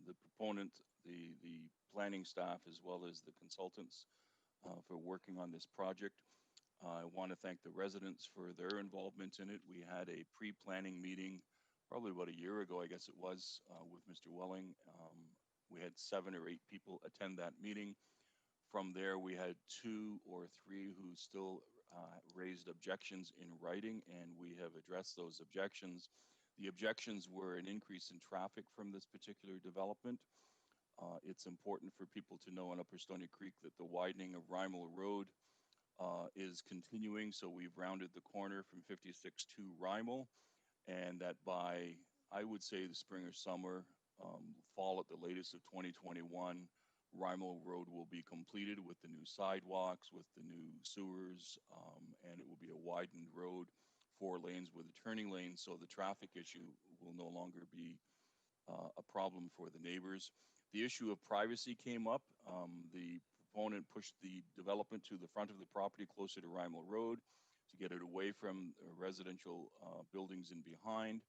the proponent, the planning staff, as well as the consultants for working on this project. I want to thank the residents for their involvement in it. We had a pre-planning meeting probably about a year ago, I guess it was, with Mr. Welling. We had 7 or 8 people attend that meeting. From there, we had 2 or 3 who still raised objections in writing, and we have addressed those objections. The objections were an increase in traffic from this particular development. It's important for people to know on Upper Stony Creek that the widening of Rymel Road is continuing. So we've rounded the corner from 56 to Rymel, and that by, I would say, the spring or summer, fall at the latest of 2021, Rymel Road will be completed with the new sidewalks, with the new sewers, and it will be a widened road, 4 lanes with a turning lane. So the traffic issue will no longer be a problem for the neighbors. The issue of privacy came up. The proponent pushed the development to the front of the property closer to Rymel Road to get it away from residential buildings in behind.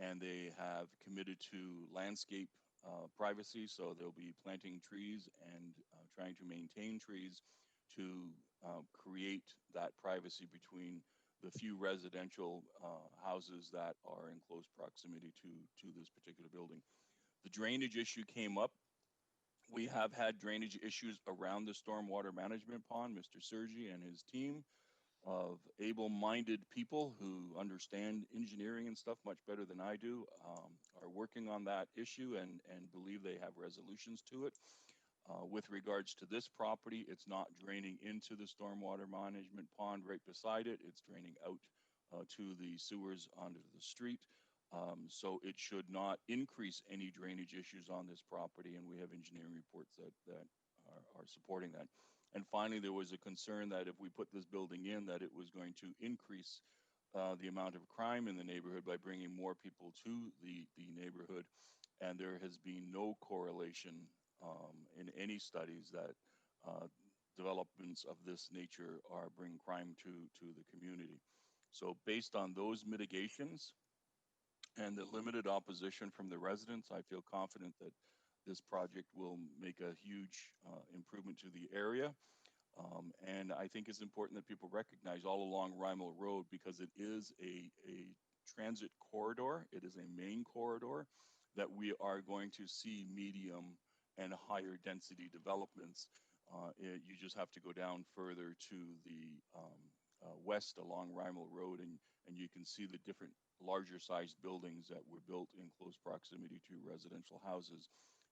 And they have committed to landscape privacy, so they'll be planting trees and trying to maintain trees to create that privacy between the few residential houses that are in close proximity to this particular building. The drainage issue came up. We have had drainage issues around the stormwater management pond. Mr. Sergi and his team of able-minded people who understand engineering and stuff much better than I do are working on that issue and believe they have resolutions to it. With regards to this property, it's not draining into the stormwater management pond right beside it. It's draining out to the sewers onto the street. So it should not increase any drainage issues on this property, and we have engineering reports that are supporting that. And finally, there was a concern that if we put this building in, that it was going to increase the amount of crime in the neighborhood by bringing more people to the neighborhood. And there has been no correlation in any studies that developments of this nature are bringing crime to the community. So based on those mitigations and the limited opposition from the residents, I feel confident that this project will make a huge improvement to the area. And I think it's important that people recognize all along Rymel Road, because it is a transit corridor, it is a main corridor, that we are going to see medium and higher density developments. You just have to go down further to the west along Rymel Road, and you can see the different larger sized buildings that were built in close proximity to residential houses.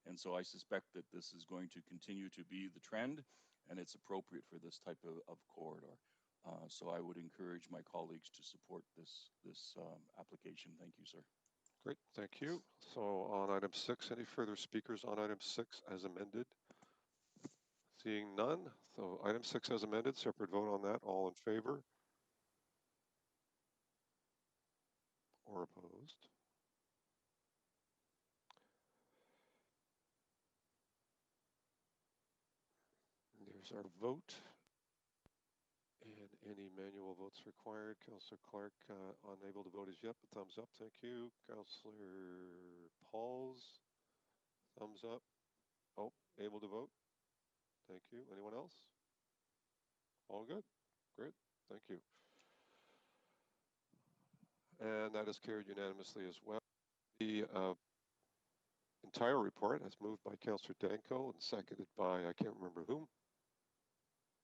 And so I suspect that this is going to continue to be the trend, and it's appropriate for this type of corridor. So I would encourage my colleagues to support this application. Thank you, sir. Great, thank you. So on item 6, any further speakers on item 6 as amended? Seeing none, so item 6 as amended, separate vote on that. All in favor? Or opposed? There's our vote. And any manual votes required. Councillor Clark, unable to vote as yet, but thumbs up. Thank you. Councillor Pauls, thumbs up. Oh, able to vote. Thank you. Anyone else? All good? Great. Thank you. And that is carried unanimously as well. The entire report is moved by Councillor Danko and seconded by, I can't remember whom.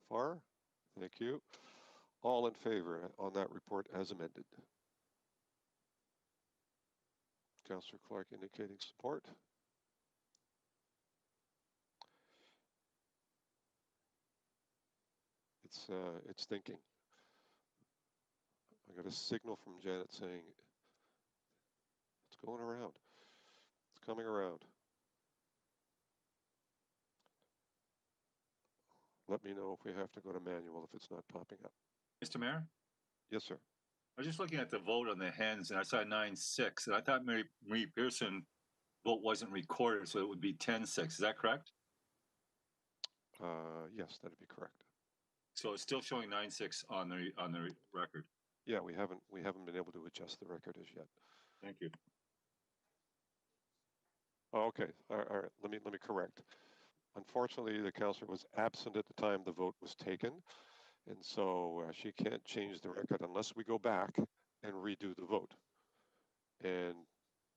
Farr? Thank you. All in favor on that report as amended. Councillor Clark indicating support. It's thinking. I got a signal from Janet saying it's going around. It's coming around. Let me know if we have to go to manual if it's not popping up. Mr. Mayor? Yes, sir. I was just looking at the vote on the hens, and I saw 9-6, and I thought Marie Pearson vote wasn't recorded, so it would be 10-6. Is that correct? Yes, that'd be correct. So it's still showing 9-6 on the record. Yeah, we haven't been able to adjust the record as yet. Thank you. Oh, okay. All right. Let me correct. Unfortunately, the councillor was absent at the time the vote was taken, and so she can't change the record unless we go back and redo the vote. And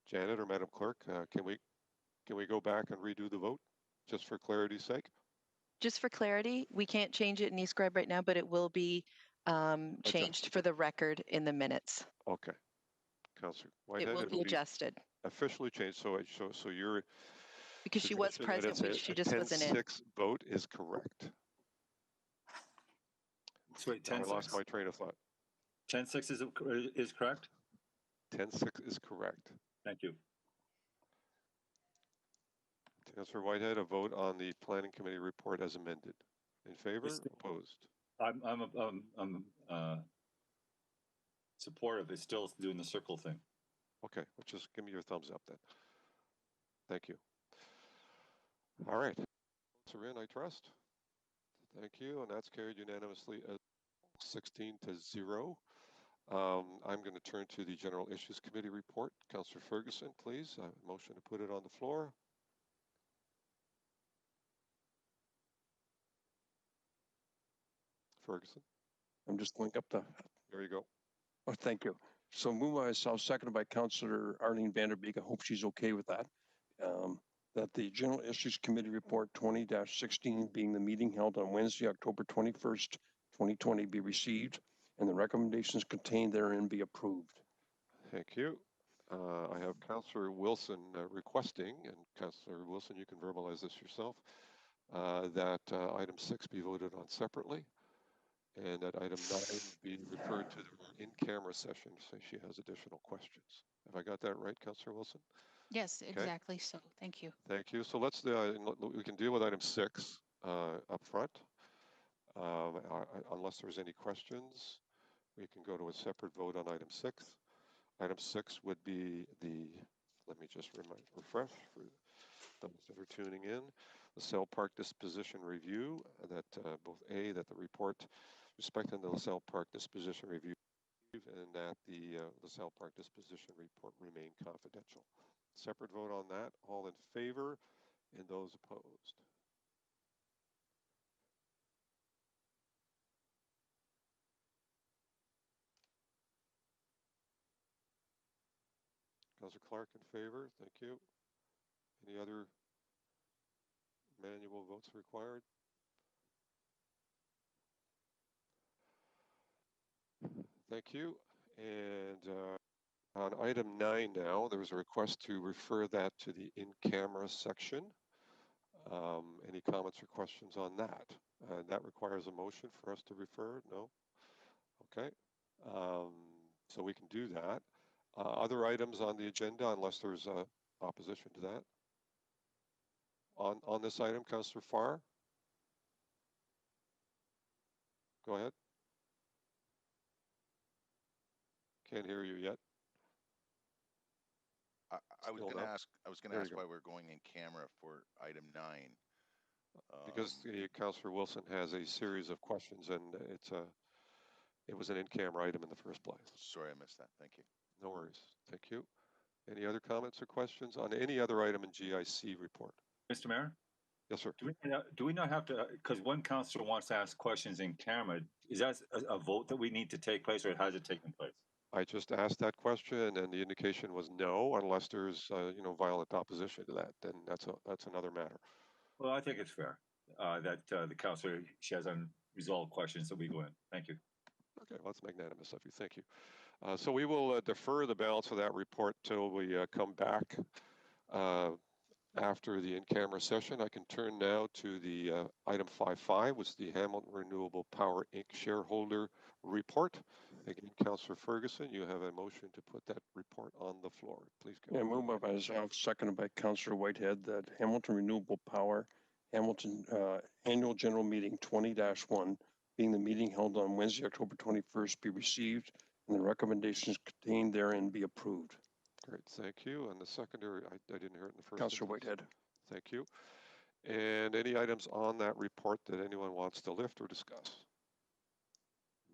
Janet or Madam Clerk, can we go back and redo the vote just for clarity's sake? Just for clarity, we can't change it in eScribe right now, but it will be changed for the record in the minutes. Okay. Councillor Whitehead, It will it'll be adjusted. Officially changed. So your Because she was present, she just wasn't in. 10-6 vote is correct. Sorry, I lost my train of thought. 10-6 is correct? 10-6 is correct. Thank you. Councillor Whitehead, a vote on the Planning Committee report as amended. In favor? Opposed? I'm supportive. It's still doing the circle thing. Okay, well, just give me your thumbs up then. Thank you. All right. Corinne, I trust. Thank you, and that's carried unanimously as 16-0. I'm going to turn to the General Issues Committee report. Councillor Ferguson, please. Motion to put it on the floor. Ferguson. I'm just going up the. There you go. Oh, thank you. So move by myself, seconded by Councillor Arlene Vanderbeek. I hope she's okay with that. That the General Issues Committee report 20-16 being the meeting held on Wednesday, October 21st, 2020 be received and the recommendations contained therein be approved. Thank you. I have Councillor Wilson requesting, and Councillor Wilson, you can verbalize this yourself, that item 6 be voted on separately, and that item 9 be referred to the in-camera session, so she has additional questions. Have I got that right, Councillor Wilson? Yes, Okay. exactly. So thank you. Thank you. So let's we can deal with item 6 up front. Unless there's any questions, we can go to a separate vote on item 6. Item 6 would be let me just refresh for those that are tuning in, the LaSalle Park disposition review, that that the report respecting the LaSalle Park disposition review and that the LaSalle Park disposition report remain confidential. Separate vote on that. All in favor and those opposed. Councillor Clark in favor. Thank you. Any other manual votes required? Thank you. And on item 9 now, there's a request to refer that to the in-camera section. Any comments or questions on that? That requires a motion for us to refer? No? Okay. So we can do that. Other items on the agenda, unless there's opposition to that? On this item, Councillor Farr? Go ahead. Can't hear you yet. I was going to ask. I was going to There ask you why go. we're going in camera for item 9. Because Councillor Wilson has a series of questions, and it was an in-camera item in the first place. Sorry, I missed that. Thank you. No worries. Thank you. Any other comments or questions on any other item in GIC report? Mr. Mayor? Yes, sir. Do we not have to, because one councillor wants to ask questions in camera, is that a vote that we need to take place, or has it taken place? I just asked that question, and the indication was no, unless there's violent opposition to that. Then that's another matter. Well, I think it's fair that the councillor, she has unresolved questions, that we go in. Thank you. Okay, well, that's magnanimous of you. Thank you. So we will defer the balance of that report till we come back after the in-camera session. I can turn now to the item 5.5, which is the Hamilton Renewable Power Inc. shareholder report. Again, Councillor Ferguson, you have a motion to put that report on the floor. Please go. Yeah, moved by myself, seconded by Councillor Whitehead, that Hamilton Renewable Power Hamilton Annual General Meeting 20-1, being the meeting held on Wednesday, October 21st, be received and the recommendations contained therein be approved. Great, thank you. And the secondary, I didn't hear it in the first. Councillor Whitehead. Thank you. And any items on that report that anyone wants to lift or discuss?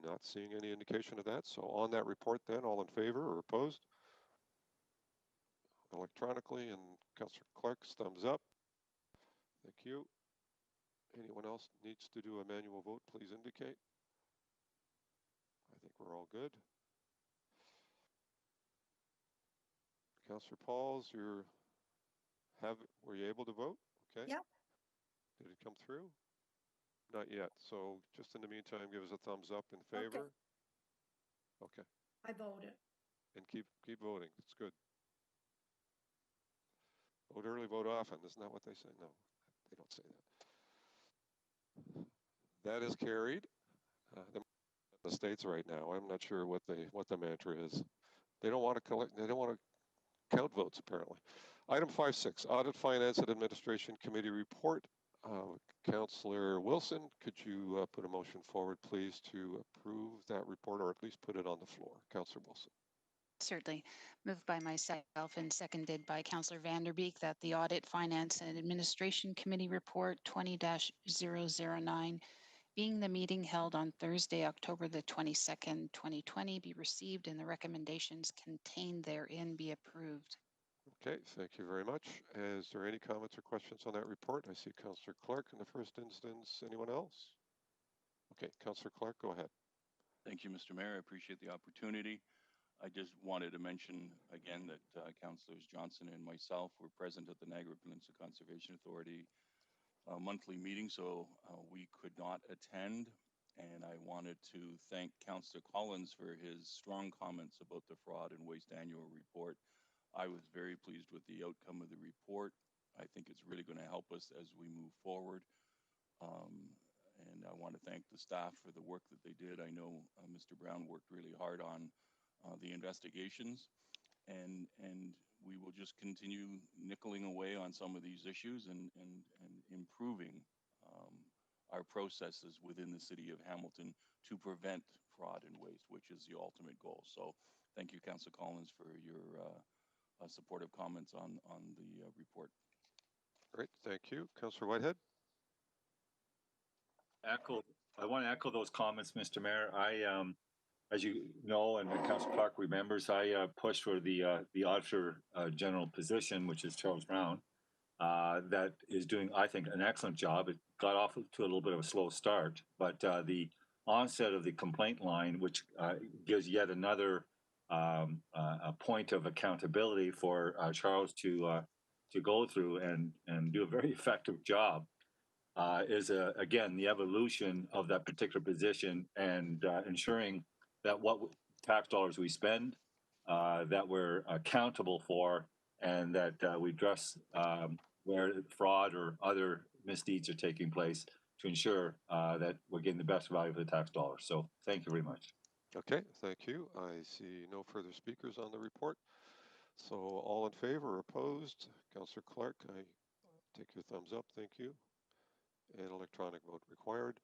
Not seeing any indication of that. So on that report then, all in favor or opposed? Electronically, and Councillor Clark's thumbs up. Thank you. Anyone else needs to do a manual vote, please indicate. I think we're all good. Councillor Pauls, were you able to vote? Okay. Yep. Did it come through? Not yet. So just in the meantime, give us a thumbs up in favor. Okay. I voted. And keep voting. It's good. Vote early, vote often. Isn't that what they say? No, they don't say that. That is carried. The States right now. I'm not sure what the mantra is. They don't want to collect. They don't want to count votes apparently. Item 5.6, Audit, Finance, and Administration Committee Report. Councillor Wilson, could you put a motion forward, please, to approve that report, or at least put it on the floor? Councillor Wilson. Certainly. Moved by myself and seconded by Councillor Vanderbeek that the Audit, Finance, and Administration Committee Report 20-009, being the meeting held on Thursday, October the 22nd, 2020, be received and the recommendations contained therein be approved. Okay, thank you very much. Is there any comments or questions on that report? I see Councillor Clark in the first instance. Anyone else? Okay, Councillor Clark, go ahead. Thank you, Mr. Mayor. I appreciate the opportunity. I just wanted to mention again that Councillors Johnson and myself were present at the Niagara Peninsula Conservation Authority monthly meeting, so we could not attend. And I wanted to thank Councillor Collins for his strong comments about the fraud and waste annual report. I was very pleased with the outcome of the report. I think it's really going to help us as we move forward. And I want to thank the staff for the work that they did. I know Mr. Brown worked really hard on the investigations, and we will just continue nickeling away on some of these issues and improving our processes within the city of Hamilton to prevent fraud and waste, which is the ultimate goal. So thank you, Councillor Collins, for your supportive comments on the report. Great, thank you. Councillor Whitehead. I want to echo those comments, Mr. Mayor. As you know, and Councillor Clark remembers, I pushed for the Auditor General position, which is Charles Brown, that is doing, I think, an excellent job. It got off to a little bit of a slow start, but the onset of the complaint line, which gives yet another a point of accountability for Charles to go through and do a very effective job, is again the evolution of that particular position and ensuring that what tax dollars we spend, that we're accountable for, and that we address where fraud or other misdeeds are taking place to ensure that we're getting the best value for the tax dollars. So thank you very much. Okay, thank you. I see no further speakers on the report. So all in favor or opposed? Councillor Clark, I take your thumbs up. Thank you. And electronic vote required.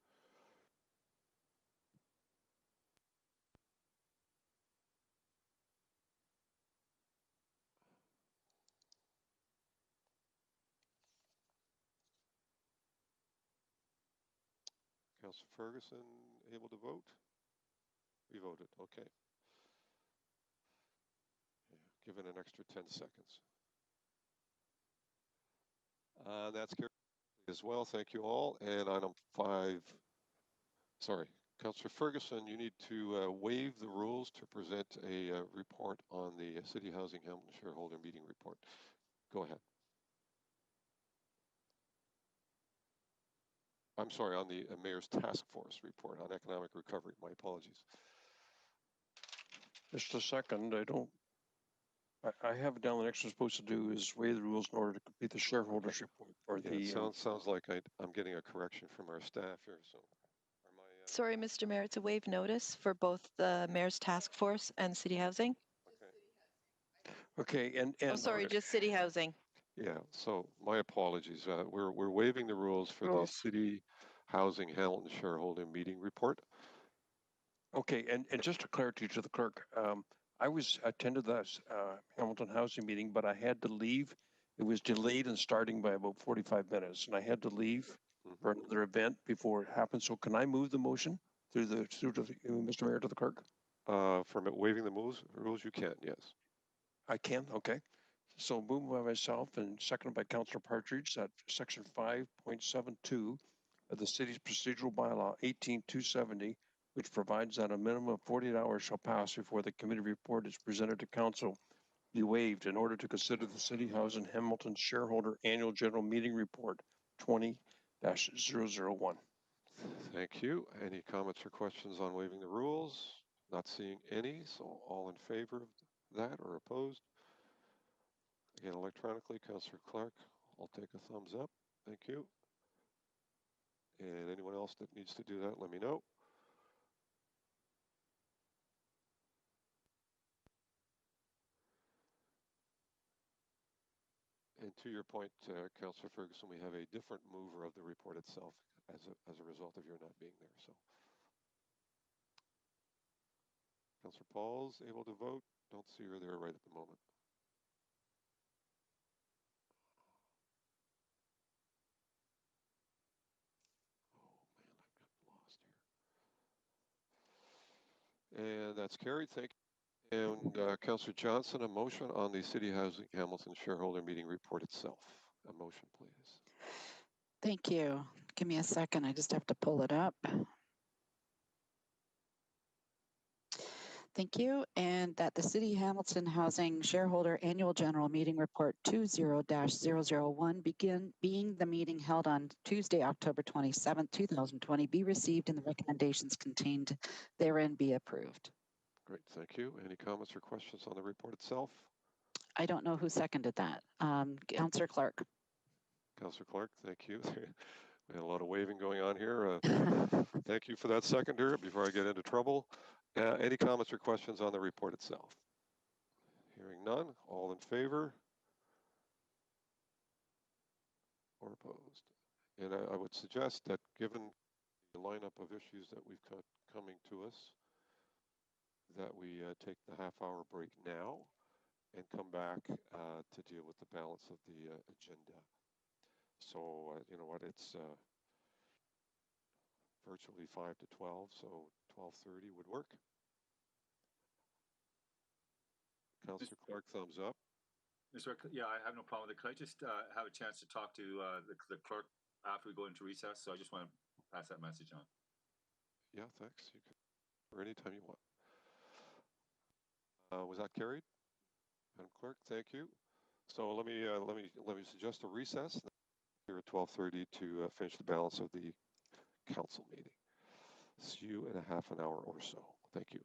Councillor Ferguson able to vote? We voted, okay. Yeah, given an extra 10 seconds. That's carried as well. Thank you all. And item 5, sorry, Councillor Ferguson, you need to waive the rules to present a report on the City Housing Hamilton shareholder meeting report. Go ahead. I'm sorry, on the Mayor's Task Force report on economic recovery. My apologies. Just a second. I have it down. The next one's supposed to do is waive the rules in order to complete the shareholders report. Or Yeah, sounds like I'm getting a correction from our staff here. So, Sorry, Mr. Mayor, it's a waive notice for both the Mayor's Task Force and City Housing. Okay, and oh, sorry, just City Housing. Yeah, so my apologies. We're waiving the rules for the City Housing Hamilton shareholder meeting report. Okay, and just a clarity to the clerk, I attended this Hamilton Housing meeting, but I had to leave. It was delayed in starting by about 45 minutes, and I had to leave for another event before it happened. So can I move the motion through Mr. Mayor, to the clerk? From waiving the rules, you can, yes. I can, okay. So moved by myself and seconded by Councillor Partridge that section 5.72 of the city's procedural bylaw 18270, which provides that a minimum of 48 hours shall pass before the committee report is presented to council, be waived in order to consider the City Housing Hamilton Shareholder Annual General Meeting Report 20-001. Thank you. Any comments or questions on waiving the rules? Not seeing any, so all in favor of that or opposed? Again, electronically, Councillor Clark, I'll take a thumbs up. Thank you. And anyone else that needs to do that, let me know. And to your point, Councillor Ferguson, we have a different mover of the report itself as a result of your not being there. So, Councillor Paul's able to vote. Don't see her there right at the moment. And that's carried. Thank you. And Councillor Johnson, a motion on the City Housing Hamilton Shareholder Meeting Report itself. A motion, please. Thank you. Give me a second. I just have to pull it up. Thank you. And that the City Hamilton Housing Shareholder Annual General Meeting Report 20-001 being the meeting held on Tuesday, October 27, 2020, be received and the recommendations contained therein be approved. Great, thank you. Any comments or questions on the report itself? I don't know who seconded that. Councillor Clark. Councillor Clark, thank you. We had a lot of waving going on here. Thank you for that seconder before I get into trouble. Any comments or questions on the report itself? Hearing none, all in favor or opposed? And I would suggest that given the lineup of issues that we've got coming to us, that we take the half-hour break now and come back to deal with the balance of the agenda. So, you know what, it's virtually 5 to 12, so 12:30 would work. Councillor Clark, thumbs up. Yeah, I have no problem with it. Could I just have a chance to talk to the clerk after we go into recess? So I just want to pass that message on. Yeah, thanks. You can, or anytime you want. Was that carried? Madam Clerk, thank you. So let me suggest a recess here at 12:30 to finish the balance of the council meeting. See you in a half an hour or so. Thank you.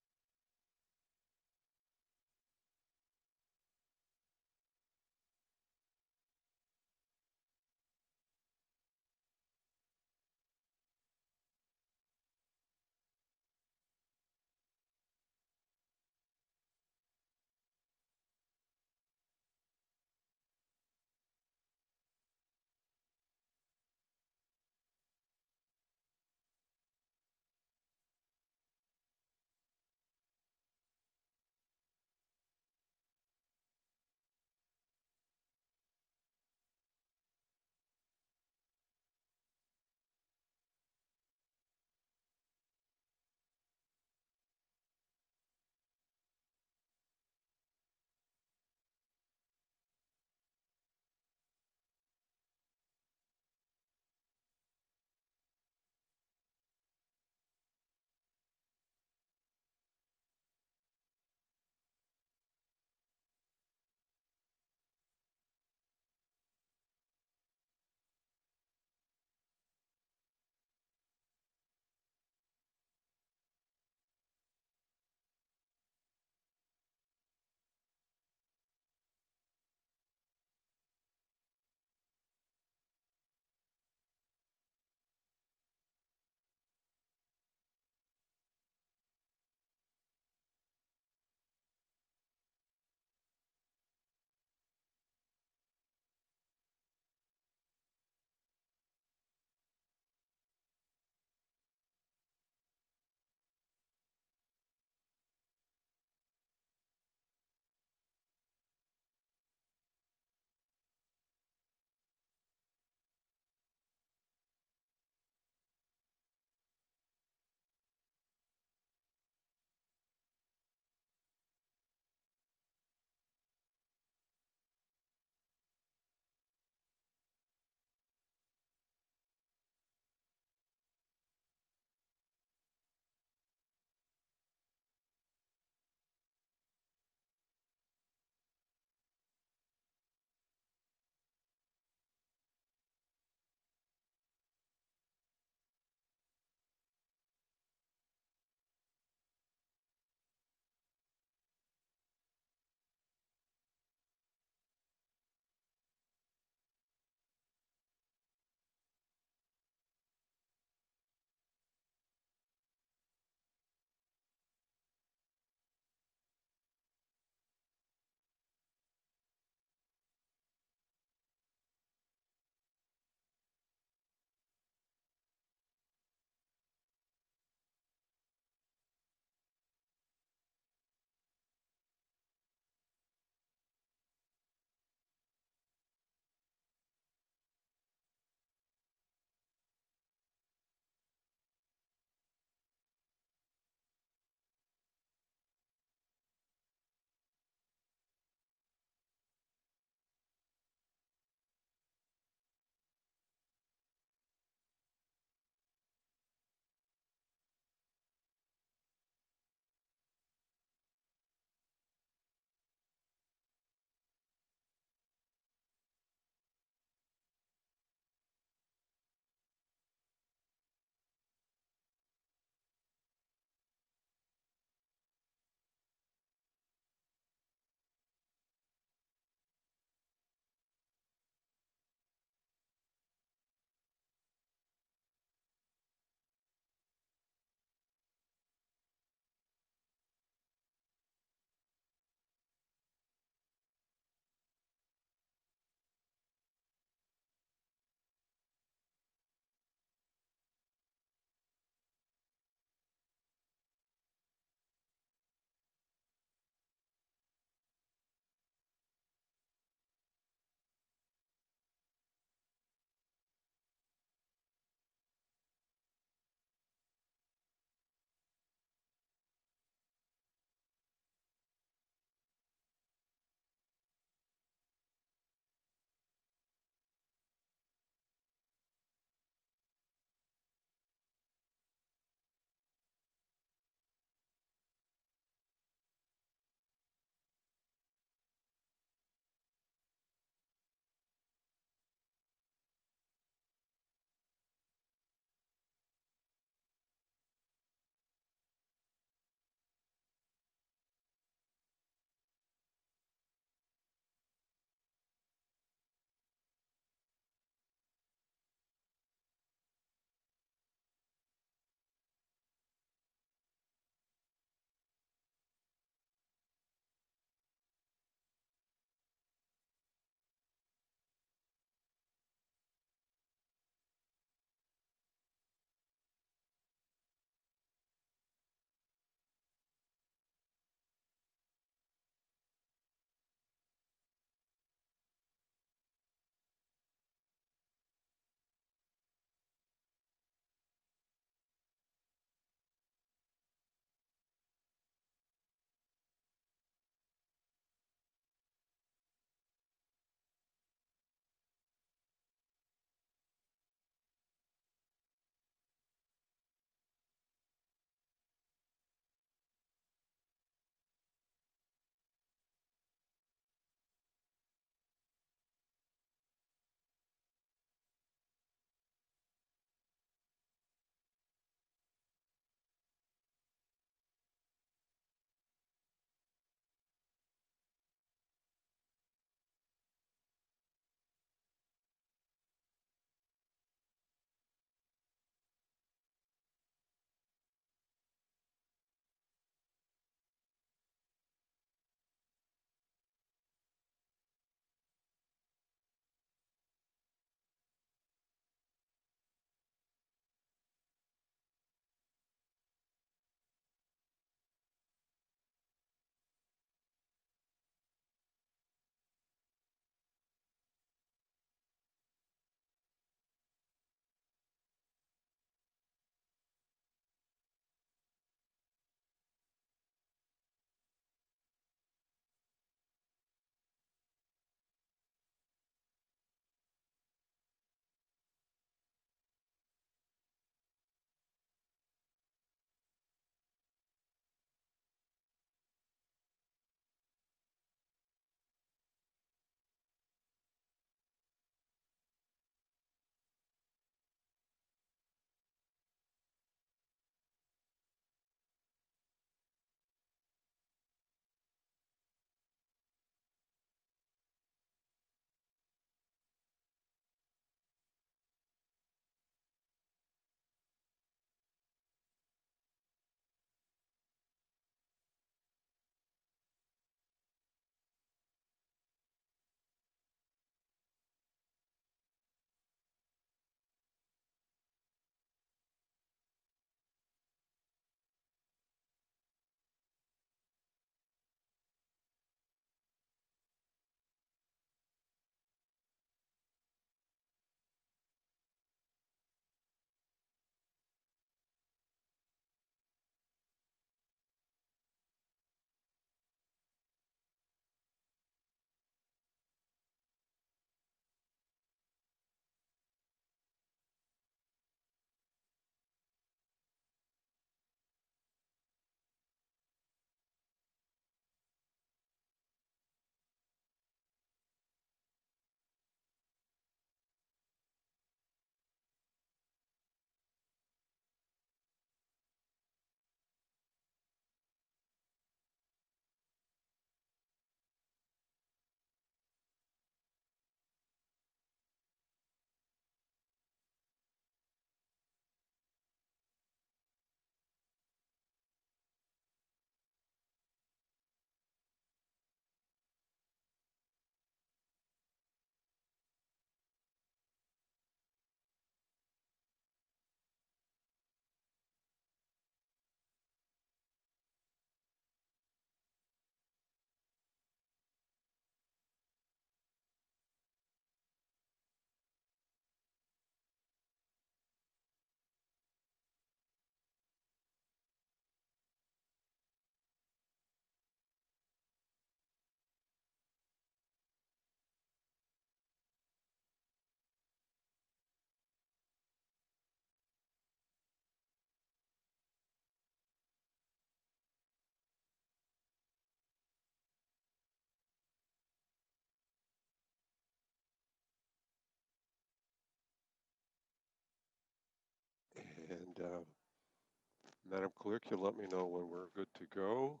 Madam Clerk, you'll let me know when we're good to go.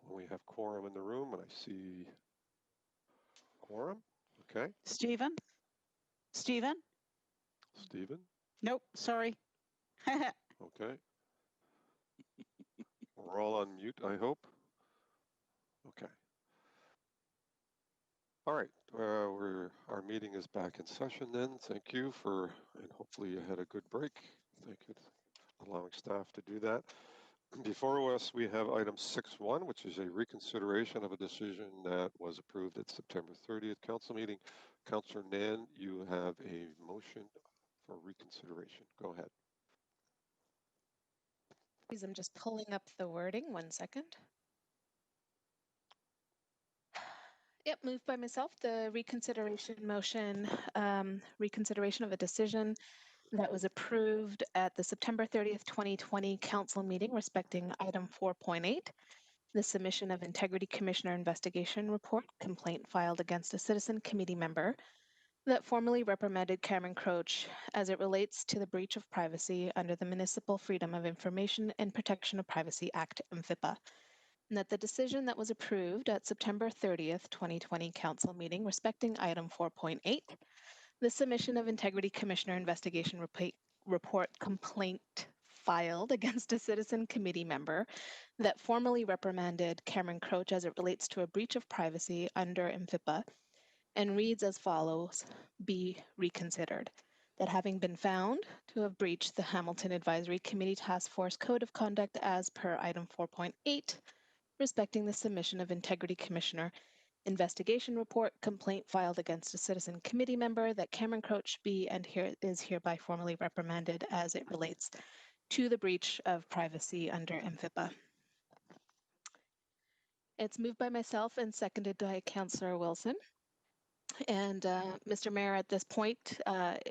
When we have quorum in the room, and I see quorum. Okay. Stephen? Stephen? Stephen? Nope, sorry. Okay. We're all on mute, I hope. Okay. All right. Our meeting is back in session then. Thank you for, and hopefully you had a good break. Thank you for allowing staff to do that. Before us, we have item 6.1, which is a reconsideration of a decision that was approved at September 30th council meeting. Councillor Nan, you have a motion for reconsideration. Go ahead. Please, I'm just pulling up the wording. 1 second. Yep, moved by myself, the reconsideration motion, reconsideration of a decision that was approved at the September 30th, 2020 council meeting respecting item 4.8, the submission of Integrity Commissioner investigation report complaint filed against a citizen committee member that formally reprimanded Cameron Croach as it relates to the breach of privacy under the Municipal Freedom of Information and Protection of Privacy Act, MFIPA. And that the decision that was approved at September 30th, 2020 council meeting respecting item 4.8, the submission of Integrity Commissioner investigation report complaint filed against a citizen committee member that formally reprimanded Cameron Croach as it relates to a breach of privacy under MFIPA and reads as follows: be reconsidered. That having been found to have breached the Hamilton Advisory Committee Task Force Code of Conduct as per item 4.8, respecting the submission of Integrity Commissioner investigation report complaint filed against a citizen committee member, that Cameron Croach be and is hereby formally reprimanded as it relates to the breach of privacy under MFIPA. It's moved by myself and seconded by Councillor Wilson. And Mr. Mayor, at this point,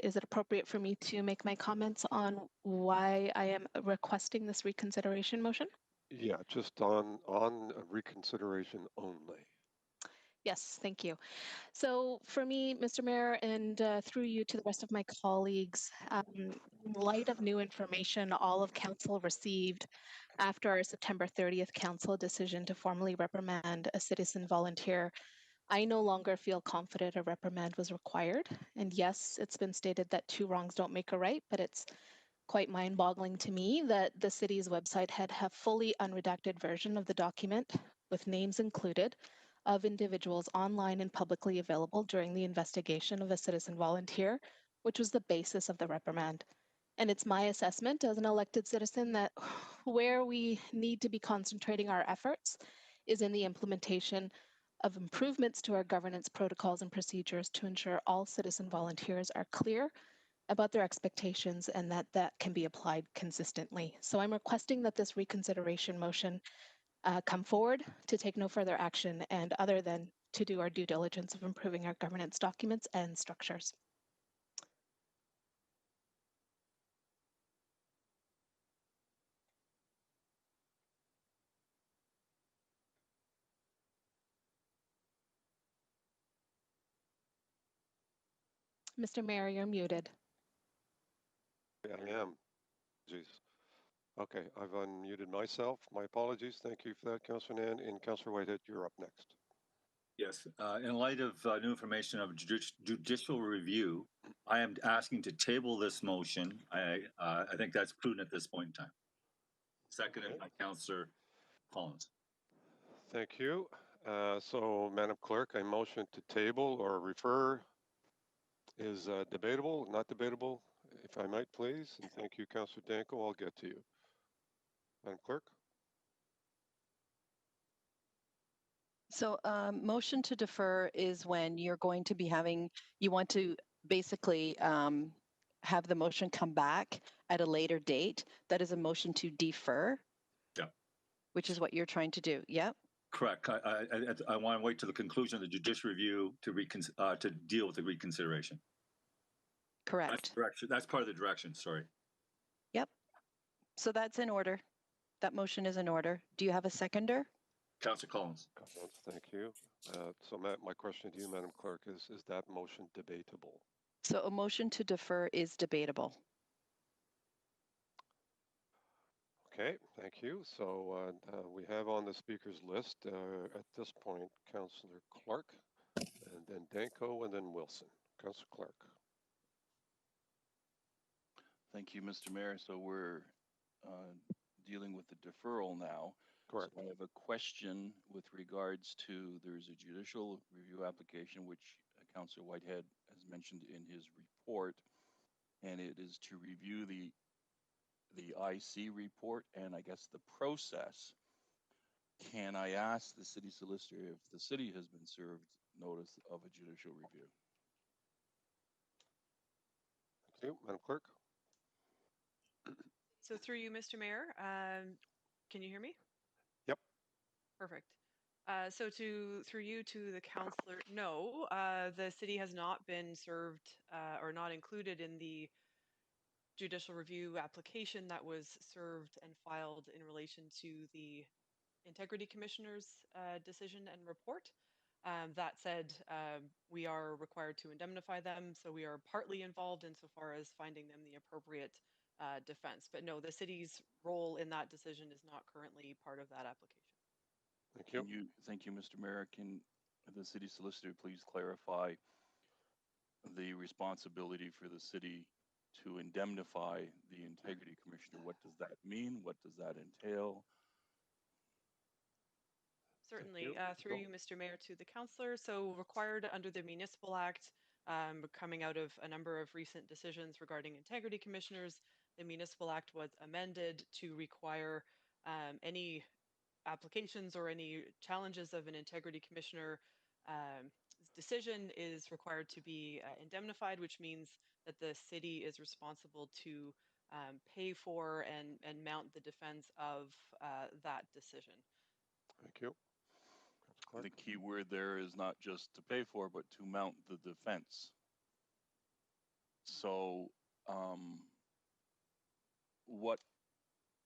is it appropriate for me to make my comments on why I am requesting this reconsideration motion? Yeah, just on reconsideration only. Yes, thank you. So for me, Mr. Mayor, and through you to the rest of my colleagues, in light of new information all of council received after our September 30th council decision to formally reprimand a citizen volunteer, I no longer feel confident a reprimand was required. And yes, it's been stated that two wrongs don't make a right, but it's quite mind-boggling to me that the city's website had a fully unredacted version of the document with names included of individuals online and publicly available during the investigation of a citizen volunteer, which was the basis of the reprimand. And it's my assessment as an elected citizen that where we need to be concentrating our efforts is in the implementation of improvements to our governance protocols and procedures to ensure all citizen volunteers are clear about their expectations and that can be applied consistently. So I'm requesting that this reconsideration motion come forward to take no further action and other than to do our due diligence of improving our governance documents and structures. Mr. Mayor, you're muted. I am. Jeez. Okay, I've unmuted myself. My apologies. Thank you for that, Councillor Nan. And Councillor Whitehead, you're up next. Yes, in light of new information of judicial review, I am asking to table this motion. I think that's prudent at this point in time. Seconded by Councillor Collins. Thank you. So, Madam Clerk, I motion to table or refer is debatable, not debatable, if I might please. And thank you, Councillor Danko. I'll get to you. Madam Clerk? So motion to defer is when you're going to be having, you want to basically have the motion come back at a later date. That is a motion to defer. Yeah. Which is what you're trying to do. Yep. Correct. I want to wait till the conclusion of the judicial review to deal with the reconsideration. Correct. That's part of the direction. Sorry. Yep. So that's in order. That motion is in order. Do you have a seconder? Councillor Collins. Thank you. So my question to you, Madam Clerk, is that motion debatable? So a motion to defer is debatable. Okay, thank you. So we have on the speakers list at this point Councillor Clark, and then Danko, and then Wilson. Councillor Clark. Thank you, Mr. Mayor. So we're dealing with the deferral now. Correct. So I have a question with regards to, there's a judicial review application, which Councillor Whitehead has mentioned in his report, and it is to review the IC report and I guess the process. Can I ask the city solicitor if the city has been served notice of a judicial review? Thank you, Madam Clerk. So through you, Mr. Mayor, can you hear me? Yep. Perfect. So through you to the councillor, no, the city has not been served or not included in the judicial review application that was served and filed in relation to the Integrity Commissioner's decision and report. That said, we are required to indemnify them, so we are partly involved insofar as finding them the appropriate defense. But no, the city's role in that decision is not currently part of that application. Thank you. Thank you, Mr. Mayor. Can the city solicitor please clarify the responsibility for the city to indemnify the Integrity Commissioner? What does that mean? What does that entail? Certainly, through you, Mr. Mayor, to the councillor. So required under the Municipal Act, coming out of a number of recent decisions regarding integrity commissioners, the Municipal Act was amended to require any applications or any challenges of an integrity commissioner decision is required to be indemnified, which means that the city is responsible to pay for and mount the defense of that decision. Thank you. The key word there is not just to pay for, but to mount the defense. So what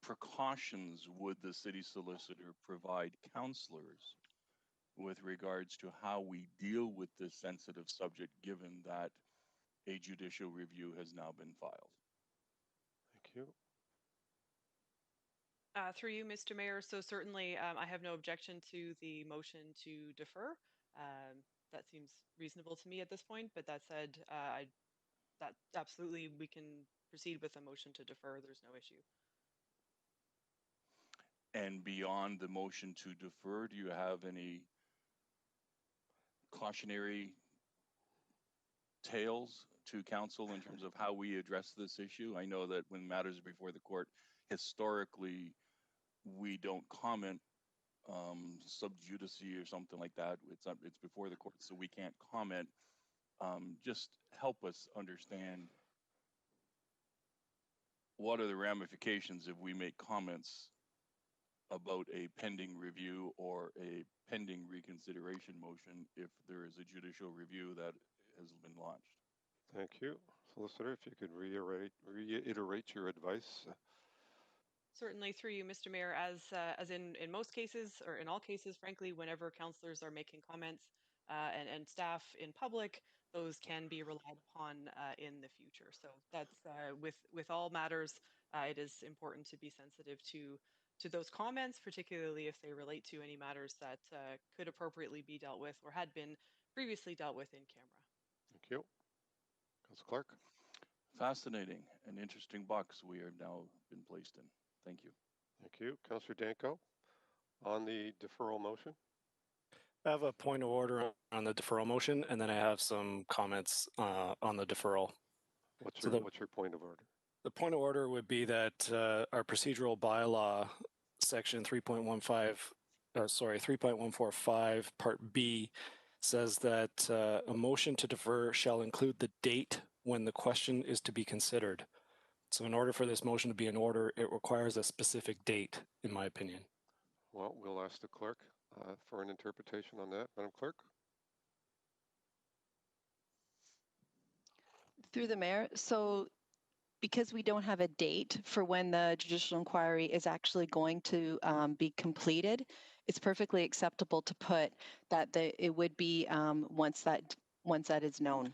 precautions would the city solicitor provide councillors with regards to how we deal with this sensitive subject, given that a judicial review has now been filed? Thank you. Through you, Mr. Mayor. So certainly I have no objection to the motion to defer. That seems reasonable to me at this point, but that said, that absolutely we can proceed with a motion to defer. There's no issue. And beyond the motion to defer, do you have any cautionary tales to council in terms of how we address this issue? I know that when matters are before the court, historically, we don't comment sub judice or something like that. It's before the court, so we can't comment. Just help us understand what are the ramifications if we make comments about a pending review or a pending reconsideration motion if there is a judicial review that has been launched. Thank you. Solicitor, if you could reiterate your advice. Certainly, through you, Mr. Mayor, as in most cases, or in all cases, frankly, whenever councillors are making comments and staff in public, those can be relied upon in the future. So that's with all matters, it is important to be sensitive to those comments, particularly if they relate to any matters that could appropriately be dealt with or had been previously dealt with in camera. Thank you. Councillor Clark. Fascinating and interesting box we have now been placed in. Thank you. Thank you. Councillor Danko, on the deferral motion. I have a point of order on the deferral motion, and then I have some comments on the deferral. What's your point of order? The point of order would be that our procedural bylaw, section 3.145, part B, says that a motion to defer shall include the date when the question is to be considered. So in order for this motion to be in order, it requires a specific date, in my opinion. Well, we'll ask the clerk for an interpretation on that. Madam Clerk? Through the mayor. So because we don't have a date for when the judicial inquiry is actually going to be completed, it's perfectly acceptable to put that it would be once that is known.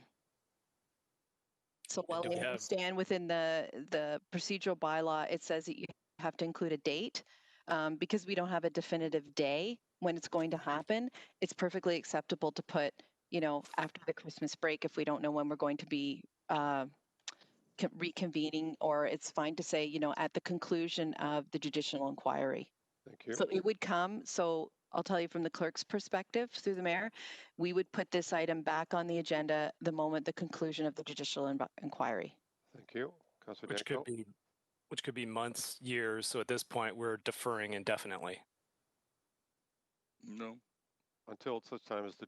So while we stand within the procedural bylaw, it says that you have to include a date. Because we don't have a definitive day when it's going to happen, it's perfectly acceptable to put, you know, after the Christmas break if we don't know when we're going to be reconvening, or it's fine to say, you know, at the conclusion of the judicial inquiry. Thank you. So it would come, so I'll tell you from the clerk's perspective through the mayor, we would put this item back on the agenda the moment the conclusion of the judicial inquiry. Thank you. Councilor Which Danko. could be months, years. So at this point, we're deferring indefinitely. No. Until such time as the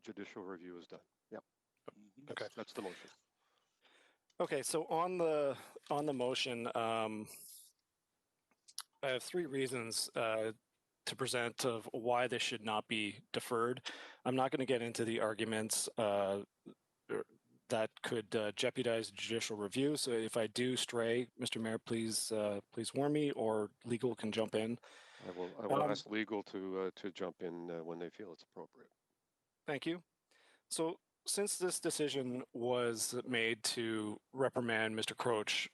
judicial review is done. Yep. Okay. That's the motion. Okay, so on the motion, I have 3 reasons to present of why this should not be deferred. I'm not going to get into the arguments that could jeopardize judicial review. So if I do stray, Mr. Mayor, please warn me, or legal can jump in. I will ask legal to jump in when they feel it's appropriate. Thank you. So since this decision was made to reprimand Mr. Croach,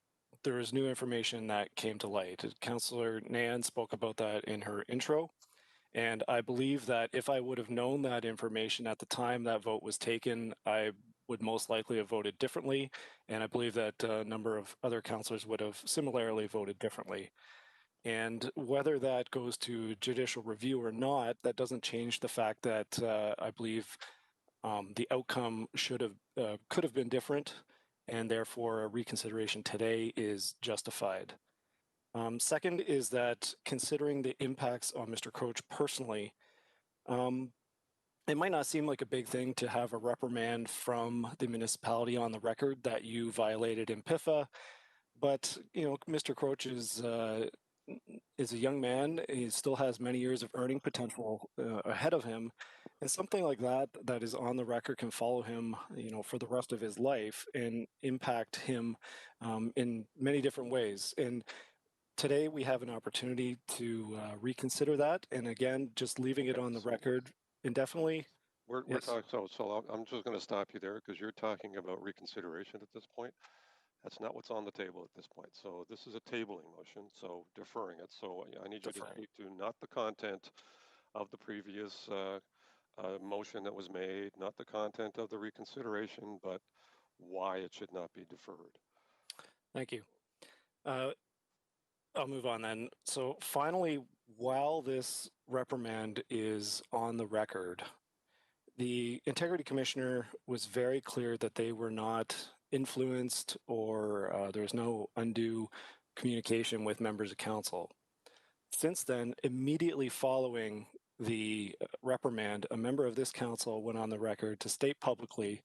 there is new information that came to light. Councillor Nan spoke about that in her intro. And I believe that if I would have known that information at the time that vote was taken, I would most likely have voted differently. And I believe that a number of other councillors would have similarly voted differently. And whether that goes to judicial review or not, that doesn't change the fact that I believe the outcome could have been different, and therefore a reconsideration today is justified. Second is that considering the impacts on Mr. Croach personally, it might not seem like a big thing to have a reprimand from the municipality on the record that you violated in PIFA, but you know, Mr. Croach is a young man. He still has many years of earning potential ahead of him, and something like that is on the record can follow him, you know, for the rest of his life and impact him in many different ways. And today we have an opportunity to reconsider that, and again, just leaving it on the record indefinitely. We're talking. So I'm just going to stop you there because you're talking about reconsideration at this point. That's not what's on the table at this point. So this is a tabling motion, so deferring it. So I need you to speak to not the content of the previous motion that was made, not the content of the reconsideration, but why it should not be deferred. Thank you. I'll move on then. So finally, while this reprimand is on the record, the Integrity Commissioner was very clear that they were not influenced or there's no undue communication with members of council. Since then, immediately following the reprimand, a member of this council went on the record to state publicly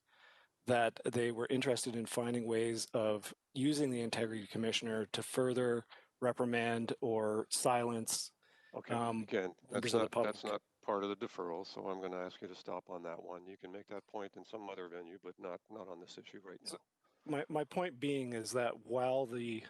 that they were interested in finding ways of using the Integrity Commissioner to further reprimand or silence Again, members of the public. that's not part of the deferral, so I'm going to ask you to stop on that one. You can make that point in some other venue, but not on this issue right now. So my point being is that while the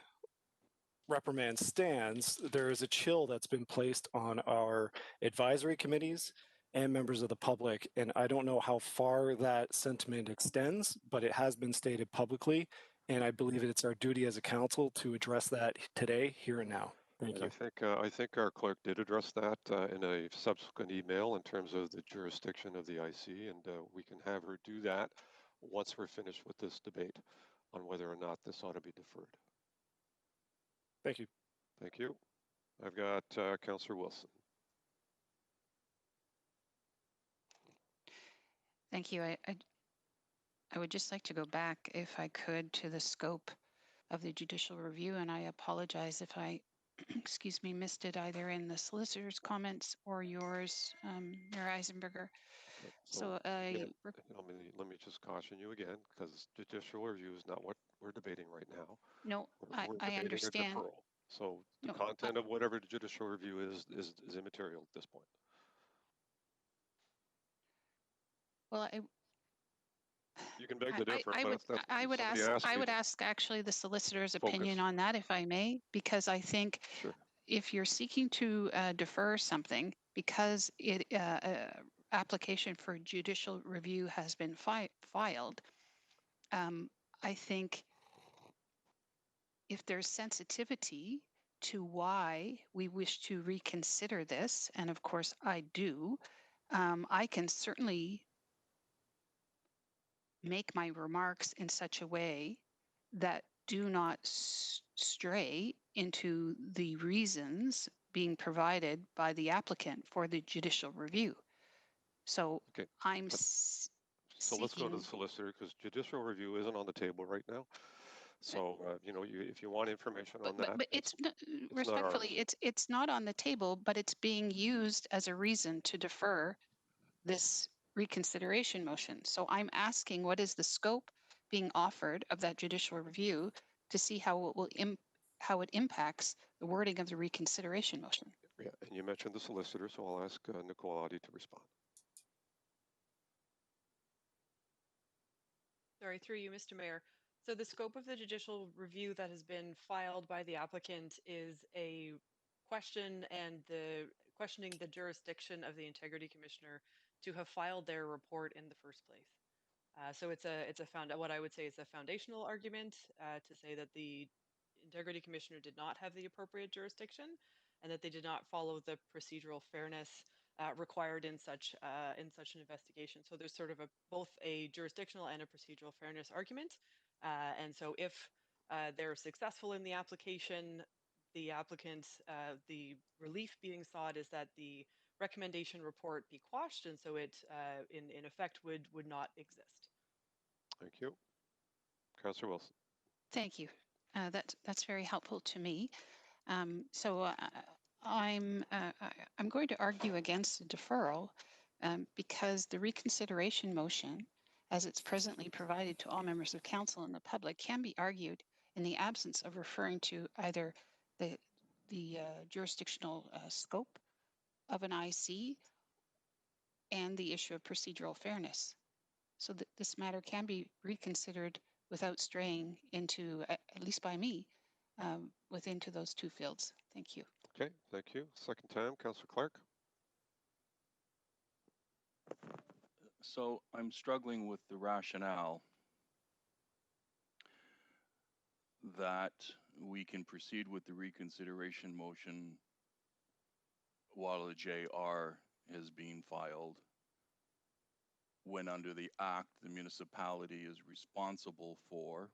reprimand stands, there is a chill that's been placed on our advisory committees and members of the public, and I don't know how far that sentiment extends, but it has been stated publicly, and I believe it's our duty as a council to address that today, here and now. Thank you. I think our clerk did address that in a subsequent email in terms of the jurisdiction of the IC, and we can have her do that once we're finished with this debate on whether or not this ought to be deferred. Thank you. Thank you. I've got Councillor Wilson. Thank you. I would just like to go back, if I could, to the scope of the judicial review, and I apologize if I, excuse me, missed it either in the solicitor's comments or yours, Mayor Eisenberger. So again, let me just caution you again, because judicial review is not what we're debating right now. No, we're I understand. So the content of whatever the judicial review is immaterial at this point. Well, you can beg to differ. I would ask actually the solicitor's opinion on that, if I may, because I think if you're seeking to defer something because it application for judicial review has been filed, I think if there's sensitivity to why we wish to reconsider this, and of course I do, I can certainly make my remarks in such a way that do not stray into the reasons being provided by the applicant for the judicial review. So Okay. I'm So let's go to seeking. the solicitor because judicial review isn't on the table right now. So, you know, if you want information on that, But it's respectfully, not ours. it's not on the table, but it's being used as a reason to defer this reconsideration motion. So I'm asking, what is the scope being offered of that judicial review to see how it will how it impacts the wording of the reconsideration motion? Yeah, and you mentioned the solicitor, so I'll ask Nicole Audi to respond. Sorry, through you, Mr. Mayor. So the scope of the judicial review that has been filed by the applicant is a question and the questioning the jurisdiction of the Integrity Commissioner to have filed their report in the first place. So it's a what I would say is a foundational argument to say that the Integrity Commissioner did not have the appropriate jurisdiction and that they did not follow the procedural fairness required in such an investigation. So there's sort of both a jurisdictional and a procedural fairness argument. And so if they're successful in the application, the applicant, the relief being sought is that the recommendation report be quashed, and so it, in effect, would not exist. Thank you. Councillor Wilson. Thank you. That's very helpful to me. So I'm going to argue against the deferral because the reconsideration motion, as it's presently provided to all members of council and the public, can be argued in the absence of referring to either the jurisdictional scope of an IC and the issue of procedural fairness. So this matter can be reconsidered without straying into, at least by me, into those two fields. Thank you. Okay, thank you. Second time, Councillor Clark. So I'm struggling with the rationale that we can proceed with the reconsideration motion while a JR is being filed, when under the Act, the municipality is responsible for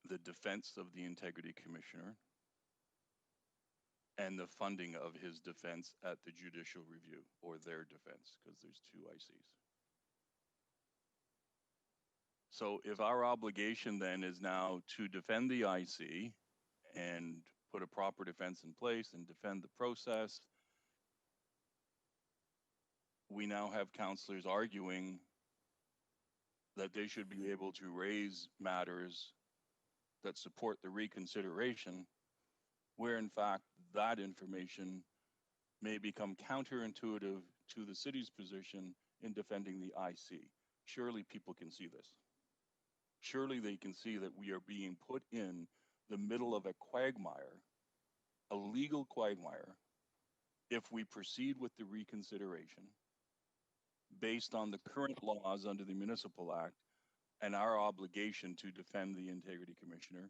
the defense of the Integrity Commissioner and the funding of his defense at the judicial review, or their defense, because there's two ICs. So if our obligation then is now to defend the IC and put a proper defense in place and defend the process, we now have councillors arguing that they should be able to raise matters that support the reconsideration, where in fact that information may become counterintuitive to the city's position in defending the IC. Surely people can see this. Surely they can see that we are being put in the middle of a quagmire, a legal quagmire, if we proceed with the reconsideration based on the current laws under the Municipal Act and our obligation to defend the Integrity Commissioner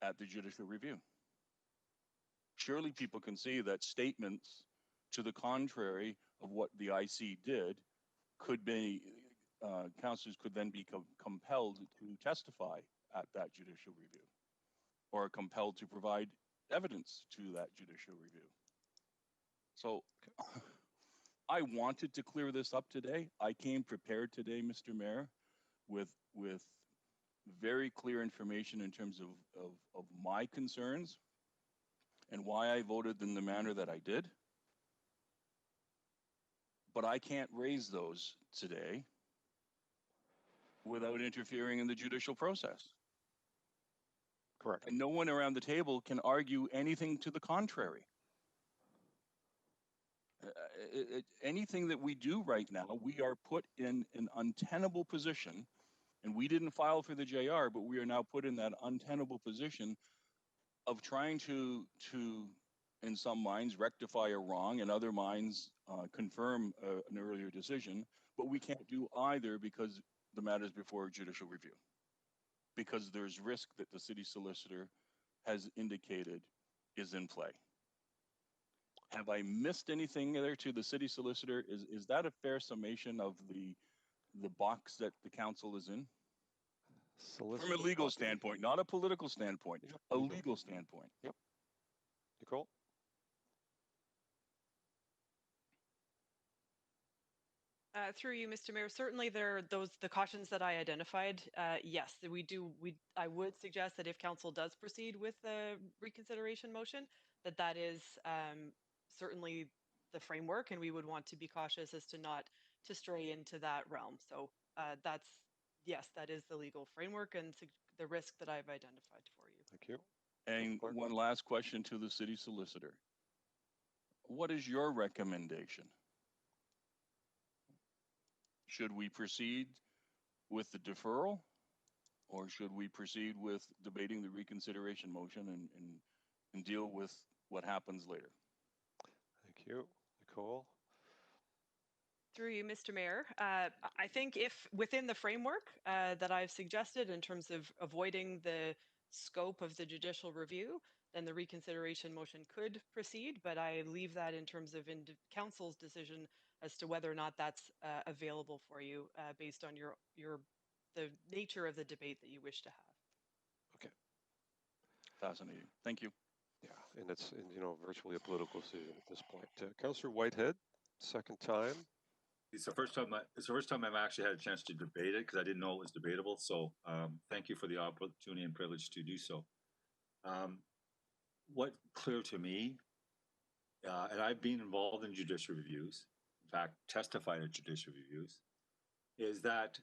at the judicial review. Surely people can see that statements to the contrary of what the IC did could be, councillors could then be compelled to testify at that judicial review, or compelled to provide evidence to that judicial review. So I wanted to clear this up today. I came prepared today, Mr. Mayor, with very clear information in terms of my concerns and why I voted in the manner that I did. But I can't raise those today without interfering in the judicial process. Correct. And no one around the table can argue anything to the contrary. Anything that we do right now, we are put in an untenable position, and we didn't file for the JR, but we are now put in that untenable position of trying to in some minds rectify a wrong, and other minds confirm an earlier decision, but we can't do either because the matter is before judicial review. because there's risk that the city solicitor has indicated is in play. Have I missed anything there to the city solicitor? Is that a fair summation of the box that the council is in? From a legal standpoint, not a political standpoint, a legal standpoint. Yep. Nicole? Through you, Mr. Mayor, certainly there are the cautions that I identified. Yes, I would suggest that if council does proceed with the reconsideration motion, that is certainly the framework, and we would want to be cautious as to not to stray into that realm. So yes, that is the legal framework and the risk that I've identified for you. Thank you. And one last question to the city solicitor. What is your recommendation? Should we proceed with the deferral, or should we proceed with debating the reconsideration motion and deal with what happens later? Thank you. Nicole? Through you, Mr. Mayor, I think if within the framework that I've suggested in terms of avoiding the scope of the judicial review, then the reconsideration motion could proceed, but I leave that in terms of council's decision as to whether or not that's available for you based on the nature of the debate that you wish to have. Okay. Fascinating. Thank you. Yeah, and it's virtually a political decision at this point. Councillor Whitehead, second time. It's the first time I've actually had a chance to debate it because I didn't know it was debatable. So thank you for the opportunity and privilege to do so. What's clear to me, and I've been involved in judicial reviews, in fact, testified at judicial reviews, is that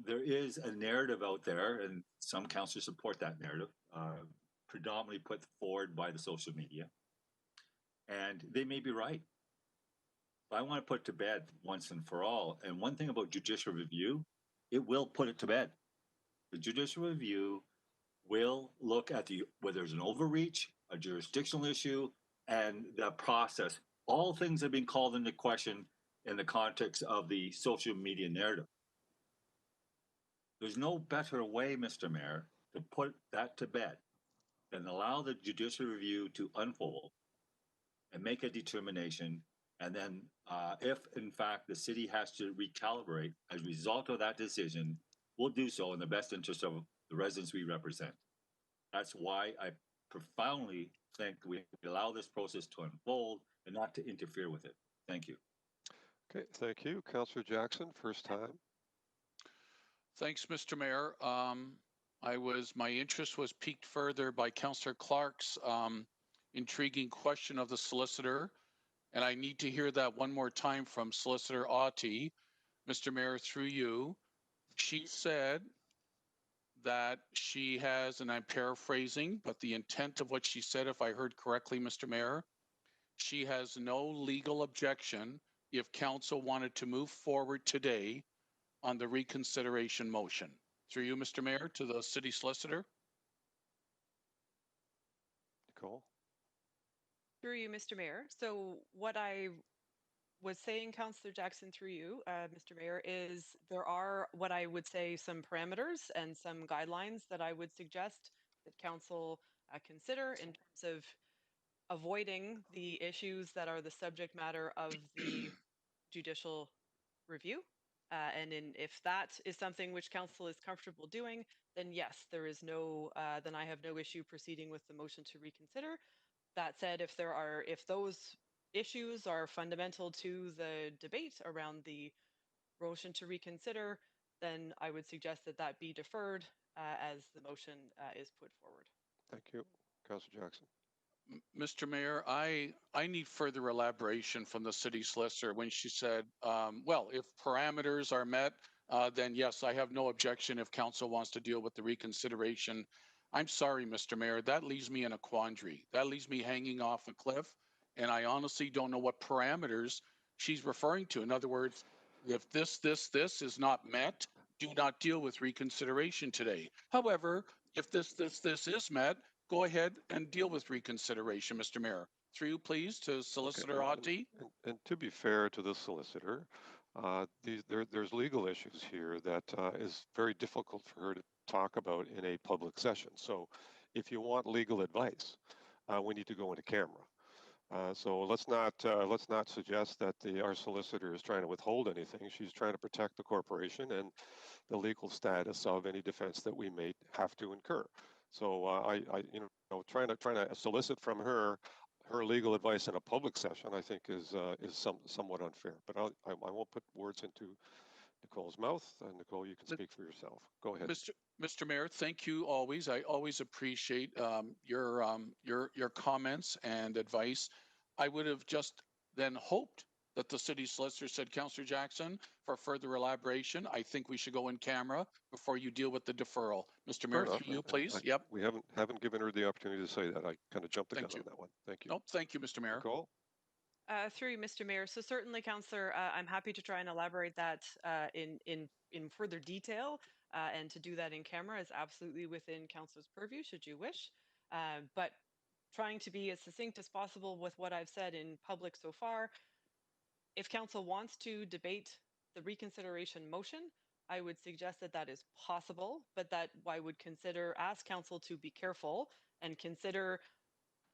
there is a narrative out there, and some councillors support that narrative, predominantly put forward by the social media, and they may be right. But I want to put to bed once and for all. And one thing about judicial review, it will put it to bed. The judicial review will look at whether there's an overreach, a jurisdictional issue, and the process. All things have been called into question in the context of the social media narrative. There's no better way, Mr. Mayor, to put that to bed than allow the judicial review to unfold and make a determination. And then if, in fact, the city has to recalibrate as a result of that decision, we'll do so in the best interest of the residents we represent. That's why I profoundly think we allow this process to unfold and not to interfere with it. Thank you. Okay, thank you. Councillor Jackson, first time. Thanks, Mr. Mayor. My interest was piqued further by Councillor Clark's intriguing question of the solicitor. And I need to hear that one more time from Solicitor Auty. Mr. Mayor, through you, she said that she has, and I'm paraphrasing, but the intent of what she said, if I heard correctly, Mr. Mayor, she has no legal objection if council wanted to move forward today on the reconsideration motion. Through you, Mr. Mayor, to the city solicitor. Nicole? Through you, Mr. Mayor. So what I was saying, Councillor Jackson, through you, Mr. Mayor, is there are what I would say some parameters and some guidelines that I would suggest that council consider in terms of avoiding the issues that are the subject matter of the judicial review. And if that is something which council is comfortable doing, then yes, there is no, then I have no issue proceeding with the motion to reconsider. That said, if those issues are fundamental to the debate around the motion to reconsider, then I would suggest that that be deferred as the motion is put forward. Thank you. Councillor Jackson. Mr. Mayor, I need further elaboration from the city solicitor when she said, well, if parameters are met, then yes, I have no objection if council wants to deal with the reconsideration. I'm sorry, Mr. Mayor, that leaves me in a quandary. That leaves me hanging off a cliff, and I honestly don't know what parameters she's referring to. In other words, if this is not met, do not deal with reconsideration today. However, if this is met, go ahead and deal with reconsideration, Mr. Mayor. Through you, please, to Solicitor Auty. And to be fair to the solicitor, there's legal issues here that is very difficult for her to talk about in a public session. So if you want legal advice, we need to go into camera. So let's not suggest that our solicitor is trying to withhold anything. She's trying to protect the corporation and the legal status of any defense that we may have to incur. So trying to solicit from her legal advice in a public session, I think is somewhat unfair. But I won't put words into Nicole's mouth. Nicole, you can speak for yourself. Go ahead. Mr. Mayor, thank you always. I always appreciate your comments and advice. I would have just then hoped that the city solicitor said, Councillor Jackson, for further elaboration, I think we should go in camera before you deal with the deferral. Mr. Mayor, through you, please. Yep. We haven't given her the opportunity to say that. I kind of jumped the gun on that one. Thank you. Nope. Thank you, Mr. Mayor. Nicole? Through you, Mr. Mayor. So certainly, Councillor, I'm happy to try and elaborate that in further detail, and to do that in camera is absolutely within Councillor's purview, should you wish. But trying to be as succinct as possible with what I've said in public so far, if Council wants to debate the reconsideration motion, I would suggest that that is possible, but that I would ask Council to be careful and consider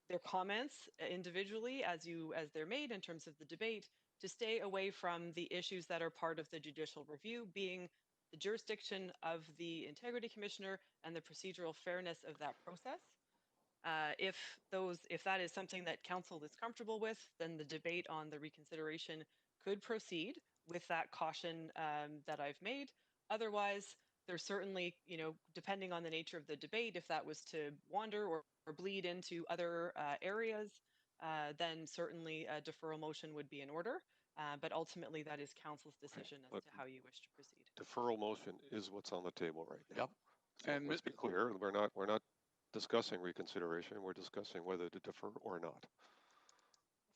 their comments individually as they're made in terms of the debate, to stay away from the issues that are part of the judicial review, being the jurisdiction of the Integrity Commissioner and the procedural fairness of that process. If that is something that Council is comfortable with, then the debate on the reconsideration could proceed with that caution that I've made. Otherwise, there's certainly, depending on the nature of the debate, if that was to wander or bleed into other areas, then certainly a deferral motion would be in order. But ultimately, that is Council's decision as to how you wish to proceed. Deferral motion is what's on the table right now. Yep. So and let's be clear, we're not discussing reconsideration. We're discussing whether to defer or not.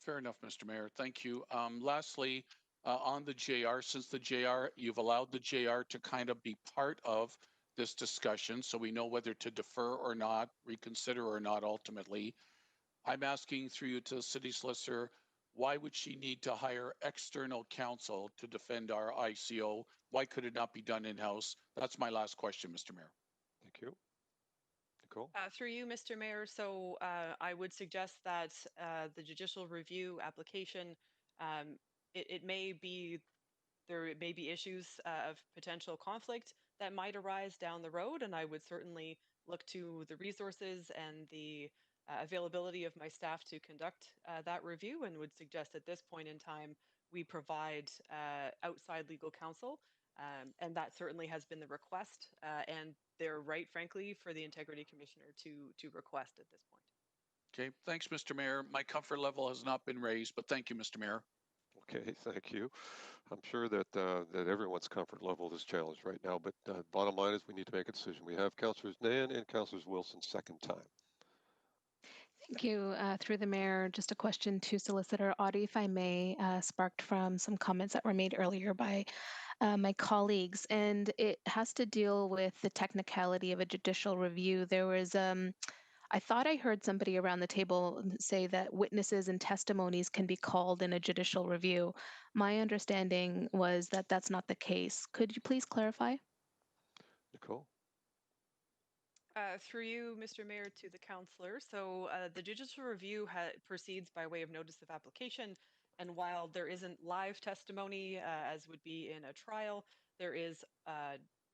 Fair enough, Mr. Mayor. Thank you. Lastly, on the JR, since the JR, you've allowed the JR to kind of be part of this discussion, so we know whether to defer or not, reconsider or not ultimately. I'm asking through you to the city solicitor, why would she need to hire external counsel to defend our ICO? Why could it not be done in-house? That's my last question, Mr. Mayor. Thank you. Nicole? Through you, Mr. Mayor. So I would suggest that the judicial review application, there may be issues of potential conflict that might arise down the road, and I would certainly look to the resources and the availability of my staff to conduct that review, and would suggest at this point in time we provide outside legal counsel, and that certainly has been the request, and they're right, frankly, for the Integrity Commissioner to request at this point. Okay, thanks, Mr. Mayor. My comfort level has not been raised, but thank you, Mr. Mayor. Okay, thank you. I'm sure that everyone's comfort level is challenged right now, but bottom line is we need to make a decision. We have Councillors Nan and Councillors Wilson second time. Thank you. Through the mayor, just a question to Solicitor Oddie, if I may, sparked from some comments that were made earlier by my colleagues, and it has to deal with the technicality of a judicial review. There was I thought I heard somebody around the table say that witnesses and testimonies can be called in a judicial review. My understanding was that that's not the case. Could you please clarify? Nicole? Through you, Mr. Mayor, to the councillor. So the judicial review proceeds by way of notice of application. And while there isn't live testimony, as would be in a trial, there is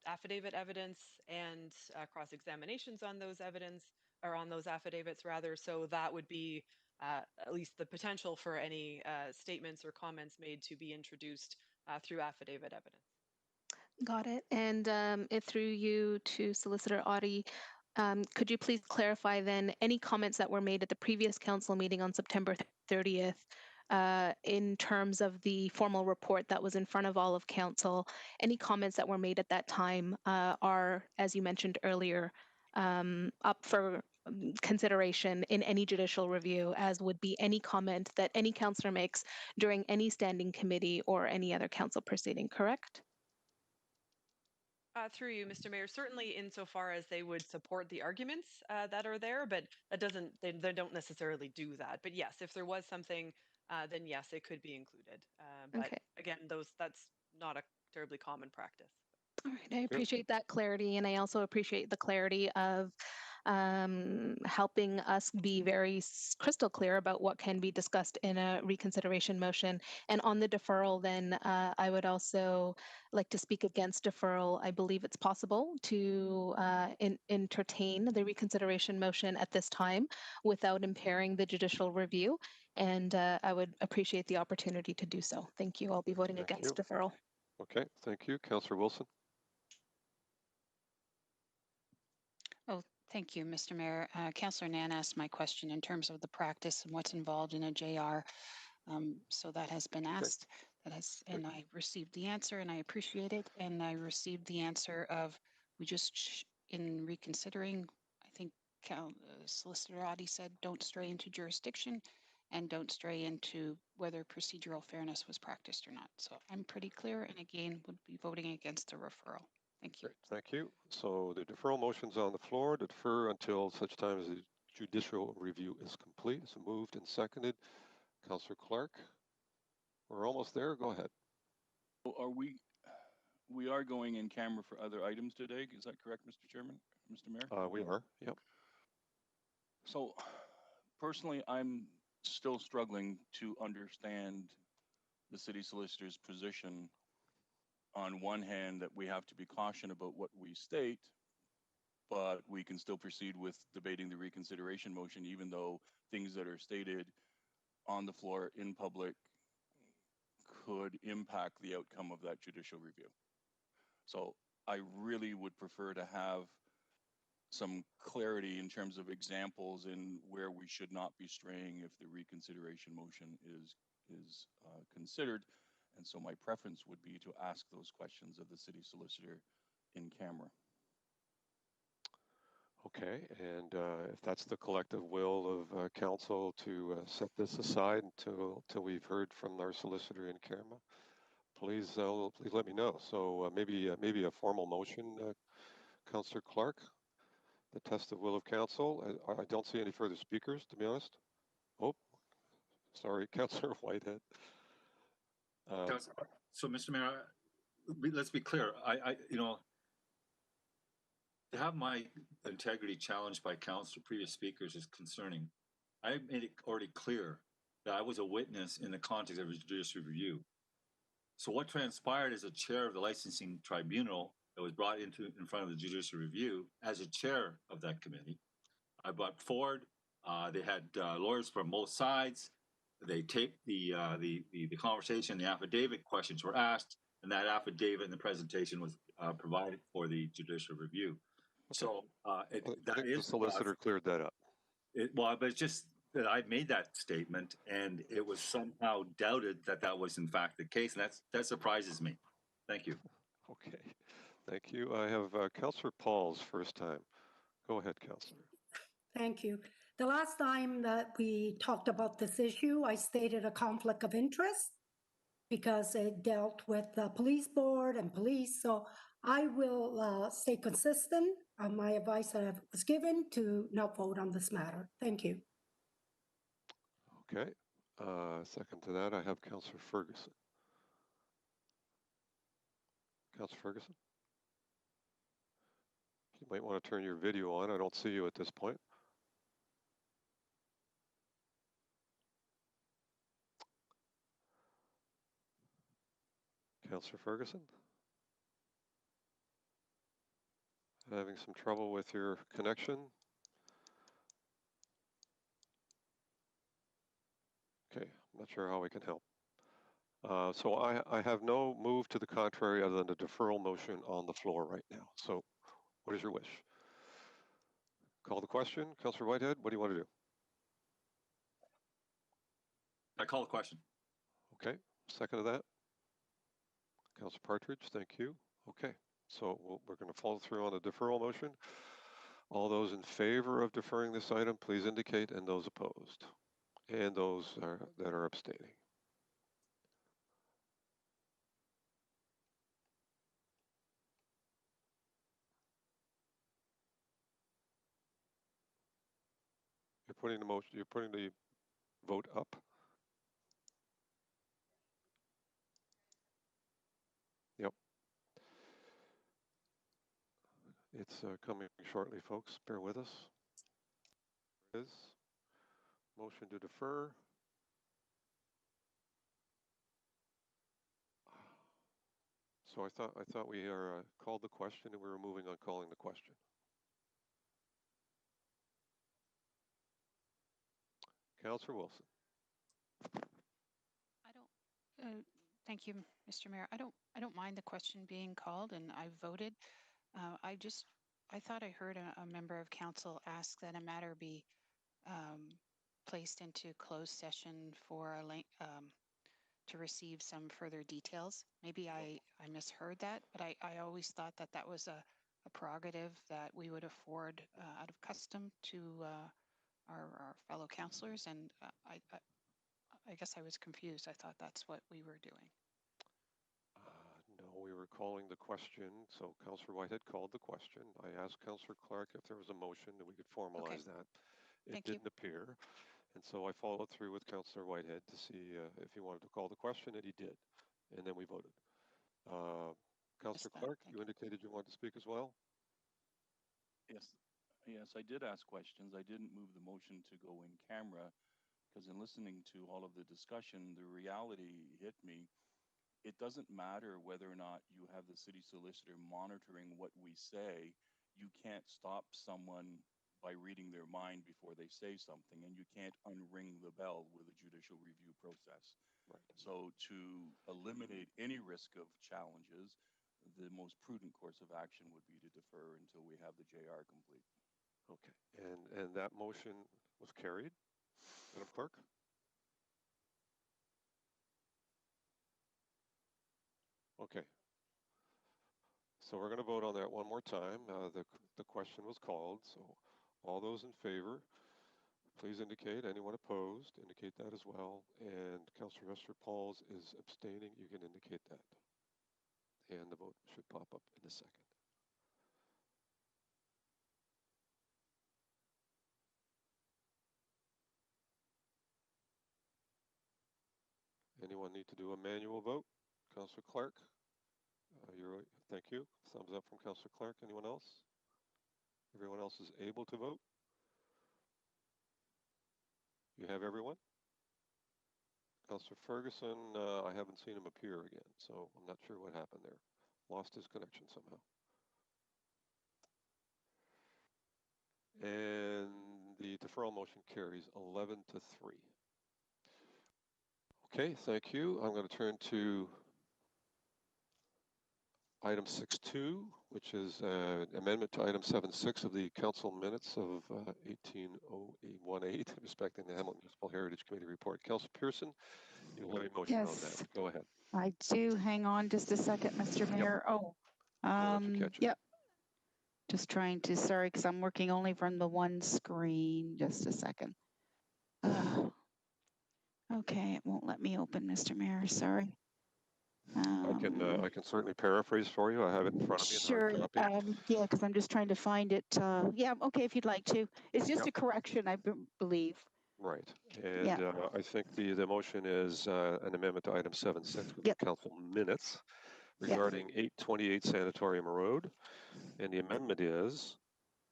affidavit evidence and cross-examinations on those evidence, or on those affidavits rather. So that would be at least the potential for any statements or comments made to be introduced through affidavit evidence. Got it. And through you to Solicitor Oddie, could you please clarify then any comments that were made at the previous council meeting on September 30th in terms of the formal report that was in front of all of council? Any comments that were made at that time are, as you mentioned earlier, up for consideration in any judicial review, as would be any comment that any councillor makes during any standing committee or any other council proceeding, correct? Through you, Mr. Mayor, certainly insofar as they would support the arguments that are there, but that doesn't, they don't necessarily do that. But yes, if there was something, then yes, it could be included. But Okay. again, that's not a terribly common practice. All right, I appreciate that clarity, and I also appreciate the clarity of helping us be very crystal clear about what can be discussed in a reconsideration motion. And on the deferral, then I would also like to speak against deferral. I believe it's possible to entertain the reconsideration motion at this time without impairing the judicial review. And I would appreciate the opportunity to do so. Thank you. I'll be voting against deferral. Okay, thank you. Councillor Wilson. Oh, thank you, Mr. Mayor. Councillor Nan asked my question in terms of the practice and what's involved in a JR. So that has been asked. And I received the answer, and I appreciate it. And I received the answer of we just in reconsidering. I think Solicitor Oddie said don't stray into jurisdiction, and don't stray into whether procedural fairness was practiced or not. So I'm pretty clear, and again would be voting against the referral. Thank you. Thank you. So the deferral motion's on the floor to defer until such time as the judicial review is complete. It's moved and seconded. Councillor Clark, we're almost there. Go ahead. Are we are going in camera for other items today? Is that correct, Mr. Chairman, Mr. Mayor? We are. Yep. So personally, I'm still struggling to understand the city solicitor's position. On one hand, that we have to be cautious about what we state, but we can still proceed with debating the reconsideration motion, even though things that are stated on the floor in public could impact the outcome of that judicial review. So I really would prefer to have some clarity in terms of examples in where we should not be straying if the reconsideration motion is considered. And so my preference would be to ask those questions of the city solicitor in camera. Okay, and if that's the collective will of council to set this aside until we've heard from our solicitor in camera, please let me know. So maybe a formal motion, Councillor Clark, the test of will of council. I don't see any further speakers, to be honest. Oh, sorry, Councillor Whitehead. So, Mr. Mayor, let's be clear. To have my integrity challenged by council previous speakers is concerning. I made it already clear that I was a witness in the context of a judicial review. So what transpired as a chair of the licensing tribunal that was brought in front of the judicial review as a chair of that committee, I brought forward. They had lawyers from both sides. They taped the conversation, the affidavit, questions were asked, and that affidavit and the presentation was provided for the judicial review. So the solicitor cleared that up. But it's just that I made that statement, and it was somehow doubted that was in fact the case, and that surprises me. Thank you. Okay, thank you. I have Councillor Paul's first time. Go ahead, Councillor. Thank you. The last time that we talked about this issue, I stated a conflict of interest because it dealt with the police board and police. So I will stay consistent on my advice that I was given to not vote on this matter. Thank you. Okay. Second to that, I have Councillor Ferguson. Councillor Ferguson? You might want to turn your video on. I don't see you at this point. Councillor Ferguson? Having some trouble with your connection? Okay, I'm not sure how we can help. So I have no move to the contrary other than the deferral motion on the floor right now. So what is your wish? Call the question. Councillor Whitehead, what do you want to do? I call the question. Okay, second to that. Councillor Partridge, thank you. Okay, so we're going to follow through on the deferral motion. All those in favor of deferring this item, please indicate, and those opposed, and those that are abstaining. You're putting the motion, you're putting the vote up. It's coming shortly, folks. Bear with us. There it is. Motion to defer. So I thought we called the question and we were moving on calling the question. Councillor Wilson. Thank you, Mr. Mayor. I don't mind the question being called, and I voted. I thought I heard a member of council ask that a matter be placed into closed session for to receive some further details. Maybe I misheard that, but I always thought that that was a prerogative that we would afford out of custom to our fellow councillors, and I guess I was confused. I thought that's what we were doing. No, we were calling the question. So Councillor Whitehead called the question. I asked Councillor Clark if there was a motion and we could formalize that. It didn't appear. And so I followed through with Councillor Whitehead to see if he wanted to call the question, and he did. And then we voted. Councillor Clark, you indicated you wanted to speak as well? Yes. Yes, I did ask questions. I didn't move the motion to go in camera because in listening to all of the discussion, the reality hit me. It doesn't matter whether or not you have the city solicitor monitoring what we say. You can't stop someone by reading their mind before they say something, and you can't unring the bell with a judicial review process. Right. So to eliminate any risk of challenges, the most prudent course of action would be to defer until we have the JR complete. Okay, and that motion was carried. Madam Clerk? Okay. So we're going to vote on that one more time. The question was called, so all those in favor, please indicate. Anyone opposed, indicate that as well. And Councillor Wester-Pauls is abstaining. You can indicate that. And the vote should pop up in a second. Anyone need to do a manual vote? Councillor Clark? Thank you. Thumbs up from Councillor Clark. Anyone else? Everyone else is able to vote? You have everyone? Councillor Ferguson, I haven't seen him appear again, so I'm not sure what happened there. Lost his connection somehow. And the deferral motion carries 11-3. Okay, thank you. I'm going to turn to item 6.2, which is an amendment to item 7.6 of the council minutes of 180818, respecting the Hamilton Municipal Heritage Committee report. Councillor Pearson, you'll have a motion on that. Go ahead. I do. Hang on just a second, Mr. Mayor. Yep. Just trying to, sorry, because I'm working only from the one screen. Just a second. Okay, it won't let me open, Mr. Mayor. Sorry. I can certainly paraphrase for you. I have it in front of me. Sure. Yeah, because I'm just trying to find it. Yeah, okay, if you'd like to. It's just a correction, I believe. Right. And I think the motion is an amendment to item 7.6 with the council minutes regarding 828 Sanatorium Road. And the amendment is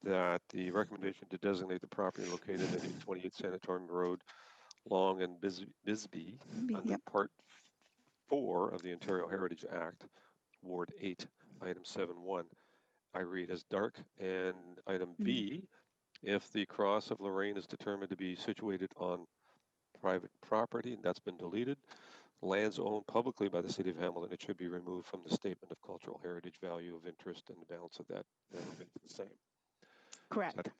that the recommendation to designate the property located at 828 Sanatorium Road, Long and Bisbee, under Part 4 of the Ontario Heritage Act, Ward 8, item 7.1, I read as dark. And item B, if the cross of Lorraine is determined to be situated on private property, and that's been deleted, lands owned publicly by the City of Hamilton, it should be removed from the statement of cultural heritage value of interest, and the balance of that remains the same. Correct.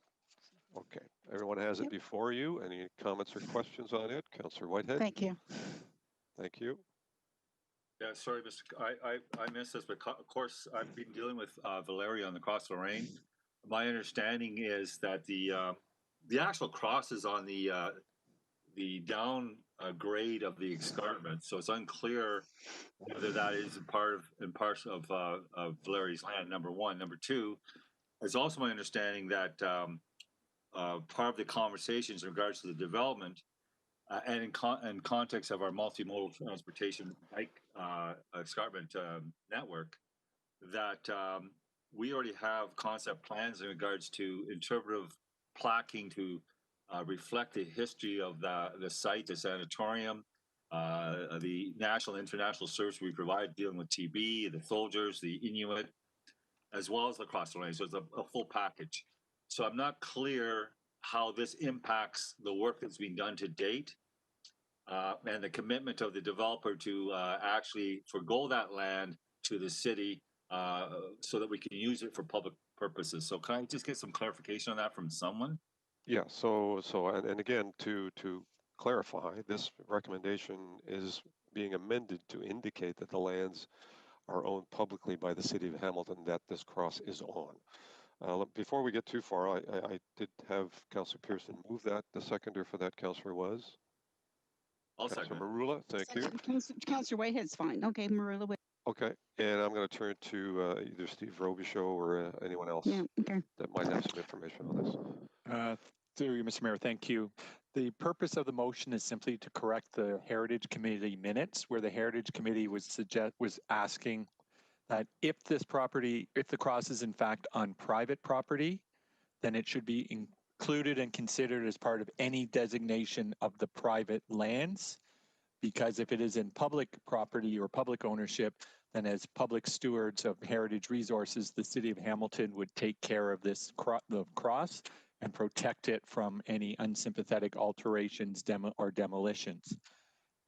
Okay. Everyone has it before you. Any comments or questions on it? Councillor Whitehead? Thank you. Thank you. Yeah, sorry, Mr. I missed this, but of course I've been dealing with Valeria on the Cross Lorraine. My understanding is that the actual cross is on the down grade of the escarpment, so it's unclear whether that is part of Valeria's land. Number one. Number two, it's also my understanding that part of the conversations in regards to the development and in context of our multimodal transportation bike escarpment network, that we already have concept plans in regards to interpretive placking to reflect the history of the site, the sanatorium, the national and international service we provide dealing with TB, the soldiers, the Inuit, as well as the cross lane. So it's a full package. So I'm not clear how this impacts the work that's been done to date and the commitment of the developer to actually forgo that land to the city so that we can use it for public purposes. So can I just get some clarification on that from someone? Yeah, and again, to clarify, this recommendation is being amended to indicate that the lands are owned publicly by the city of Hamilton that this cross is on. Before we get too far, I did have Councillor Pearson move that. The seconder for that, Councillor, was? I'll Councillor second. Marula, thank you. Councillor Whitehead's fine. Okay, Marilla. Okay, and I'm going to turn to either Steve Robichaud or anyone else that might have some information on this. Through you, Mr. Mayor, thank you. The purpose of the motion is simply to correct the Heritage Committee minutes, where the Heritage Committee was asking that if the cross is in fact on private property, then it should be included and considered as part of any designation of the private lands. Because if it is in public property or public ownership, then as public stewards of heritage resources, the city of Hamilton would take care of this the cross and protect it from any unsympathetic alterations or demolitions.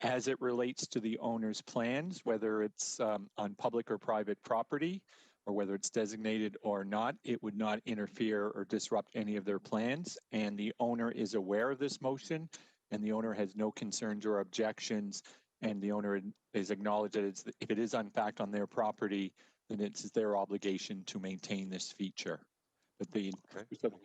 As it relates to the owner's plans, whether it's on public or private property, or whether it's designated or not, it would not interfere or disrupt any of their plans. And the owner is aware of this motion, and the owner has no concerns or objections, and the owner is acknowledged that if it is in fact on their property, then it's their obligation to maintain this feature. But the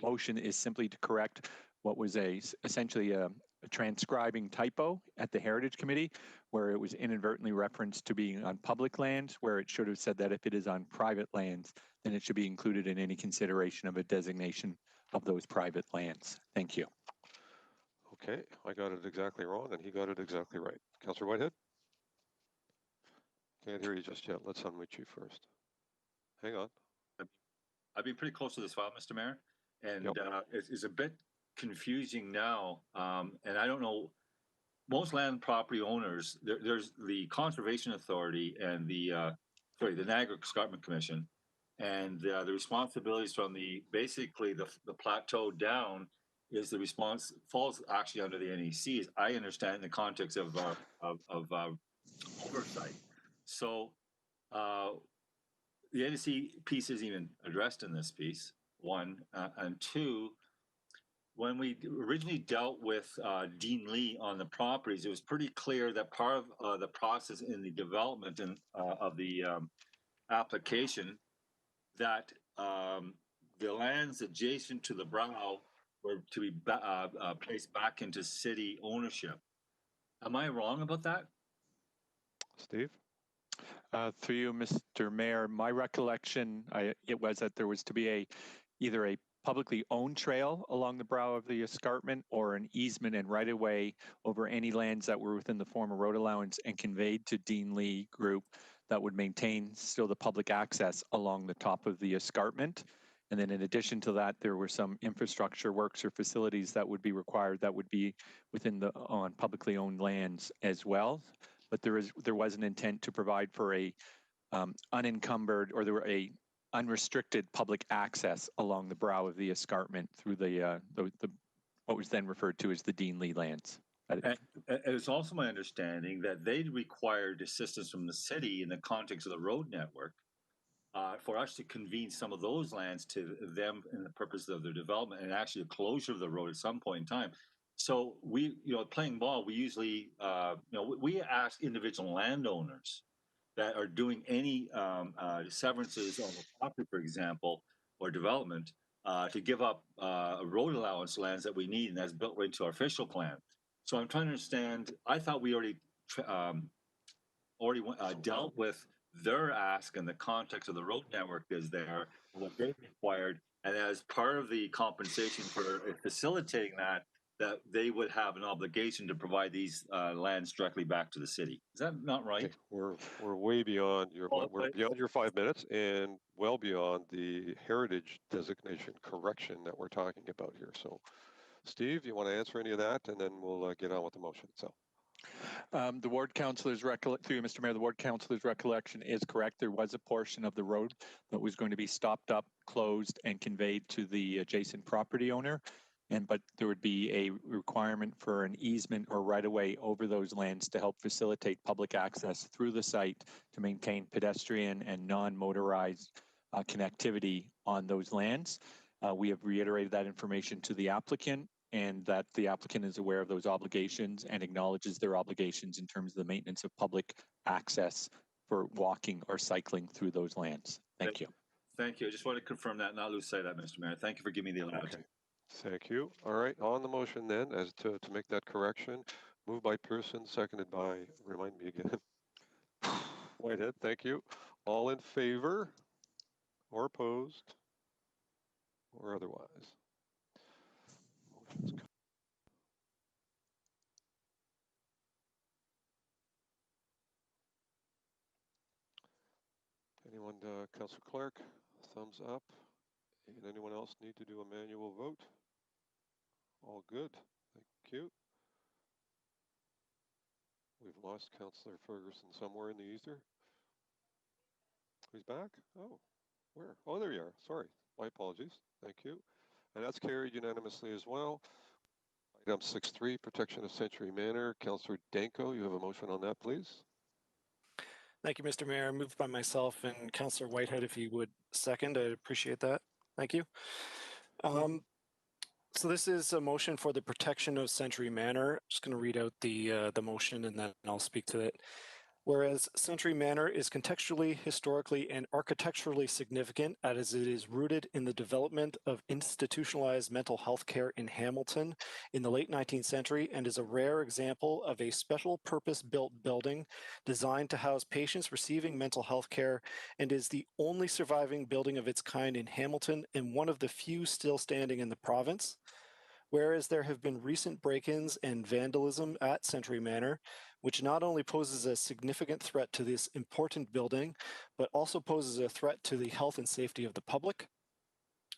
motion is simply to correct what was essentially a transcribing typo at the Heritage Committee, where it was inadvertently referenced to being on public lands, where it should have said that if it is on private lands, then it should be included in any consideration of a designation of those private lands. Thank you. Okay, I got it exactly wrong, and he got it exactly right. Councillor Whitehead? Can't hear you just yet. Let's unmute you first. Hang on. I've been pretty close to this file, Mr. Mayor, and it's a bit confusing now. And I don't know, most land property owners, there's the Conservation Authority and the Niagara Escarpment Commission, and the responsibilities from basically the plateau down is the response falls actually under the NEC, as I understand in the context of oversight. So the NEC piece isn't even addressed in this piece, one, and two, when we originally dealt with Dean Lee on the properties, it was pretty clear that part of the process in the development of the application that the lands adjacent to the brow were to be placed back into city ownership. Am I wrong about that? Steve? Through you, Mr. Mayor, my recollection, it was that there was to be either a publicly owned trail along the brow of the escarpment or an easement and right-of-way over any lands that were within the former road allowance and conveyed to Dean Lee Group that would maintain still the public access along the top of the escarpment. And then in addition to that, there were some infrastructure works or facilities that would be required that would be within on publicly owned lands as well. But there was an intent to provide for a unencumbered, or there were a unrestricted public access along the brow of the escarpment through the what was then referred to as the Dean Lee lands. And it's also my understanding that they required assistance from the city in the context of the road network for us to convene some of those lands to them in the purpose of their development and actually a closure of the road at some point in time. So we, playing ball, we usually, we ask individual landowners that are doing any severances on the property, for example, or development, to give up road allowance lands that we need, and that's built right into our official plan. So I'm trying to understand. I thought we already dealt with their ask in the context of the road network is there, what they required, and as part of the compensation for facilitating that, that they would have an obligation to provide these lands directly back to the city. Is that not right? Okay, we're way beyond your Well, we're beyond your 5 minutes and well beyond the heritage designation correction that we're talking about here. So, Steve, you want to answer any of that, and then we'll get on with the motion itself. The ward councillor's through you, Mr. Mayor, the ward councillor's recollection is correct. There was a portion of the road that was going to be stopped up, closed, and conveyed to the adjacent property owner. But there would be a requirement for an easement or right-of-way over those lands to help facilitate public access through the site to maintain pedestrian and non-motorized connectivity on those lands. We have reiterated that information to the applicant, and that the applicant is aware of those obligations and acknowledges their obligations in terms of the maintenance of public access for walking or cycling through those lands. Thank you. Thank you. I just want to confirm that, not lose sight of that, Mr. Mayor. Thank you for giving me the allowance. Okay. Thank you. All right, on the motion then, as to make that correction, moved by Pearson, seconded by, remind me again, Whitehead, thank you. All in favor or opposed or otherwise? Motion's anyone, Councillor Clark, thumbs up. And anyone else need to do a manual vote? All good. Thank you. We've lost Councillor Ferguson somewhere in the ether. He's back? Oh, where? Oh, there you are. Sorry. My apologies. Thank you. And that's carried unanimously as well. Item 6.3, protection of Century Manor. Councillor Danko, you have a motion on that, please. Thank you, Mr. Mayor. Moved by myself and Councillor Whitehead, if you would second, I'd appreciate that. Thank you. So this is a motion for the protection of Century Manor. I'm just going to read out the motion and then I'll speak to it. Whereas Century Manor is contextually, historically, and architecturally significant as it is rooted in the development of institutionalized mental health care in Hamilton in the late 19th century and is a rare example of a special purpose-built building designed to house patients receiving mental health care and is the only surviving building of its kind in Hamilton and one of the few still standing in the province. Whereas there have been recent break-ins and vandalism at Century Manor, which not only poses a significant threat to this important building, but also poses a threat to the health and safety of the public.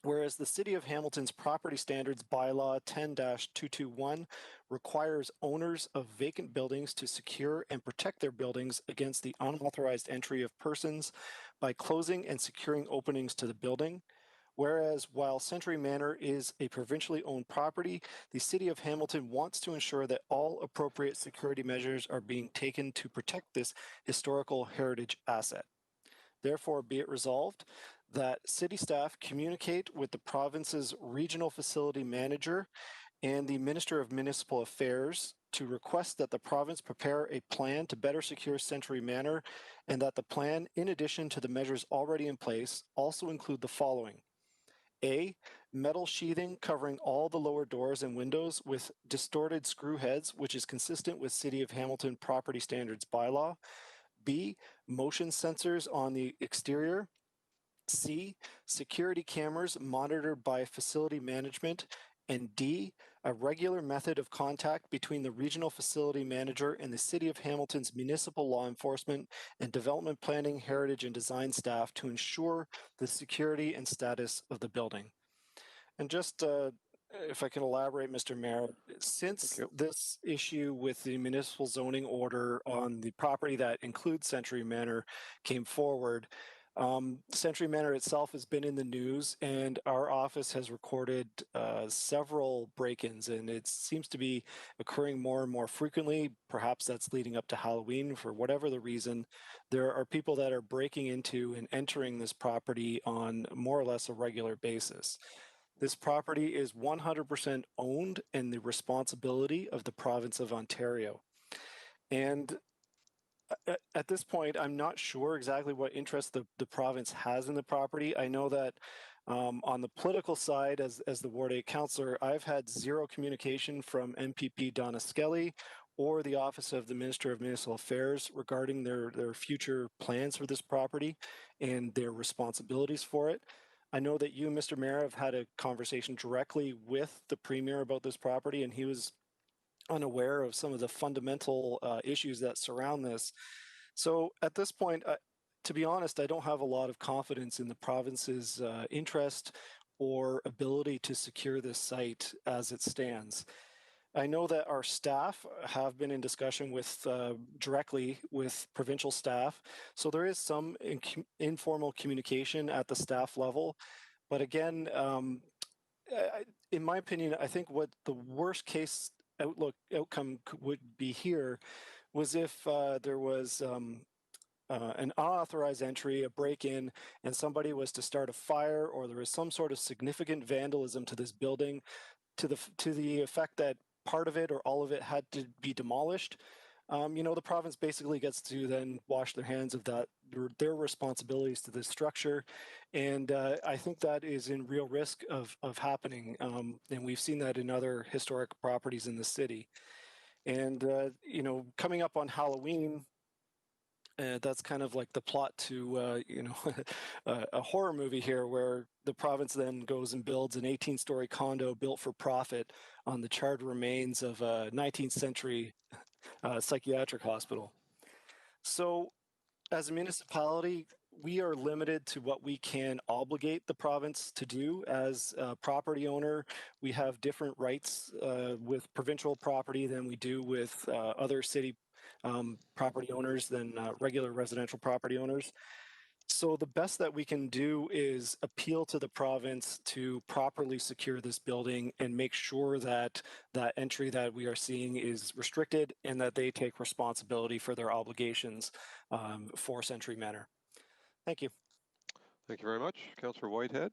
Whereas the City of Hamilton's Property Standards Bylaw 10-221 requires owners of vacant buildings to secure and protect their buildings against the unauthorized entry of persons by closing and securing openings to the building. Whereas while Century Manor is a provincially owned property, the City of Hamilton wants to ensure that all appropriate security measures are being taken to protect this historical heritage asset. Therefore, be it resolved that City staff communicate with the province's regional facility manager and the Minister of Municipal Affairs to request that the province prepare a plan to better secure Century Manor and that the plan, in addition to the measures already in place, also include the following. A, metal sheathing covering all the lower doors and windows with distorted screw heads, which is consistent with City of Hamilton Property Standards Bylaw. B, motion sensors on the exterior. C, security cameras monitored by facility management. And D, a regular method of contact between the regional facility manager and the City of Hamilton's municipal law enforcement and development planning, heritage, and design staff to ensure the security and status of the building. And just if I can elaborate, Mr. Mayor, since this issue with the municipal zoning order on the property that includes Century Manor came forward, Century Manor itself has been in the news, and our office has recorded several break-ins, and it seems to be occurring more and more frequently. Perhaps that's leading up to Halloween. For whatever the reason, there are people that are breaking into and entering this property on more or less a regular basis. This property is 100% owned and the responsibility of the province of Ontario. And at this point, I'm not sure exactly what interest the province has in the property. I know that on the political side, as the Ward 8 councillor, I've had zero communication from MPP Donna Skelly or the Office of the Minister of Municipal Affairs regarding their future plans for this property and their responsibilities for it. I know that you, Mr. Mayor, have had a conversation directly with the Premier about this property, and he was unaware of some of the fundamental issues that surround this. So at this point, to be honest, I don't have a lot of confidence in the province's interest or ability to secure this site as it stands. I know that our staff have been in discussion with directly with provincial staff, so there is some informal communication at the staff level. But again, in my opinion, I think what the worst case outcome would be here was if there was an unauthorized entry, a break-in, and somebody was to start a fire, or there was some sort of significant vandalism to this building, to the effect that part of it or all of it had to be demolished. The province basically gets to then wash their hands of that, their responsibilities to this structure, and I think that is in real risk of happening. And we've seen that in other historic properties in the city. And coming up on Halloween, that's kind of like the plot to a horror movie here, where the province then goes and builds an 18-story condo built for profit on the charred remains of a 19th century psychiatric hospital. So as a municipality, we are limited to what we can obligate the province to do. As a property owner, we have different rights with provincial property than we do with other city property owners than regular residential property owners. So the best that we can do is appeal to the province to properly secure this building and make sure that that entry that we are seeing is restricted and that they take responsibility for their obligations for Century Manor. Thank you. Thank you very much. Councillor Whitehead.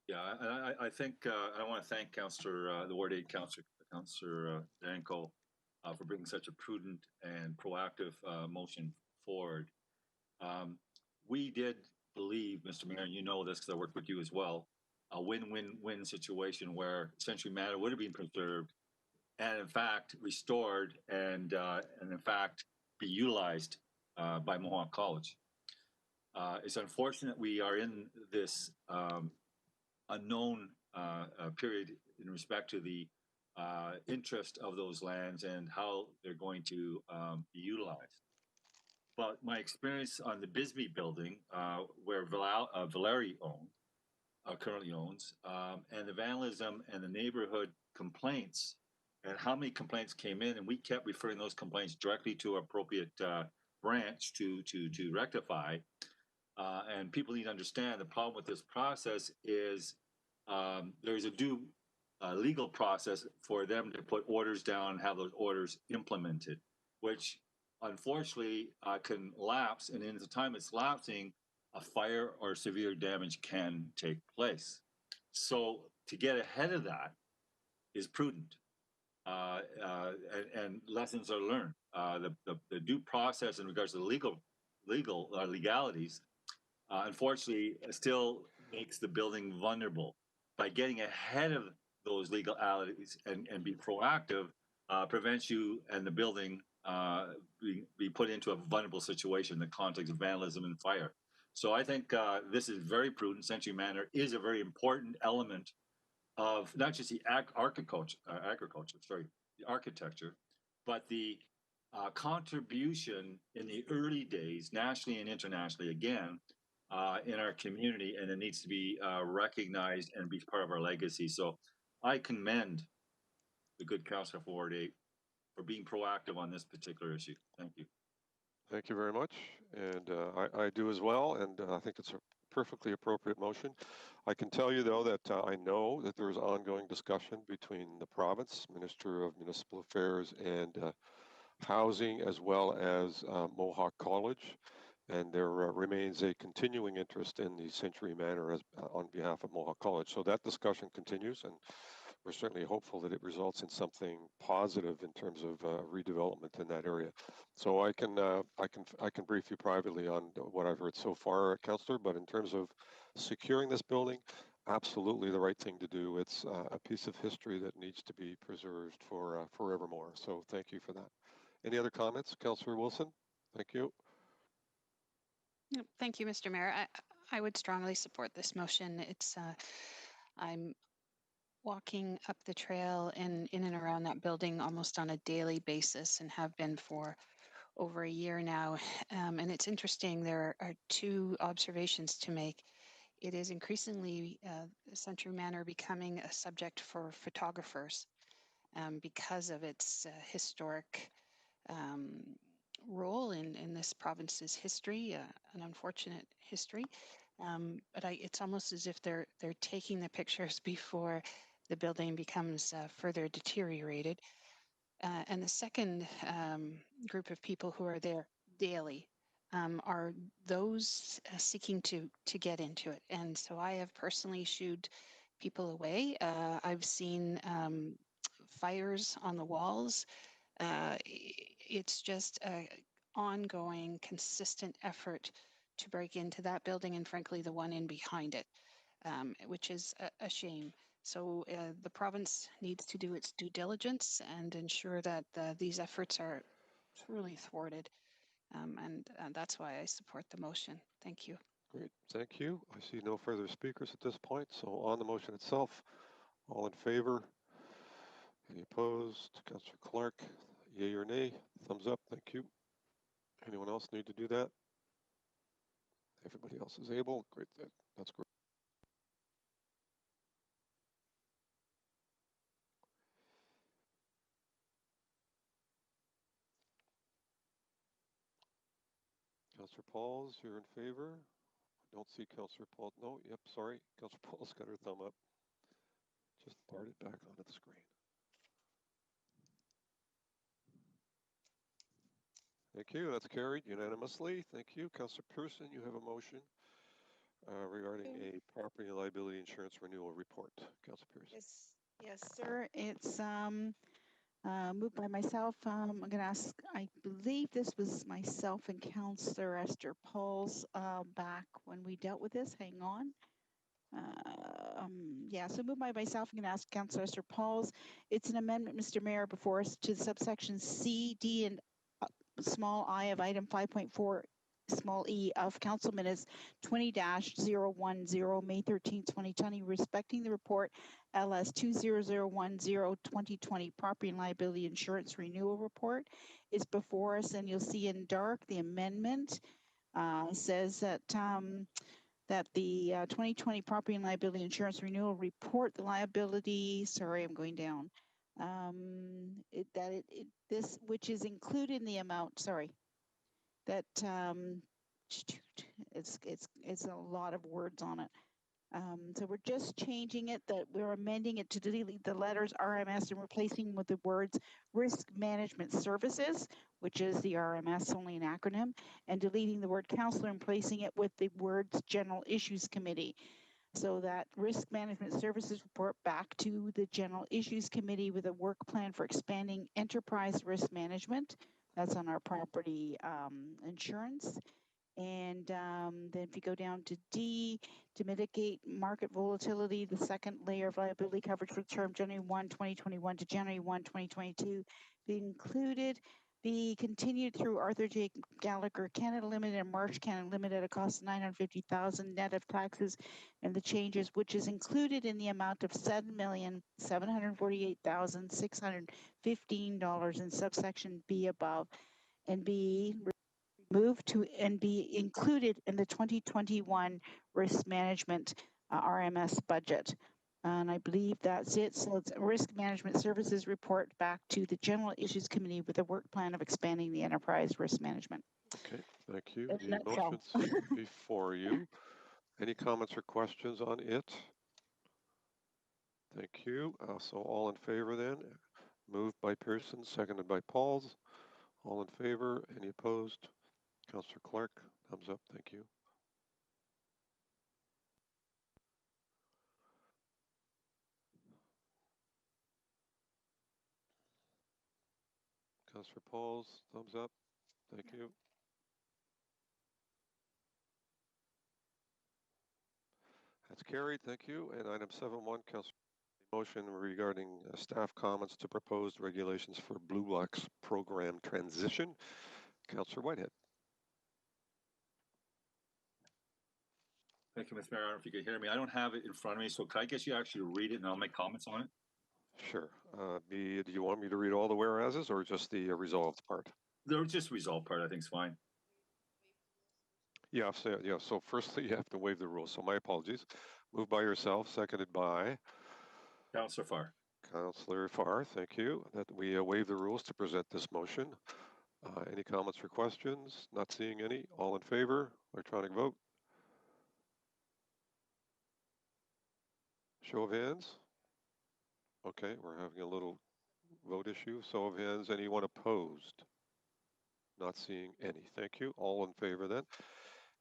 Yeah, I think I want to thank the Ward 8 Councillor Danko for bringing such a prudent and proactive motion forward. We did believe, Mr. Mayor, and you know this because I worked with you as well, a win-win-win situation where Century Manor would have been preserved and in fact restored and in fact be utilized by Mohawk College. It's unfortunate we are in this unknown period in respect to the interest of those lands and how they're going to be utilized. But my experience on the Bisbee building, where Valeri currently owns, and the vandalism and the neighborhood complaints, and how many complaints came in, and we kept referring those complaints directly to appropriate branch to rectify. And people need to understand the problem with this process is there's a due legal process for them to put orders down and have those orders implemented, which unfortunately can lapse, and in the time it's lapsing, a fire or severe damage can take place. So to get ahead of that is prudent, and lessons are learned. The due process in regards to the legalities, unfortunately, still makes the building vulnerable. By getting ahead of those legalities and be proactive, prevents you and the building be put into a vulnerable situation in the context of vandalism and fire. So I think this is very prudent. Century Manor is a very important element of not just the architecture, but the contribution in the early days, nationally and internationally, again, in our community, and it needs to be recognized and be part of our legacy. So I commend the good councillor for Ward 8 for being proactive on this particular issue. Thank you. Thank you very much. And I do as well, and I think it's a perfectly appropriate motion. I can tell you, though, that I know that there is ongoing discussion between the province, Minister of Municipal Affairs and Housing, as well as Mohawk College. And there remains a continuing interest in the Century Manor on behalf of Mohawk College. So that discussion continues, and we're certainly hopeful that it results in something positive in terms of redevelopment in that area. So I can brief you privately on what I've heard so far, Councillor. But in terms of securing this building, absolutely the right thing to do. It's a piece of history that needs to be preserved for forevermore. So thank you for that. Any other comments, Councillor Wilson? Thank you. Thank you, Mr. Mayor. I would strongly support this motion. I'm walking up the trail and in and around that building almost on a daily basis and have been for over a year now. And it's interesting, there are two observations to make. It is increasingly Century Manor becoming a subject for photographers because of its historic role in this province's history, an unfortunate history. But it's almost as if they're taking the pictures before the building becomes further deteriorated. And the second group of people who are there daily are those seeking to get into it. And so I have personally shooed people away. I've seen fires on the walls. It's just an ongoing, consistent effort to break into that building and frankly the one in behind it, which is a shame. So the province needs to do its due diligence and ensure that these efforts are truly thwarted. And that's why I support the motion. Thank you. Great, thank you. I see no further speakers at this point. So on the motion itself, all in favor? Any opposed? Councillor Clark, yay or nay? Thumbs up, thank you. Anyone else need to do that? Everybody else is able. Great, that's great. Councillor Pauls, you're in favor? I don't see Councillor Paul. No, yep, sorry. Councillor Paul's got her thumb up. Just dart it back onto the screen. Thank you. That's carried unanimously. Thank you. Councillor Pearson, you have a motion regarding a property and liability insurance renewal report. Councillor Pearson. Yes, sir. It's moved by myself. I'm going to ask, I believe this was myself and Councillor Esther Pauls back when we dealt with this. Hang on. Yeah, so moved by myself. I'm going to ask Councillor Esther Pauls. It's an amendment, Mr. Mayor, before us to subsection C, D, and small I of item 5.4 small e of Council Minutes 20-010 May 13, 2020, respecting the report LS 20010-2020 property and liability insurance renewal report is before us, and you'll see in dark the amendment says that that the 2020 property and liability insurance renewal report, the liability, sorry, I'm going down, this, which is included in the amount, sorry, that it's a lot of words on it. So we're just changing it, that we're amending it to delete the letters RMS and replacing with the words risk management services, which is the RMS, only an acronym, and deleting the word counselor and placing it with the words general issues committee. So that risk management services report back to the general issues committee with a work plan for expanding enterprise risk management. That's on our property insurance. And then if you go down to D, to mitigate market volatility, the second layer of liability coverage for the term January 1, 2021 to January 1, 2022, be included, be continued through Arthur J. Gallagher Canada Limited and Marsh Canada Limited at a cost of $950,000 net of taxes and the changes, which is included in the amount of $7,748,615 in subsection B above, and be moved to and be included in the 2021 risk management RMS budget. And I believe that's it. So it's a risk management services report back to the general issues committee with a work plan of expanding the enterprise risk management. Okay, thank you. The motion's before you. Any comments or questions on it? Thank you. So all in favor then? Moved by Pearson, seconded by Pauls. All in favor? Any opposed? Councillor Clark, thumbs up. Thank you. Councillor Pauls, thumbs up. Thank you. That's carried. Thank you. And item 7.1, Councillor, motion regarding staff comments to proposed regulations for Blue Box program transition. Councillor Whitehead. Thank you, Mr. Mayor. I don't know if you can hear me. I don't have it in front of me, so could I get you actually read it and I'll make comments on it? Sure. Do you want me to read all the whereases or just the resolved part? The just resolved part, I think, is fine. Yeah, so firstly, you have to waive the rules. So my apologies. Moved by yourself, seconded by Councillor Farr. Councillor Farr, thank you. That we waive the rules to present this motion. Any comments or questions? Not seeing any. All in favor? Electronic vote. Show of hands. Okay, we're having a little vote issue. Show of hands. Anyone opposed? Not seeing any. Thank you. All in favor then.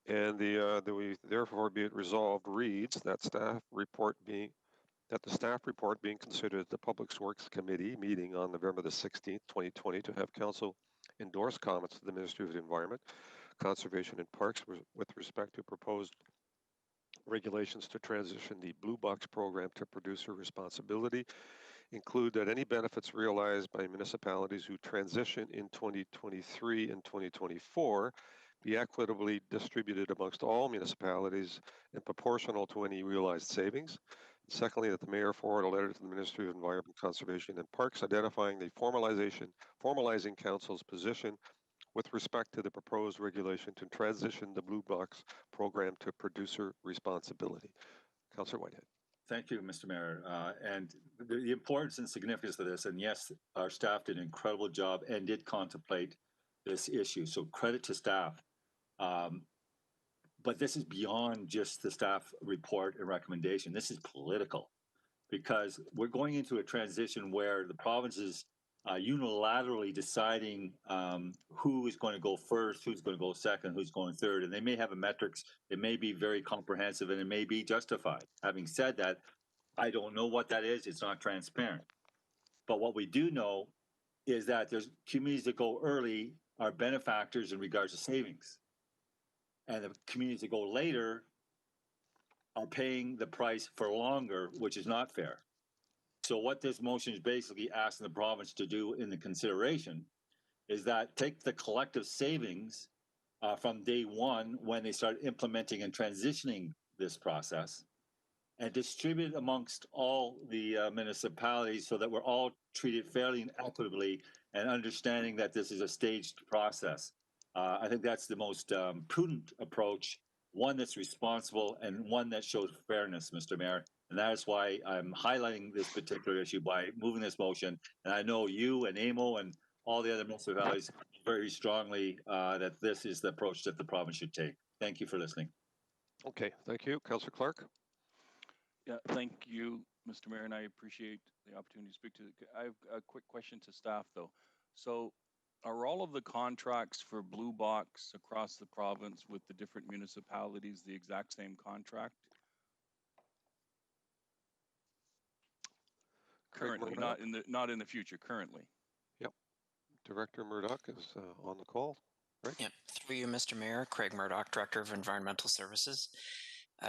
And we therefore be it resolved reads that the staff report being considered at the Public Works Committee meeting on November the 16th, 2020 to have council endorse comments to the Ministry of the Environment, Conservation and Parks with respect to proposed regulations to transition the Blue Box program to producer responsibility include that any benefits realized by municipalities who transition in 2023 and 2024 be equitably distributed amongst all municipalities and proportional to any realized savings. Secondly, that the mayor forward a letter to the Ministry of Environment, Conservation and Parks identifying the formalizing council's position with respect to the proposed regulation to transition the Blue Box program to producer responsibility. Councillor Whitehead. Thank you, Mr. Mayor. And the importance and significance of this, and yes, our staff did an incredible job and did contemplate this issue. So credit to staff. But this is beyond just the staff report and recommendation. This is political because we're going into a transition where the province is unilaterally deciding who is going to go first, who's going to go second, who's going third. And they may have a metrics, it may be very comprehensive and it may be justified. Having said that, I don't know what that is. It's not transparent. But what we do know is that there's communities that go early are benefactors in regards to savings. And the communities that go later are paying the price for longer, which is not fair. So what this motion is basically asking the province to do in the consideration is that take the collective savings from day one when they start implementing and transitioning this process and distribute it amongst all the municipalities so that we're all treated fairly and equitably and understanding that this is a staged process. I think that's the most prudent approach, one that's responsible and one that shows fairness, Mr. Mayor. And that is why I'm highlighting this particular issue by moving this motion. And I know you and AMO and all the other municipalities very strongly that this is the approach that the province should take. Thank you for listening. Okay, thank you. Councillor Clark. Yeah, thank you, Mr. Mayor, and I appreciate the opportunity to speak to. I have a quick question to staff, though. So, are all of the contracts for Blue Box across the province with the different municipalities the exact same contract? Currently, not in the future. Currently. Yep. Director Murdoch is on the call. Right. Yep. Through you, Mr. Mayor, Craig Murdoch, Director of Environmental Services.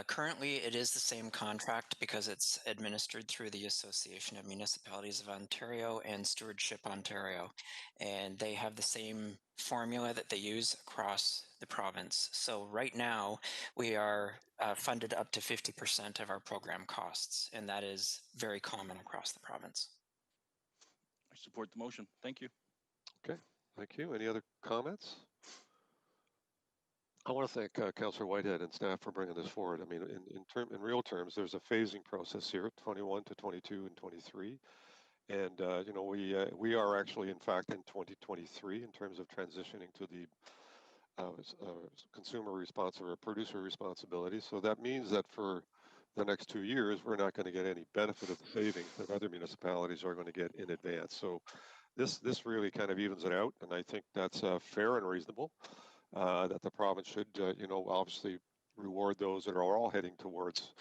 Currently, it is the same contract because it's administered through the Association of Municipalities of Ontario and Stewardship Ontario, and they have the same formula that they use across the province. So right now, we are funded up to 50% of our program costs, and that is very common across the province. I support the motion. Thank you. Okay, thank you. Any other comments? I want to thank Councillor Whitehead and staff for bringing this forward. I mean, in real terms, there's a phasing process here, 21 to 22 and 23. And, you know, we are actually, in fact, in 2023 in terms of transitioning to the consumer responsibility or producer responsibility. So that means that for the next 2 years, we're not going to get any benefit of the savings that other municipalities are going to get in advance. So this really kind of evens it out. And I think that's fair and reasonable. That the province should, you know, obviously reward those that are all heading towards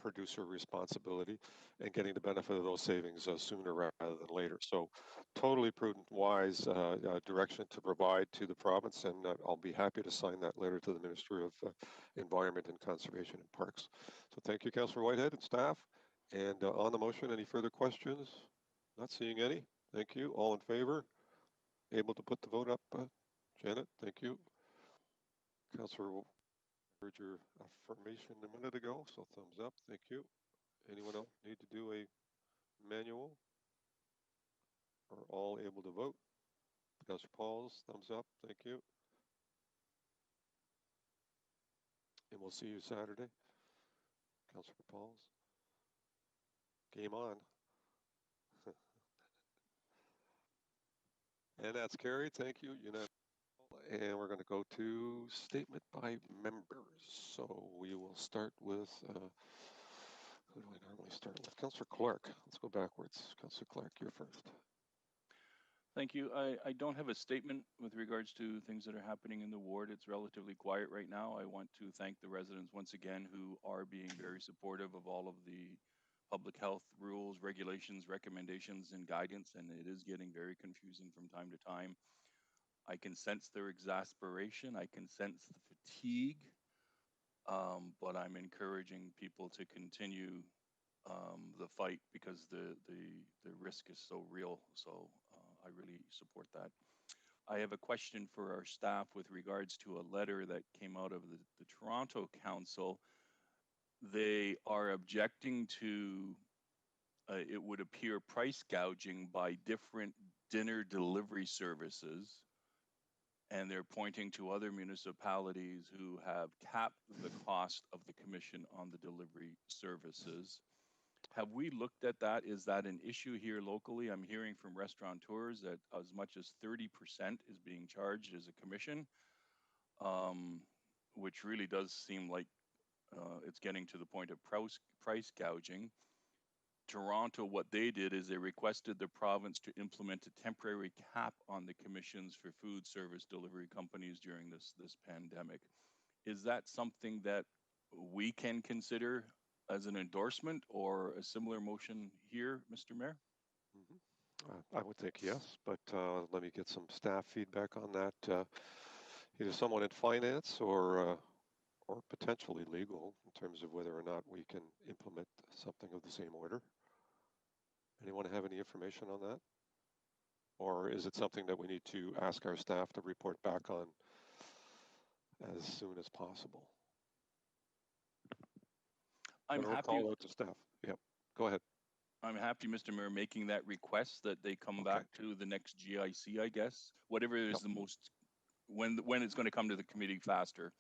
producer responsibility and getting the benefit of those savings sooner rather than later. So totally prudent, wise direction to provide to the province, and I'll be happy to sign that letter to the Ministry of Environment and Conservation and Parks. So thank you, Councillor Whitehead and staff. And on the motion, any further questions? Not seeing any. Thank you. All in favor? Able to put the vote up? Janet, thank you. Councillor Heard your affirmation a minute ago, so thumbs up. Thank you. Anyone else need to do a manual? Are all able to vote? Councillor Pauls, thumbs up. Thank you. And we'll see you Saturday. Councillor Pauls. Game on. And that's carried. Thank you. And we're going to go to statement by members. So we will start with, who do I normally start with? Councillor Clark. Let's go backwards. Councillor Clark, you're first. Thank you. I don't have a statement with regards to things that are happening in the ward. It's relatively quiet right now. I want to thank the residents once again who are being very supportive of all of the public health rules, regulations, recommendations, and guidance, and it is getting very confusing from time to time. I can sense their exasperation. I can sense the fatigue, but I'm encouraging people to continue the fight because the risk is so real. So I really support that. I have a question for our staff with regards to a letter that came out of the Toronto Council. They are objecting to, it would appear, price gouging by different dinner delivery services. And they're pointing to other municipalities who have capped the cost of the commission on the delivery services. Have we looked at that? Is that an issue here locally? I'm hearing from restaurateurs that as much as 30% is being charged as a commission, which really does seem like it's getting to the point of price gouging. Toronto, what they did is they requested the province to implement a temporary cap on the commissions for food service delivery companies during this pandemic. Is that something that we can consider as an endorsement or a similar motion here, Mr. Mayor? I would think yes, but let me get some staff feedback on that. Either someone in finance or potentially legal in terms of whether or not we can implement something of the same order. Anyone have any information on that? Or is it something that we need to ask our staff to report back on as soon as possible? I'm happy. Call out to staff. Yep. Go ahead. I'm happy, Mr. Mayor, making that request that they come back to the next GIC, I guess. Whatever is the most, when it's going to come to the committee faster.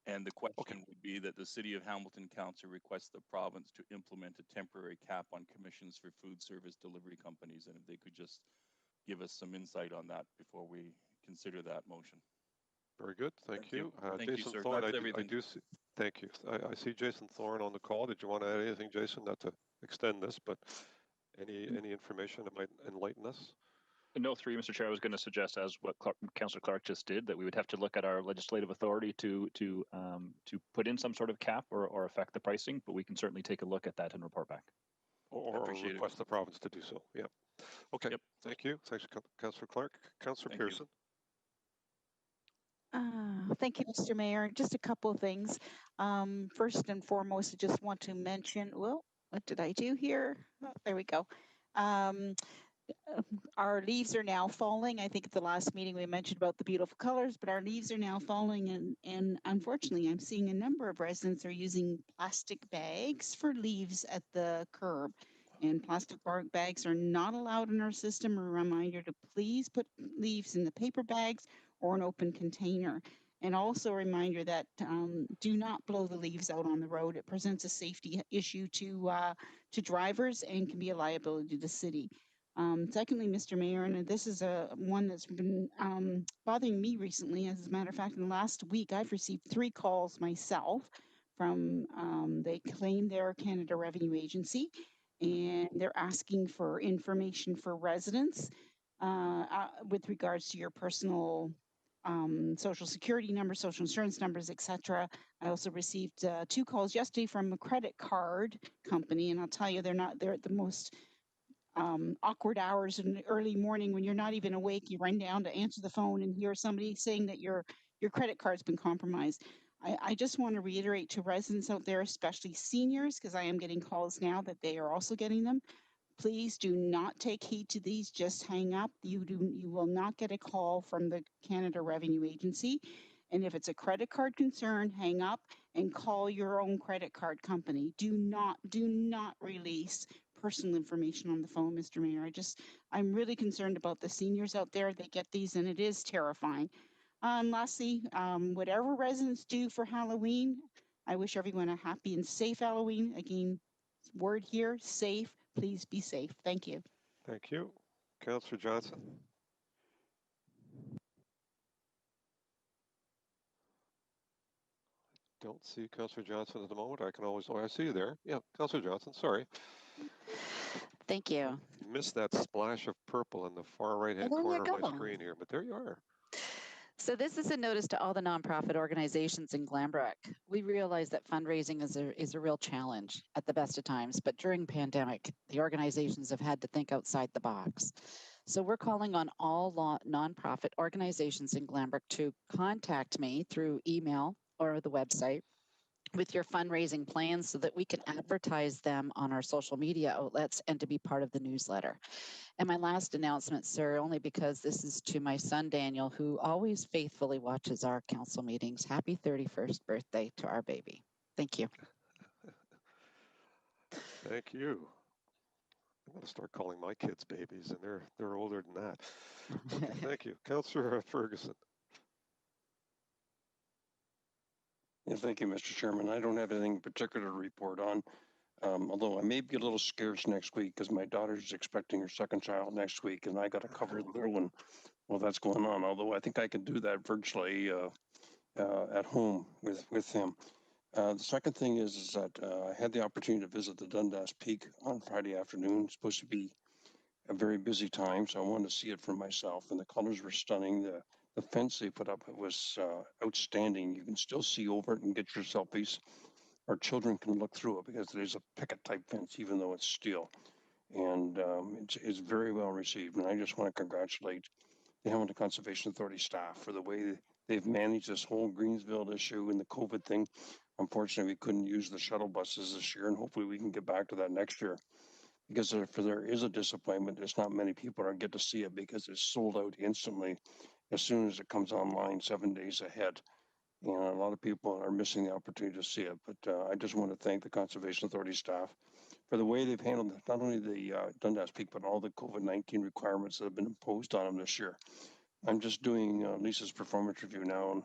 And the question would be that the City of Hamilton Council requests the province to implement a temporary cap on commissions for food service delivery companies. And if they could just give us some insight on that before we consider that motion. Very good. Thank you. Thank Jason you, sir. Thorne, That's I everything. do see, thank you. I see Jason Thorne on the call. Did you want to add anything, Jason? Not to extend this, but any information that might enlighten us? No, through you, Mr. Chair, I was going to suggest, as what Councillor Clark just did, that we would have to look at our legislative authority to put in some sort of cap or affect the pricing, but we can certainly take a look at that and report back. Or request the province to do so. Yeah. Okay. Yep. Thank you. Thanks, Councillor Clark. Councillor Pearson. Thank you, Mr. Mayor. Just a couple of things. First and foremost, I just want to mention, well, what did I do here? Oh, there we go. Our leaves are now falling. I think at the last meeting we mentioned about the beautiful colors, but our leaves are now falling, and unfortunately I'm seeing a number of residents are using plastic bags for leaves at the curb, and plastic bags are not allowed in our system. A reminder to please put leaves in the paper bags or an open container. And also a reminder that do not blow the leaves out on the road. It presents a safety issue to drivers and can be a liability to the city. Secondly, Mr. Mayor, and this is one that's been bothering me recently. As a matter of fact, in the last week, I've received 3 calls myself from, they claim they're Canada Revenue Agency, and they're asking for information for residents with regards to your personal social security number, social insurance numbers, etc. I also received 2 calls yesterday from a credit card company, and I'll tell you, they're at the most awkward hours in the early morning when you're not even awake. You run down to answer the phone and hear somebody saying that your credit card's been compromised. I just want to reiterate to residents out there, especially seniors, because I am getting calls now that they are also getting them. Please do not take heed to these. Just hang up. You will not get a call from the Canada Revenue Agency. And if it's a credit card concern, hang up and call your own credit card company. Do not release personal information on the phone, Mr. Mayor. I'm really concerned about the seniors out there. They get these and it is terrifying. And lastly, whatever residents do for Halloween, I wish everyone a happy and safe Halloween. Again, word here, safe. Please be safe. Thank you. Thank you. Councillor Johnson. Don't see Councillor Johnson at the moment. I can always, oh, I see you there. Yeah, Councillor Johnson, sorry. Thank you. Missed that splash of purple in the far right-hand There you corner of my go. screen here, but there you are. So this is a notice to all the nonprofit organizations in Glanbrook. We realize that fundraising is a real challenge at the best of times, but during pandemic, the organizations have had to think outside the box. So we're calling on all nonprofit organizations in Glanbrook to contact me through email or the website with your fundraising plans so that we can advertise them on our social media outlets and to be part of the newsletter. And my last announcement, sir, only because this is to my son, Daniel, who always faithfully watches our council meetings. Happy 31st birthday to our baby. Thank you. Thank you. I'm going to start calling my kids babies, and they're older than that. Okay, thank you. Councillor Ferguson. Yeah, thank you, Mr. Chairman. I don't have anything particular to report on, although I may be a little scarce next week because my daughter's expecting her second child next week, and I got to cover the little one while that's going on. Although I think I can do that virtually at home with him. The second thing is that I had the opportunity to visit the Dundas Peak on Friday afternoon. It's supposed to be a very busy time, so I wanted to see it for myself. And the colors were stunning. The fence they put up was outstanding. You can still see over it and get your selfies. Our children can look through it because it is a picket type fence, even though it's steel. And it's very well received. And I just want to congratulate the Hamilton Conservation Authority staff for the way they've managed this whole Greensville issue and the COVID thing. Unfortunately, we couldn't use the shuttle buses this year, and hopefully we can get back to that next year. Because if there is a disappointment, there's not many people that get to see it because it's sold out instantly as soon as it comes online 7 days ahead. And a lot of people are missing the opportunity to see it. But I just want to thank the Conservation Authority staff for the way they've handled not only the Dundas Peak, but all the COVID-19 requirements that have been imposed on them this year. I'm just doing Lisa's performance review now, and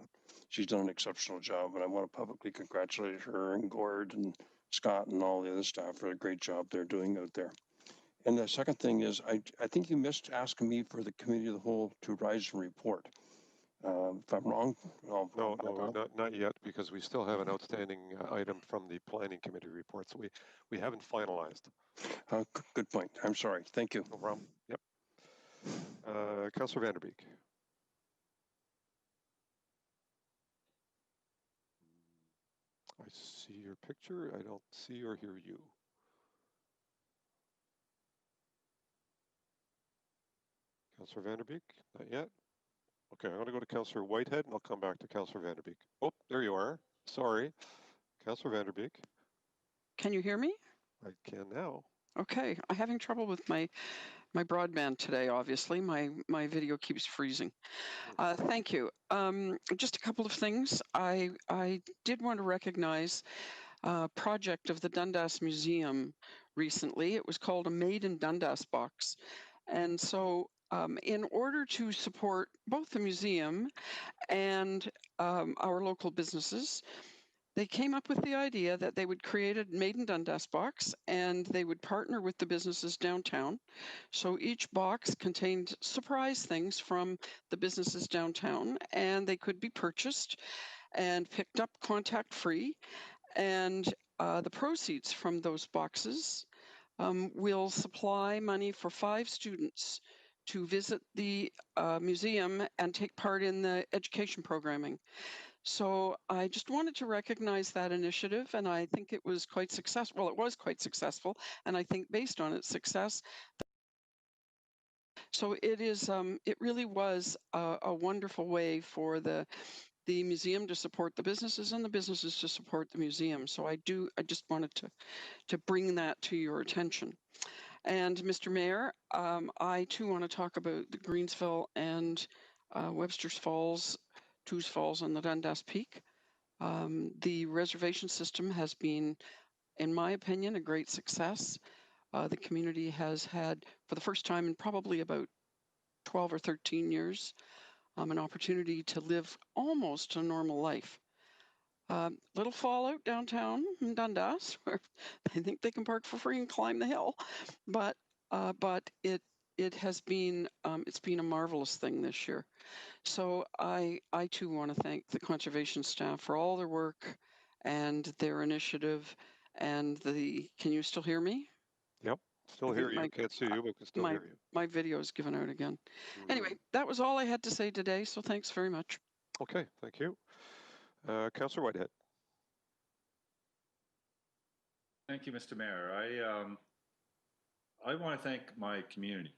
she's done an exceptional job. And I want to publicly congratulate her and Gord and Scott and all the other staff for a great job they're doing out there. And the second thing is, I think you missed asking me for the committee of the whole to rise and report. If I'm wrong, No, not yet, because we still have an outstanding item from the planning committee report, so we haven't finalized. Good point. I'm sorry. Thank you. No problem. Yep. Councillor Vanderbeek. I see your picture. I don't see or hear you. Councillor Vanderbeek, not yet. Okay, I'm going to go to Councillor Whitehead, and I'll come back to Councillor Vanderbeek. Oh, there you are. Sorry. Councillor Vanderbeek. Can you hear me? I can now. Okay, I'm having trouble with my broadband today, obviously. My video keeps freezing. Thank you. Just a couple of things. I did want to recognize a project of the Dundas Museum recently. It was called a Made in Dundas box. And so in order to support both the museum and our local businesses, they came up with the idea that they would create a Made in Dundas box and they would partner with the businesses downtown. So each box contained surprise things from the businesses downtown, and they could be purchased and picked up contact free. And the proceeds from those boxes will supply money for 5 students to visit the museum and take part in the education programming. So I just wanted to recognize that initiative, and I think it was quite successful. Well, it was quite successful, and I think based on its success, so it is. It really was a wonderful way for the museum to support the businesses and the businesses to support the museum. So I just wanted to bring that to your attention. And Mr. Mayor, I too want to talk about the Greensville and Webster's Falls Tews Falls and the Dundas Peak. The reservation system has been, in my opinion, a great success. The community has had, for the first time in probably about 12 or 13 years, an opportunity to live almost a normal life. Little fallout downtown in Dundas, where they think they can park for free and climb the hill, but it has been it's been a marvelous thing this year. So I too want to thank the conservation staff for all their work and their initiative and the. Can you still hear me? Yep, still hear you. Can't see you, but can still hear you. My video is given out again. Anyway, that was all I had to say today. So thanks very much. Okay, thank you. Councillor Whitehead. Thank you, Mr. Mayor. I want to thank my community,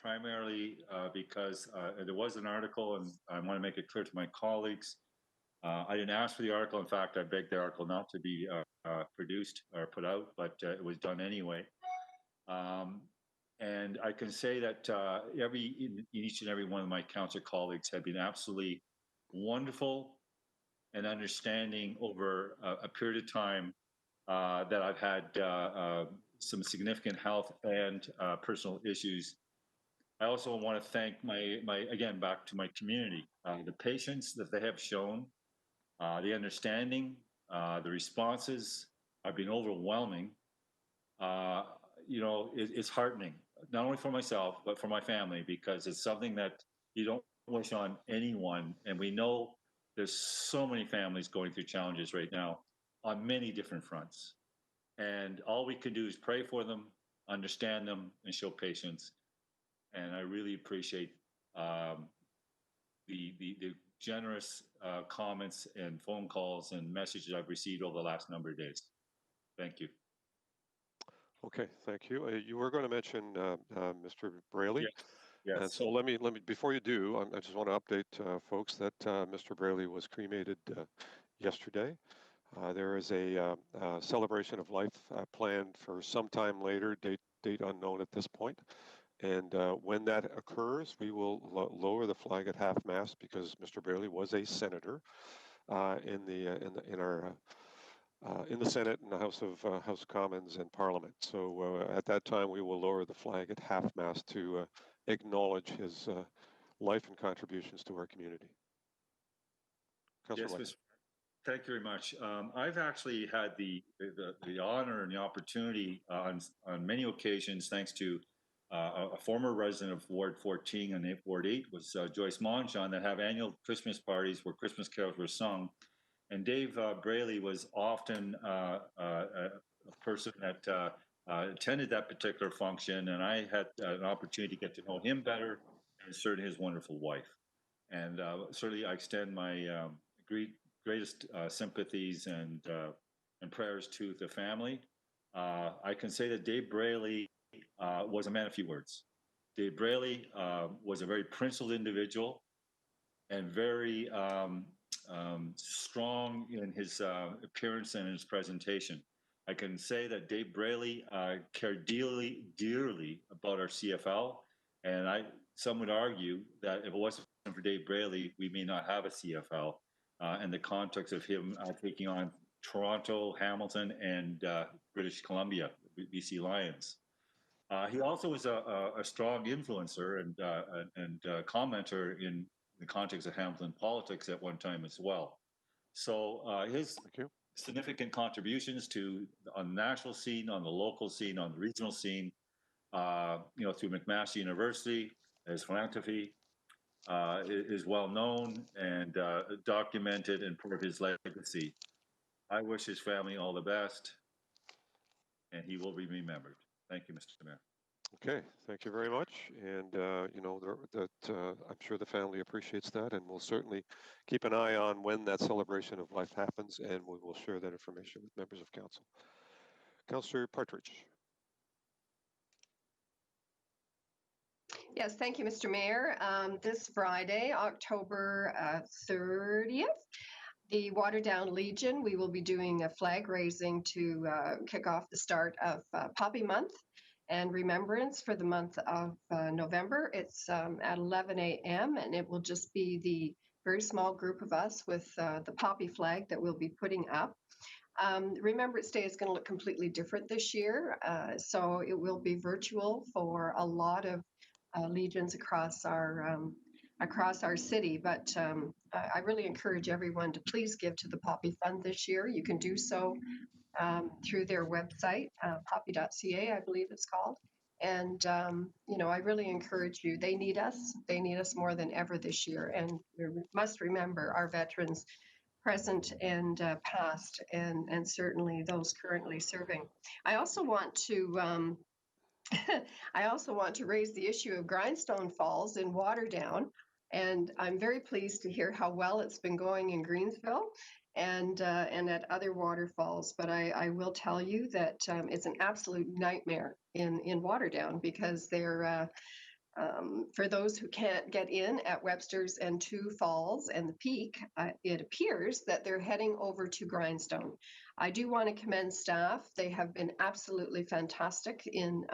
primarily because there was an article, and I want to make it clear to my colleagues. I didn't ask for the article. In fact, I begged the article not to be produced or put out, but it was done anyway. And I can say that each and every one of my council colleagues have been absolutely wonderful and understanding over a period of time that I've had some significant health and personal issues. I also want to thank again, back to my community, the patience that they have shown, the understanding, the responses have been overwhelming. It's heartening, not only for myself, but for my family, because it's something that you don't wish on anyone. And we know there's so many families going through challenges right now on many different fronts. And all we can do is pray for them, understand them, and show patience. And I really appreciate the generous comments and phone calls and messages I've received over the last number of days. Thank you. Okay, thank you. You were going to mention Mr. Braley. Yes. And so let me before you do, I just want to update folks that Mr. Braley was cremated yesterday. There is a celebration of life planned for sometime later, date unknown at this point. And when that occurs, we will lower the flag at half-mast because Mr. Braley was a senator in the Senate and the House of Commons and Parliament. So at that time, we will lower the flag at half-mast to acknowledge his life and contributions to our community. Yes, Mr. Thank you very much. I've actually had the honor and the opportunity on many occasions, thanks to a former resident of Ward 14 and Ward 8 was Joyce Monjon, that have annual Christmas parties where Christmas carols were sung. And Dave Braley was often a person that attended that particular function, and I had an opportunity to get to know him better, and certainly his wonderful wife. And certainly I extend my greatest sympathies and prayers to the family. I can say that Dave Braley was a man of few words. Dave Braley was a very principled individual and very strong in his appearance and his presentation. I can say that Dave Braley cared dearly about our CFL, and some would argue that if it wasn't for Dave Braley, we may not have a CFL. In the context of him taking on Toronto, Hamilton, and British Columbia, BC Lions. He also was a strong influencer and commenter in the context of Hamilton politics at one time as well. So his significant contributions on the national scene, on the local scene, on the regional scene, through McMaster University, his philanthropy, is well known and documented and part of his legacy. I wish his family all the best, and he will be remembered. Thank you, Mr. Mayor. Okay, thank you very much. And I'm sure the family appreciates that, and we'll certainly keep an eye on when that celebration of life happens, and we will share that information with members of council. Councillor Partridge. Yes, thank you, Mr. Mayor. This Friday, October 30th, the Waterdown Legion, we will be doing a flag raising to kick off the start of Poppy Month and Remembrance for the month of November. It's at 11 a.m. and it will just be the very small group of us with the poppy flag that we'll be putting up. Remembrance Day is going to look completely different this year, so it will be virtual for a lot of legions across our city. But I really encourage everyone to please give to the Poppy Fund this year. You can do so through their website, poppy.ca, I believe it's called. And you know, I really encourage you. They need us. They need us more than ever this year. And we must remember our veterans, present and past, and certainly those currently serving. I also want to I also want to raise the issue of Grindstone Falls in Waterdown, and I'm very pleased to hear how well it's been going in Greensville and at other waterfalls. But I will tell you that it's an absolute nightmare in Waterdown because they're for those who can't get in at Webster's and Two Falls and the Peak, it appears that they're heading over to Grindstone. I do want to commend staff. They have been absolutely fantastic in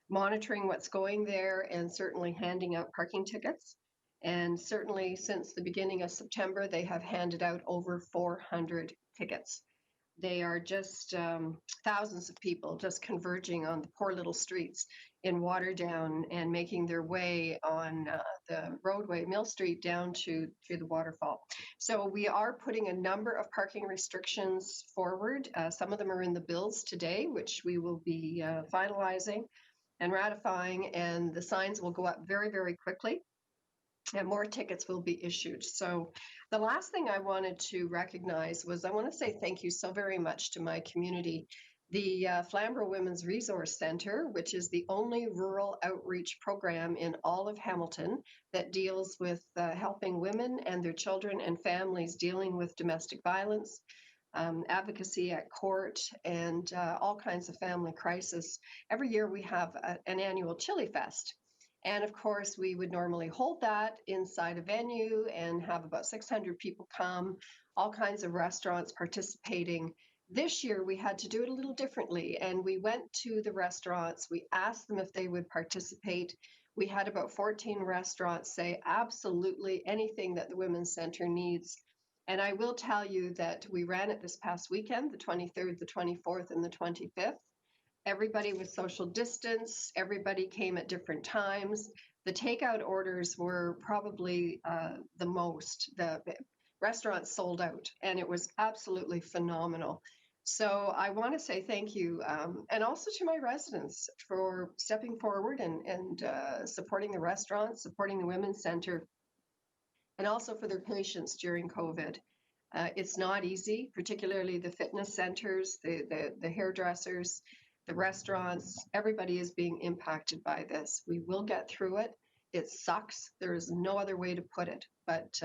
monitoring what's going there and certainly handing out parking tickets. And certainly since the beginning of September, they have handed out over 400 tickets. They are just thousands of people just converging on the poor little streets in Waterdown and making their way on the roadway, Mill Street, down to the waterfall. So we are putting a number of parking restrictions forward. Some of them are in the bills today, which we will be finalizing and ratifying, and the signs will go up very, very quickly, and more tickets will be issued. So the last thing I wanted to recognize was I want to say thank you so very much to my community. The Flamborough Women's Resource Centre, which is the only rural outreach program in all of Hamilton that deals with helping women and their children and families dealing with domestic violence, advocacy at court, and all kinds of family crisis. Every year we have an annual Chili Fest. And of course, we would normally hold that inside a venue and have about 600 people come, all kinds of restaurants participating. This year, we had to do it a little differently, and we went to the restaurants. We asked them if they would participate. We had about 14 restaurants say absolutely anything that the Women's Center needs. And I will tell you that we ran it this past weekend, the 23rd, the 24th, and the 25th. Everybody was social distance. Everybody came at different times. The takeout orders were probably the most. The restaurants sold out, and it was absolutely phenomenal. So I want to say thank you, and also to my residents for stepping forward and supporting the restaurants, supporting the Women's Center, and also for their patience during COVID. It's not easy, particularly the fitness centers, the hairdressers, the restaurants. Everybody is being impacted by this. We will get through it. It sucks. There is no other way to put it, but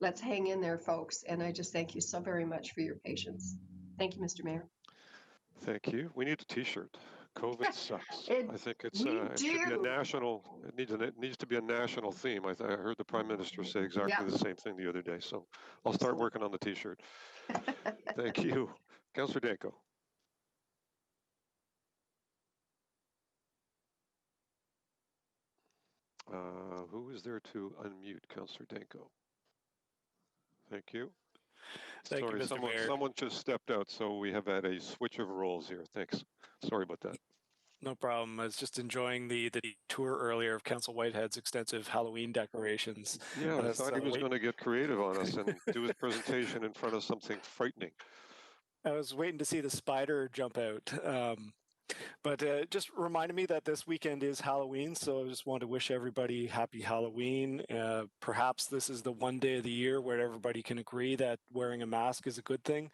let's hang in there, folks. And I just thank you so very much for your patience. Thank you, Mr. Mayor. Thank you. We need a T-shirt. COVID sucks. I think it should be a national. It needs to be a national theme. I heard the Prime Minister say exactly the same thing the other day. So I'll start working on the T-shirt. Thank you, Councillor Danko. Who is there to unmute Councillor Danko? Thank you. Thank you, Mr. Mayor. Someone just stepped out, so we have had a switch of roles here. Thanks. Sorry about that. No problem. I was just enjoying the tour earlier of Council Whitehead's extensive Halloween decorations. Yeah, I thought he was going to get creative on us and do his presentation in front of something frightening. I was waiting to see the spider jump out. But just reminded me that this weekend is Halloween, so I just want to wish everybody happy Halloween. Perhaps this is the one day of the year where everybody can agree that wearing a mask is a good thing.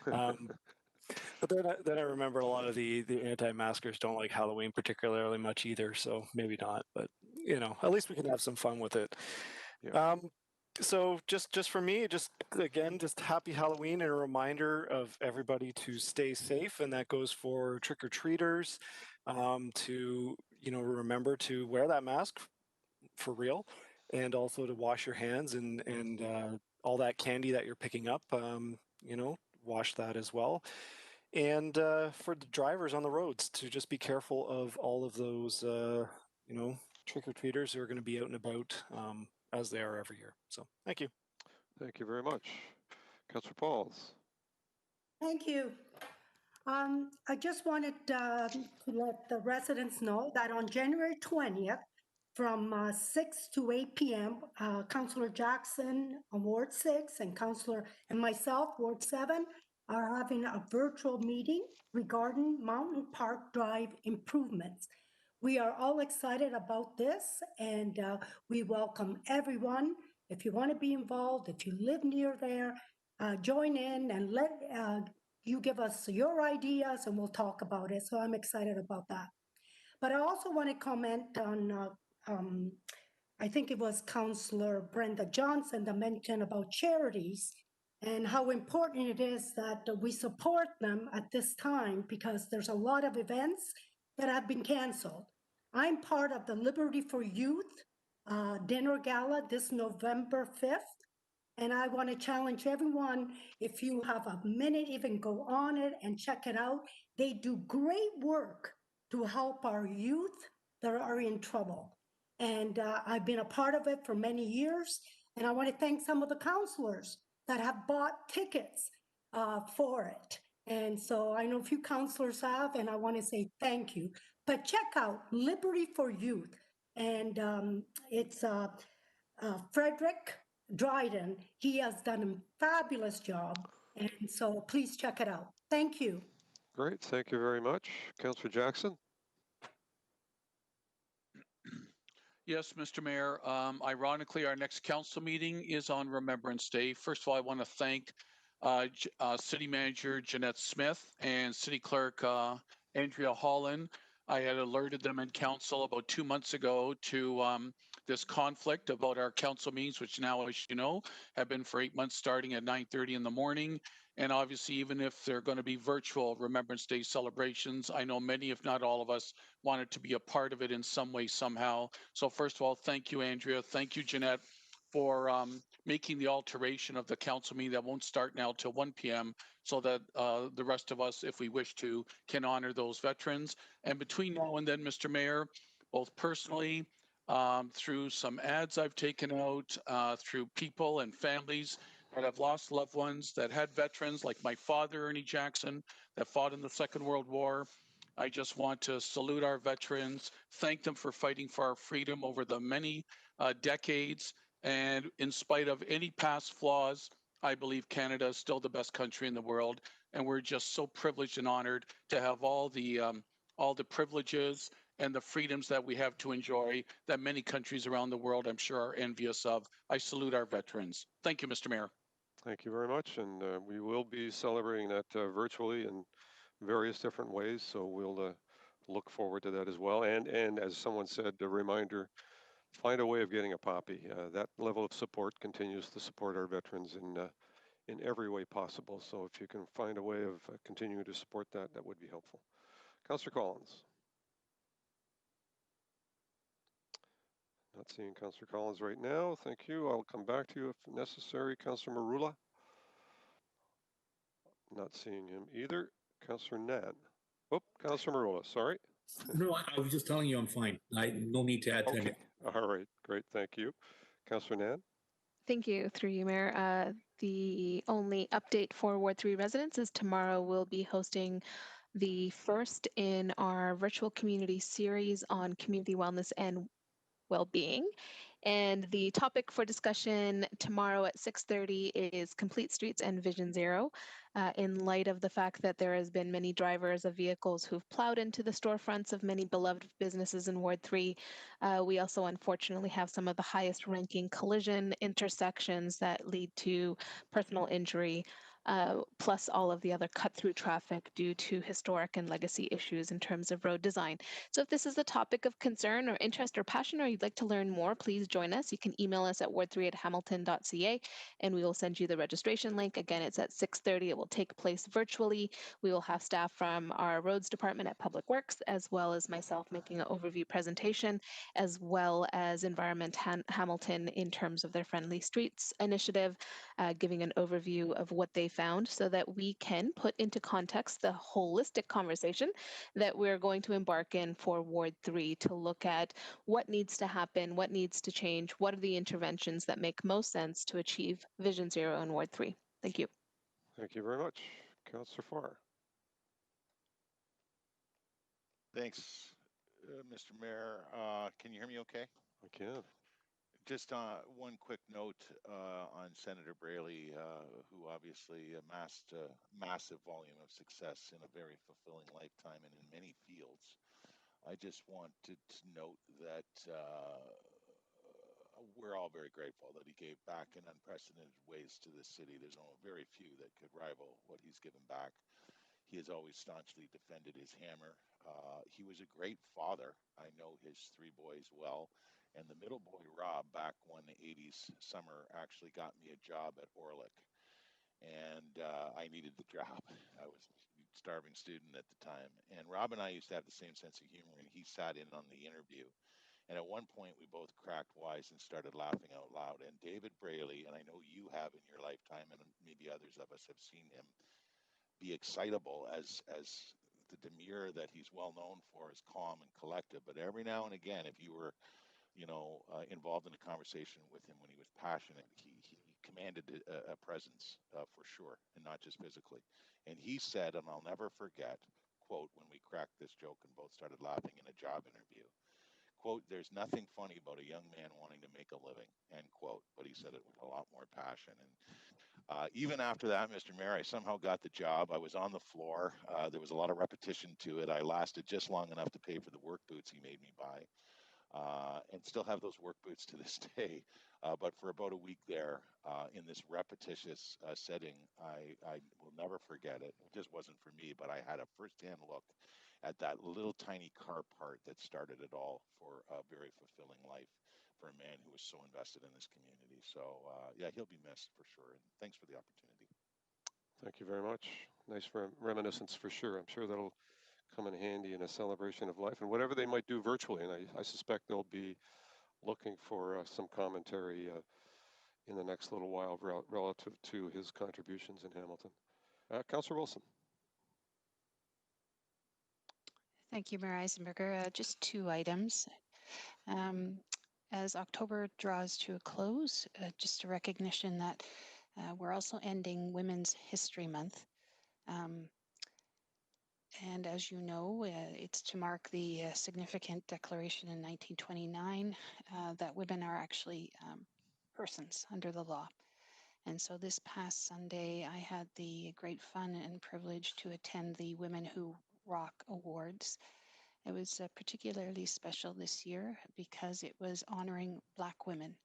But then I remember a lot of the anti-maskers don't like Halloween particularly much either, so maybe not. But you know, at least we can have some fun with it. Yeah. So just for me, just happy Halloween and a reminder of everybody to stay safe, and that goes for trick-or-treaters to remember to wear that mask for real, and also to wash your hands and all that candy that you're picking up, wash that as well. And for the drivers on the roads to just be careful of all of those trick-or-treaters who are going to be out and about as they are every year. So thank you. Thank you very much. Councillor Pauls. Thank you. I just wanted to let the residents know that on January 20th, from 6 to 8 p.m., Councillor Jackson on Ward 6 and myself, Ward 7, are having a virtual meeting regarding Mountain Park Drive improvements. We are all excited about this, and we welcome everyone. If you want to be involved, if you live near there, join in and let you give us your ideas and we'll talk about it. So I'm excited about that. But I also want to comment on, I think it was Councillor Brenda Johnson that mentioned about charities and how important it is that we support them at this time because there's a lot of events that have been canceled. I'm part of the Liberty for Youth dinner gala this November 5th. And I want to challenge everyone, if you have a minute, even go on it and check it out. They do great work to help our youth that are in trouble. And I've been a part of it for many years. And I want to thank some of the counselors that have bought tickets for it. And so I know a few counselors have, and I want to say thank you. But check out Liberty for Youth. And it's Frederick Dryden. He has done a fabulous job. And so please check it out. Thank you. Great. Thank you very much. Councillor Jackson. Yes, Mr. Mayor. Ironically, our next council meeting is on Remembrance Day. First of all, I want to thank City Manager Jeanette Smith and City Clerk Andrea Holland. I had alerted them in council about 2 months ago to this conflict about our council meetings, which now, as you know, have been for 8 months starting at 9:30 in the morning. And obviously, even if they're going to be virtual Remembrance Day celebrations, I know many, if not all of us, wanted to be a part of it in some way, somehow. So first of all, thank you, Andrea. Thank you, Jeanette, for making the alteration of the council meeting that won't start now till 1 p.m. so that the rest of us, if we wish to, can honor those veterans. And between now and then, Mr. Mayor, both personally, through some ads I've taken out, through people and families that have lost loved ones, that had veterans like my father, Ernie Jackson, that fought in the Second World War. I just want to salute our veterans, thank them for fighting for our freedom over the many decades. And in spite of any past flaws, I believe Canada is still the best country in the world. And we're just so privileged and honored to have all the privileges and the freedoms that we have to enjoy that many countries around the world, I'm sure, are envious of. I salute our veterans. Thank you, Mr. Mayor. Thank you very much. And we will be celebrating that virtually in various different ways. So we'll look forward to that as well. And as someone said, a reminder, find a way of getting a poppy. That level of support continues to support our veterans in every way possible. So if you can find a way of continuing to support that, that would be helpful. Councillor Collins. Not seeing Councillor Collins right now. Thank you. I'll come back to you if necessary. Councillor Marula. Not seeing him either. Councillor Nan. Oh, Councillor Marula, sorry. No, I was just telling you I'm fine. No need to add to anything. All right, great, thank you. Councillor Nan? Thank you, through you, Mayor. The only update for Ward 3 residents is tomorrow we'll be hosting the first in our virtual community series on community wellness and well-being. And the topic for discussion tomorrow at 6:30 is Complete Streets and Vision Zero. In light of the fact that there has been many drivers of vehicles who've plowed into the storefronts of many beloved businesses in Ward 3, we also unfortunately have some of the highest ranking collision intersections that lead to personal injury, plus all of the other cut-through traffic due to historic and legacy issues in terms of road design. So if this is a topic of concern or interest or passion, or you'd like to learn more, please join us. You can email us at ward3@hamilton.ca, and we will send you the registration link. Again, it's at 6:30. It will take place virtually. We will have staff from our roads department at Public Works, as well as myself making an overview presentation, as well as Environment Hamilton in terms of their Friendly Streets initiative, giving an overview of what they found so that we can put into context the holistic conversation that we're going to embark in for Ward 3 to look at what needs to happen, what needs to change, what are the interventions that make most sense to achieve Vision Zero in Ward 3. Thank you. Thank you very much. Councillor Farr. Thanks, Mr. Mayor. Can you hear me okay? I can. Just one quick note on Senator Braley, who obviously amassed a massive volume of success in a very fulfilling lifetime and in many fields. I just wanted to note that we're all very grateful that he gave back in unprecedented ways to the city. There's very few that could rival what he's given back. He has always staunchly defended his hammer. He was a great father. I know his 3 boys well. And the middle boy, Rob, back one 80s summer, actually got me a job at Orlick. And I needed the job. I was a starving student at the time. And Rob and I used to have the same sense of humor, and he sat in on the interview. And at one point, we both cracked wise and started laughing out loud. And David Braley, and I know you have in your lifetime, and maybe others of us have seen him be excitable as the demure that he's well known for is calm and collective. But every now and again, if you were involved in a conversation with him when he was passionate, he commanded a presence for sure, and not just physically. And he said, and I'll never forget, quote, when we cracked this joke and both started laughing in a job interview, quote, "There's nothing funny about a young man wanting to make a living," end quote. But he said it with a lot more passion. And even after that, Mr. Mayor, I somehow got the job. I was on the floor. There was a lot of repetition to it. I lasted just long enough to pay for the work boots he made me buy. And still have those work boots to this day. But for about a week there, in this repetitious setting, I will never forget it. It just wasn't for me, but I had a firsthand look at that little tiny car part that started it all for a very fulfilling life for a man who was so invested in this community. So yeah, he'll be missed for sure. And thanks for the opportunity. Thank you very much. Nice reminiscence for sure. I'm sure that'll come in handy in a celebration of life and whatever they might do virtually. And I suspect they'll be looking for some commentary in the next little while relative to his contributions in Hamilton. Councillor Wilson. Thank you, Mayor Eisenberger. Just 2 items. As October draws to a close, just a recognition that we're also ending Women's History Month. And as you know, it's to mark the significant declaration in 1929 that women are actually persons under the law. And so this past Sunday, I had the great fun and privilege to attend the Women Who Rock Awards. It was particularly special this year because it was honoring Black women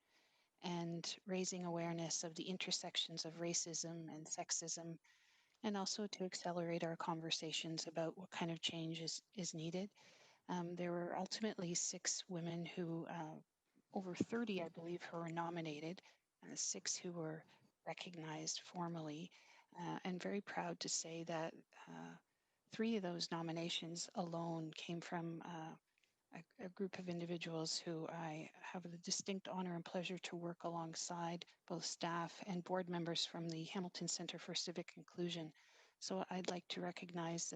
and raising awareness of the intersections of racism and sexism, and also to accelerate our conversations about what kind of change is needed. There were ultimately 6 women who, over 30, I believe, who were nominated, 6 who were recognized formally, and very proud to say that 3 of those nominations alone came from a group of individuals who I have the distinct honor and pleasure to work alongside, both staff and board members from the Hamilton Center for Civic Inclusion. So I'd like to recognize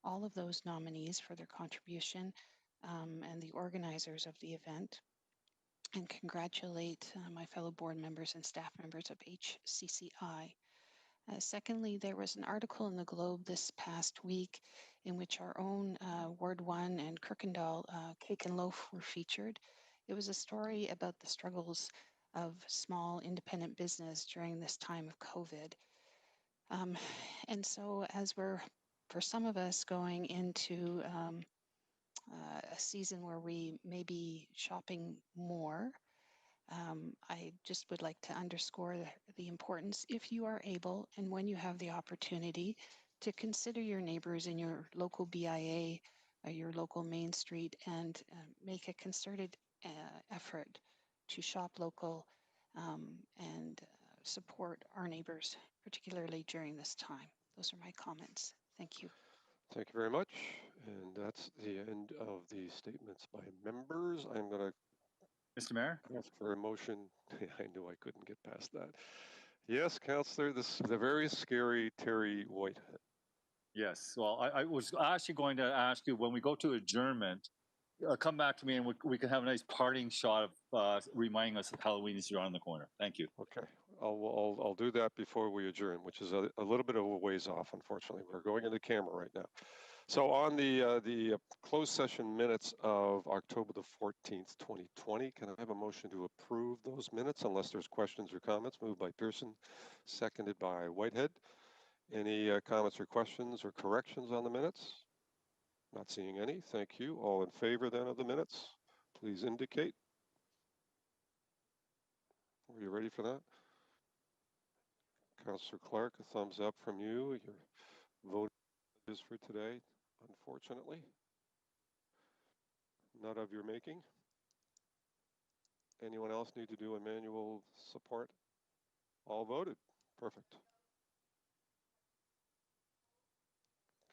all of those nominees for their contribution and the organizers of the event, and congratulate my fellow board members and staff members of HCCI. Secondly, there was an article in the Globe this past week in which our own Ward 1 and Kirkendall Cake and Loaf were featured. It was a story about the struggles of small independent business during this time of COVID. And so as we're, for some of us, going into a season where we may be shopping more, I just would like to underscore the importance, if you are able and when you have the opportunity, to consider your neighbors in your local BIA, your local Main Street, and make a concerted effort to shop local and support our neighbors, particularly during this time. Those are my comments. Thank you. Thank you very much. And that's the end of the statements by members. I'm going to Mr. Mayor? ask for a motion. I knew I couldn't get past that. Yes, Councillor, the very scary Terry Whitehead. Yes, well, I was actually going to ask you, when we go to adjournment, come back to me and we can have a nice parting shot of reminding us that Halloween is around the corner. Thank you. Okay, I'll do that before we adjourn, which is a little bit of a ways off, unfortunately. We're going into camera right now. So on the closed session minutes of October the 14th, 2020, can I have a motion to approve those minutes unless there's questions or comments? Moved by Pearson, seconded by Whitehead. Any comments or questions or corrections on the minutes? Not seeing any. Thank you. All in favor then of the minutes, please indicate. Are you ready for that? Councillor Clark, a thumbs up from you. Your vote is for today, unfortunately. Not of your making. Anyone else need to do a manual support? All voted. Perfect.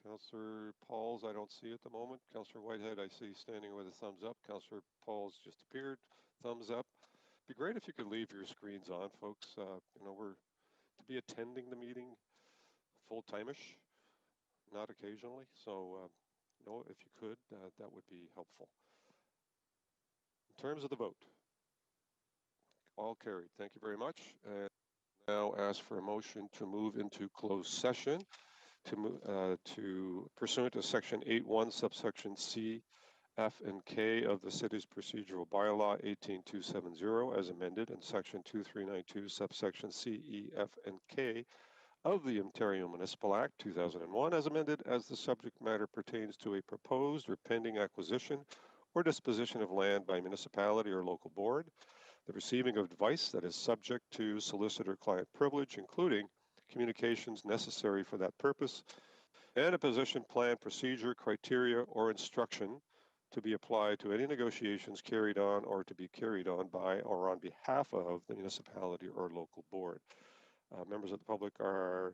Councillor Pauls, I don't see at the moment. Councillor Whitehead, I see standing with a thumbs up. Councillor Pauls just appeared. Thumbs up. Be great if you could leave your screens on, folks. You know, we're to be attending the meeting full-time-ish, not occasionally. So, no, if you could, that would be helpful. In terms of the vote, all carried. Thank you very much. And now ask for a motion to move into closed session to pursuant to section 8.1 subsection C, F, and K of the city's procedural bylaw 18270 as amended, and section 2392 subsection C, E, F, and K of the Ontario Municipal Act 2001 as amended, as the subject matter pertains to a proposed or pending acquisition or disposition of land by municipality or local board, the receiving of advice that is subject to solicitor-client privilege, including communications necessary for that purpose, and a position, plan, procedure, criteria, or instruction to be applied to any negotiations carried on or to be carried on by or on behalf of the municipality or local board. Members of the public are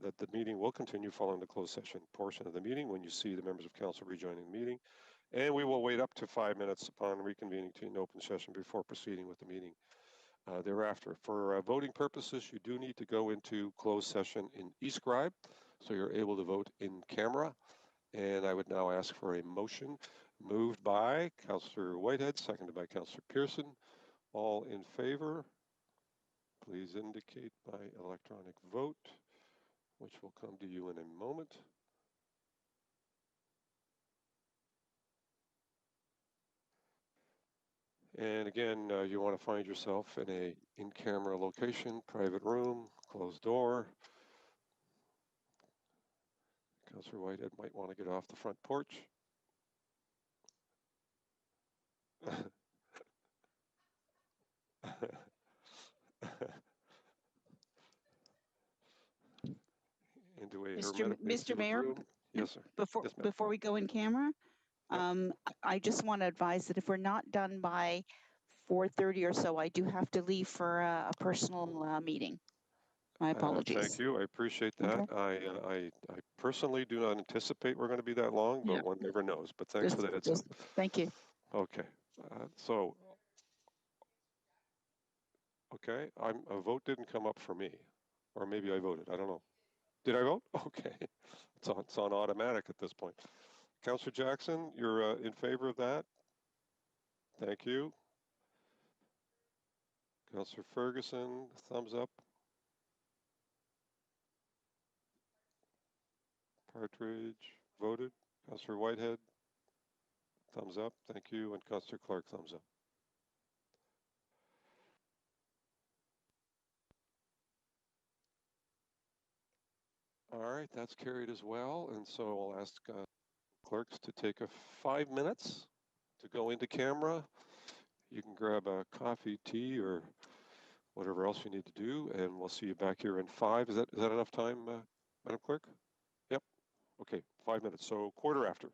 that the meeting will continue following the closed session portion of the meeting when you see the members of council rejoining the meeting. And we will wait up to 5 minutes upon reconvening to an open session before proceeding with the meeting thereafter. For voting purposes, you do need to go into closed session in eScribe, so you're able to vote in camera. And I would now ask for a motion moved by Councillor Whitehead, seconded by Councillor Pearson. All in favor, please indicate by electronic vote, which will come to you in a moment. And again, you want to find yourself in a in-camera location, private room, closed door. Councillor Whitehead might want to get off the front porch. Into a hermetically Mr. sealed Mayor, room. Yes, sir. Before we go in camera, Yep. I just want to advise that if we're not done by 4:30 or so, I do have to leave for a personal meeting. My apologies. Thank you. I appreciate that. Okay. I personally do not anticipate we're going to be that long, but Yeah. one never knows. But thanks for the heads up. Thank you. Okay. So, okay, a vote didn't come up for me, or maybe I voted. I don't know. Did I vote? Okay. It's on automatic at this point. Councillor Jackson, you're in favor of that? Thank you. Councillor Ferguson, thumbs up. Partridge voted. Councillor Whitehead, thumbs up. Thank you. And Councillor Clark, thumbs up. All right, that's carried as well. And so I'll ask clerks to take 5 minutes to go into camera. You can grab a coffee, tea, or whatever else you need to do, and we'll see you back here in 5. Is that enough time, Madam Clerk? Yep. Okay, 5 minutes. So 2:15.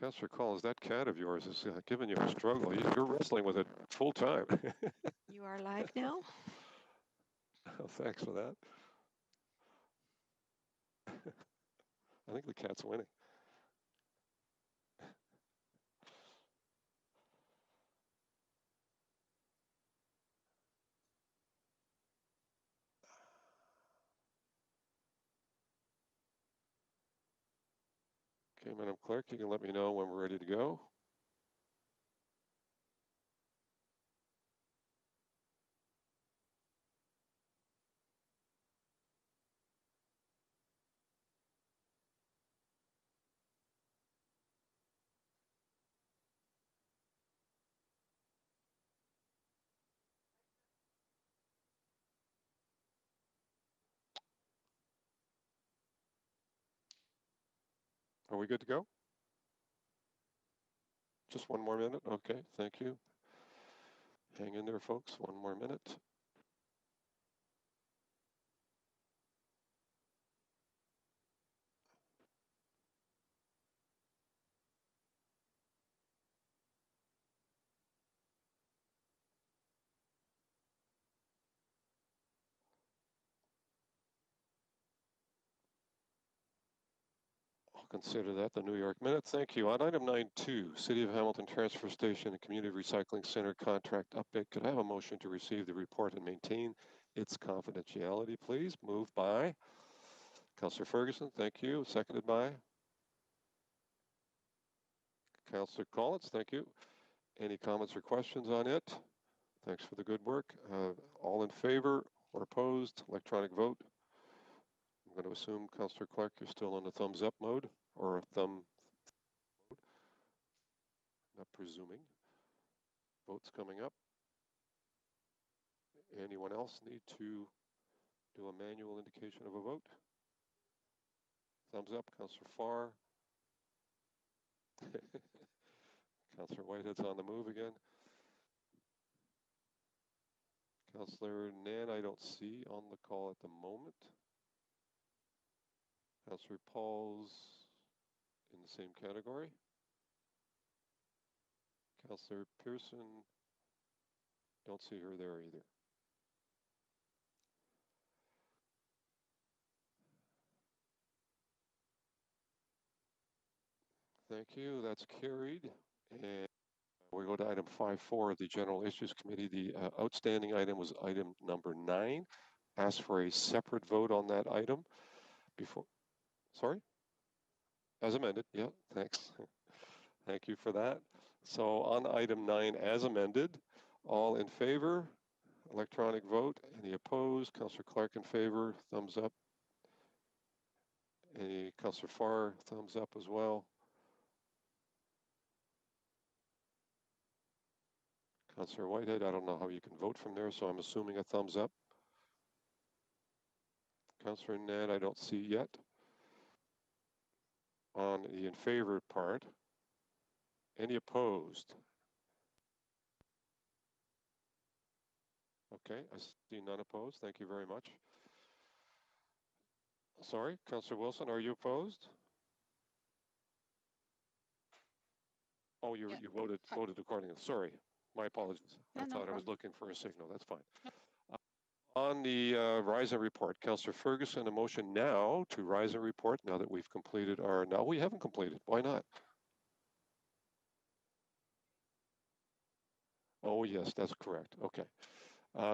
Councillor Collins, that cat of yours is giving you a struggle. You're wrestling with it full time. You are live now. Oh, thanks for that. I think the cat's winning. Okay, Madam Clerk, you can let me know when we're ready to go. Are we good to go? Just one more minute? Okay, thank you. Hang in there, folks. One more minute. I'll consider that the New York minute. Thank you. On item 9.2, City of Hamilton Transfer Station and Community Recycling Center contract update. Could I have a motion to receive the report and maintain its confidentiality, please? Moved by Councillor Ferguson. Thank you. Seconded by Councillor Collins. Thank you. Any comments or questions on it? Thanks for the good work. All in favor or opposed? Electronic vote. I'm going to assume, Councillor Clark, you're still in the thumbs up mode or a thumb mode. Not presuming. Votes coming up. Anyone else need to do a manual indication of a vote? Thumbs up, Councillor Farr. Councillor Whitehead's on the move again. Councillor Nan, I don't see on the call at the moment. Councillor Paul's in the same category. Councillor Pearson, don't see her there either. Thank you, that's carried. And we go to item 5.4 of the General Issues Committee. The outstanding item was item number 9. Ask for a separate vote on that item before, sorry? As amended, yeah, thanks. Thank you for that. So on item 9 as amended, all in favor, electronic vote. Any opposed? Councillor Clark in favor, thumbs up. Any Councillor Farr, thumbs up as well. Councillor Whitehead, I don't know how you can vote from there, so I'm assuming a thumbs up. Councillor Ned, I don't see yet. On the in favor part, any opposed? Okay, I see none opposed. Thank you very much. Sorry, Councillor Wilson, are you opposed? Oh, you voted accordingly. Sorry, my apologies. No, I no thought I was problem. looking for a signal. That's fine. On the rise and report, Councillor Ferguson, a motion now to rise and report now that we've completed our, no, we haven't completed. Why not? Oh, yes, that's correct. Okay.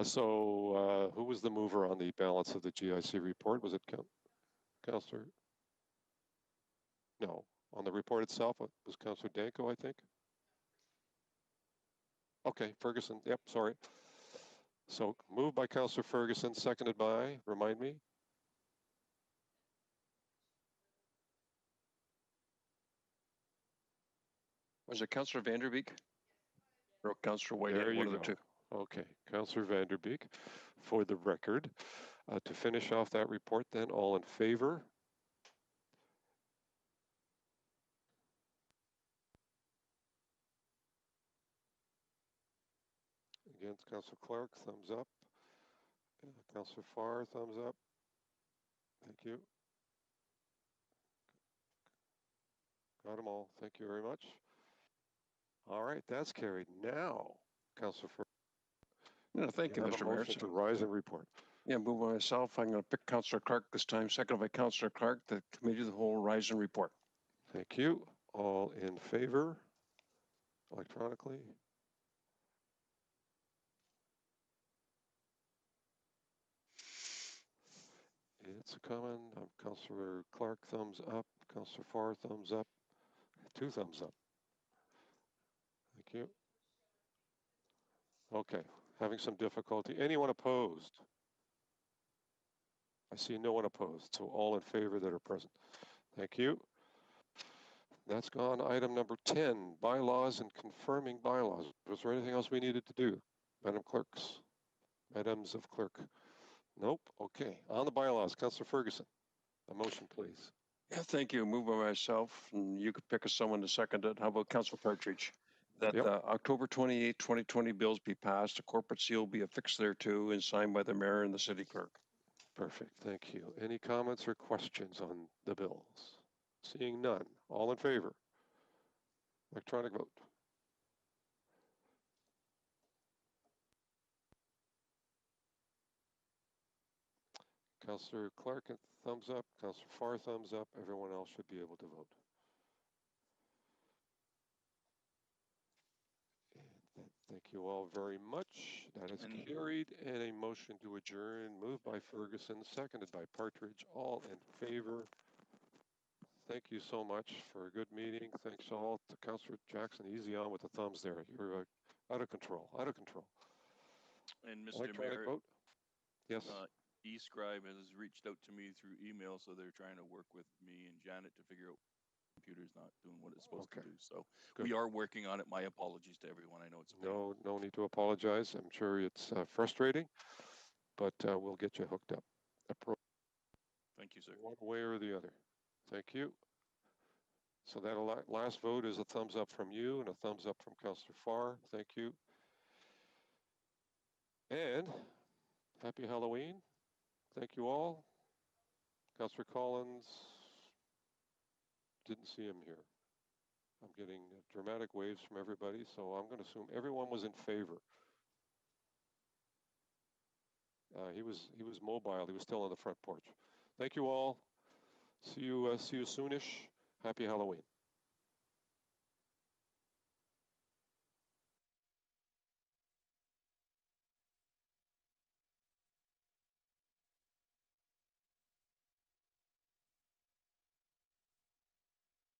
So who was the mover on the balance of the GIC report? Was it Councillor? No, on the report itself, it was Councillor Danko, I think. Okay, Ferguson, yep, sorry. So moved by Councillor Ferguson, seconded by, remind me? Was it Councillor Vanderbeek or Councillor Whitehead? There you One of go. the two. Okay, Councillor Vanderbeek, for the record. To finish off that report then, all in favor? Against Councillor Clark, thumbs up. Councillor Farr, thumbs up. Thank you. Got them all. Thank you very much. All right, that's carried. Now, Councillor Yeah, thank you, Mr. Mayor. To rise and report. Yeah, move by myself. I'm going to pick Councillor Clark this time, second by Councillor Clark, the committee of the whole rise and report. Thank you. All in favor electronically? It's a common. Councillor Clark, thumbs up. Councillor Farr, thumbs up. 2 thumbs up. Thank you. Okay, having some difficulty. Anyone opposed? I see no one opposed, so all in favor that are present. Thank you. That's gone. Item number 10, bylaws and confirming bylaws. Was there anything else we needed to do? Madam Clerks? Madams of Clerk? Nope. Okay. On the bylaws, Councillor Ferguson, a motion, please. Yeah, thank you. Move by myself, and you could pick someone to second it. How about Councillor Partridge? That October 28, 2020 bills be passed, a corporate seal be affixed thereto and signed by the mayor and the city clerk. Perfect. Thank you. Any comments or questions on the bills? Seeing none. All in favor? Electronic vote. Councillor Clark, thumbs up. Councillor Farr, thumbs up. Everyone else should be able to vote. And thank you all very much. That is carried. And a motion to adjourn, moved by Ferguson, seconded by Partridge. All in favor? Thank you so much for a good meeting. Thanks all to Councillor Jackson. Easy on with the thumbs there. You're out of control. Out of control. And Mr. Electronic Mayor, vote? Yes. eScribe has reached out to me through email, so they're trying to work with me and Janet to figure out computer's not doing what it's supposed to do. So we are working on it. My apologies to everyone. I know it's no need to apologize. I'm sure it's frustrating, but we'll get you hooked up. Thank you, sir. One way or the other. Thank you. So that last vote is a thumbs up from you and a thumbs up from Councillor Farr. Thank you. And happy Halloween. Thank you all. Councillor Collins, didn't see him here. I'm getting dramatic waves from everybody, so I'm going to assume everyone was in favor. He was mobile. He was still on the front porch. Thank you all. See you soonish. Happy Halloween.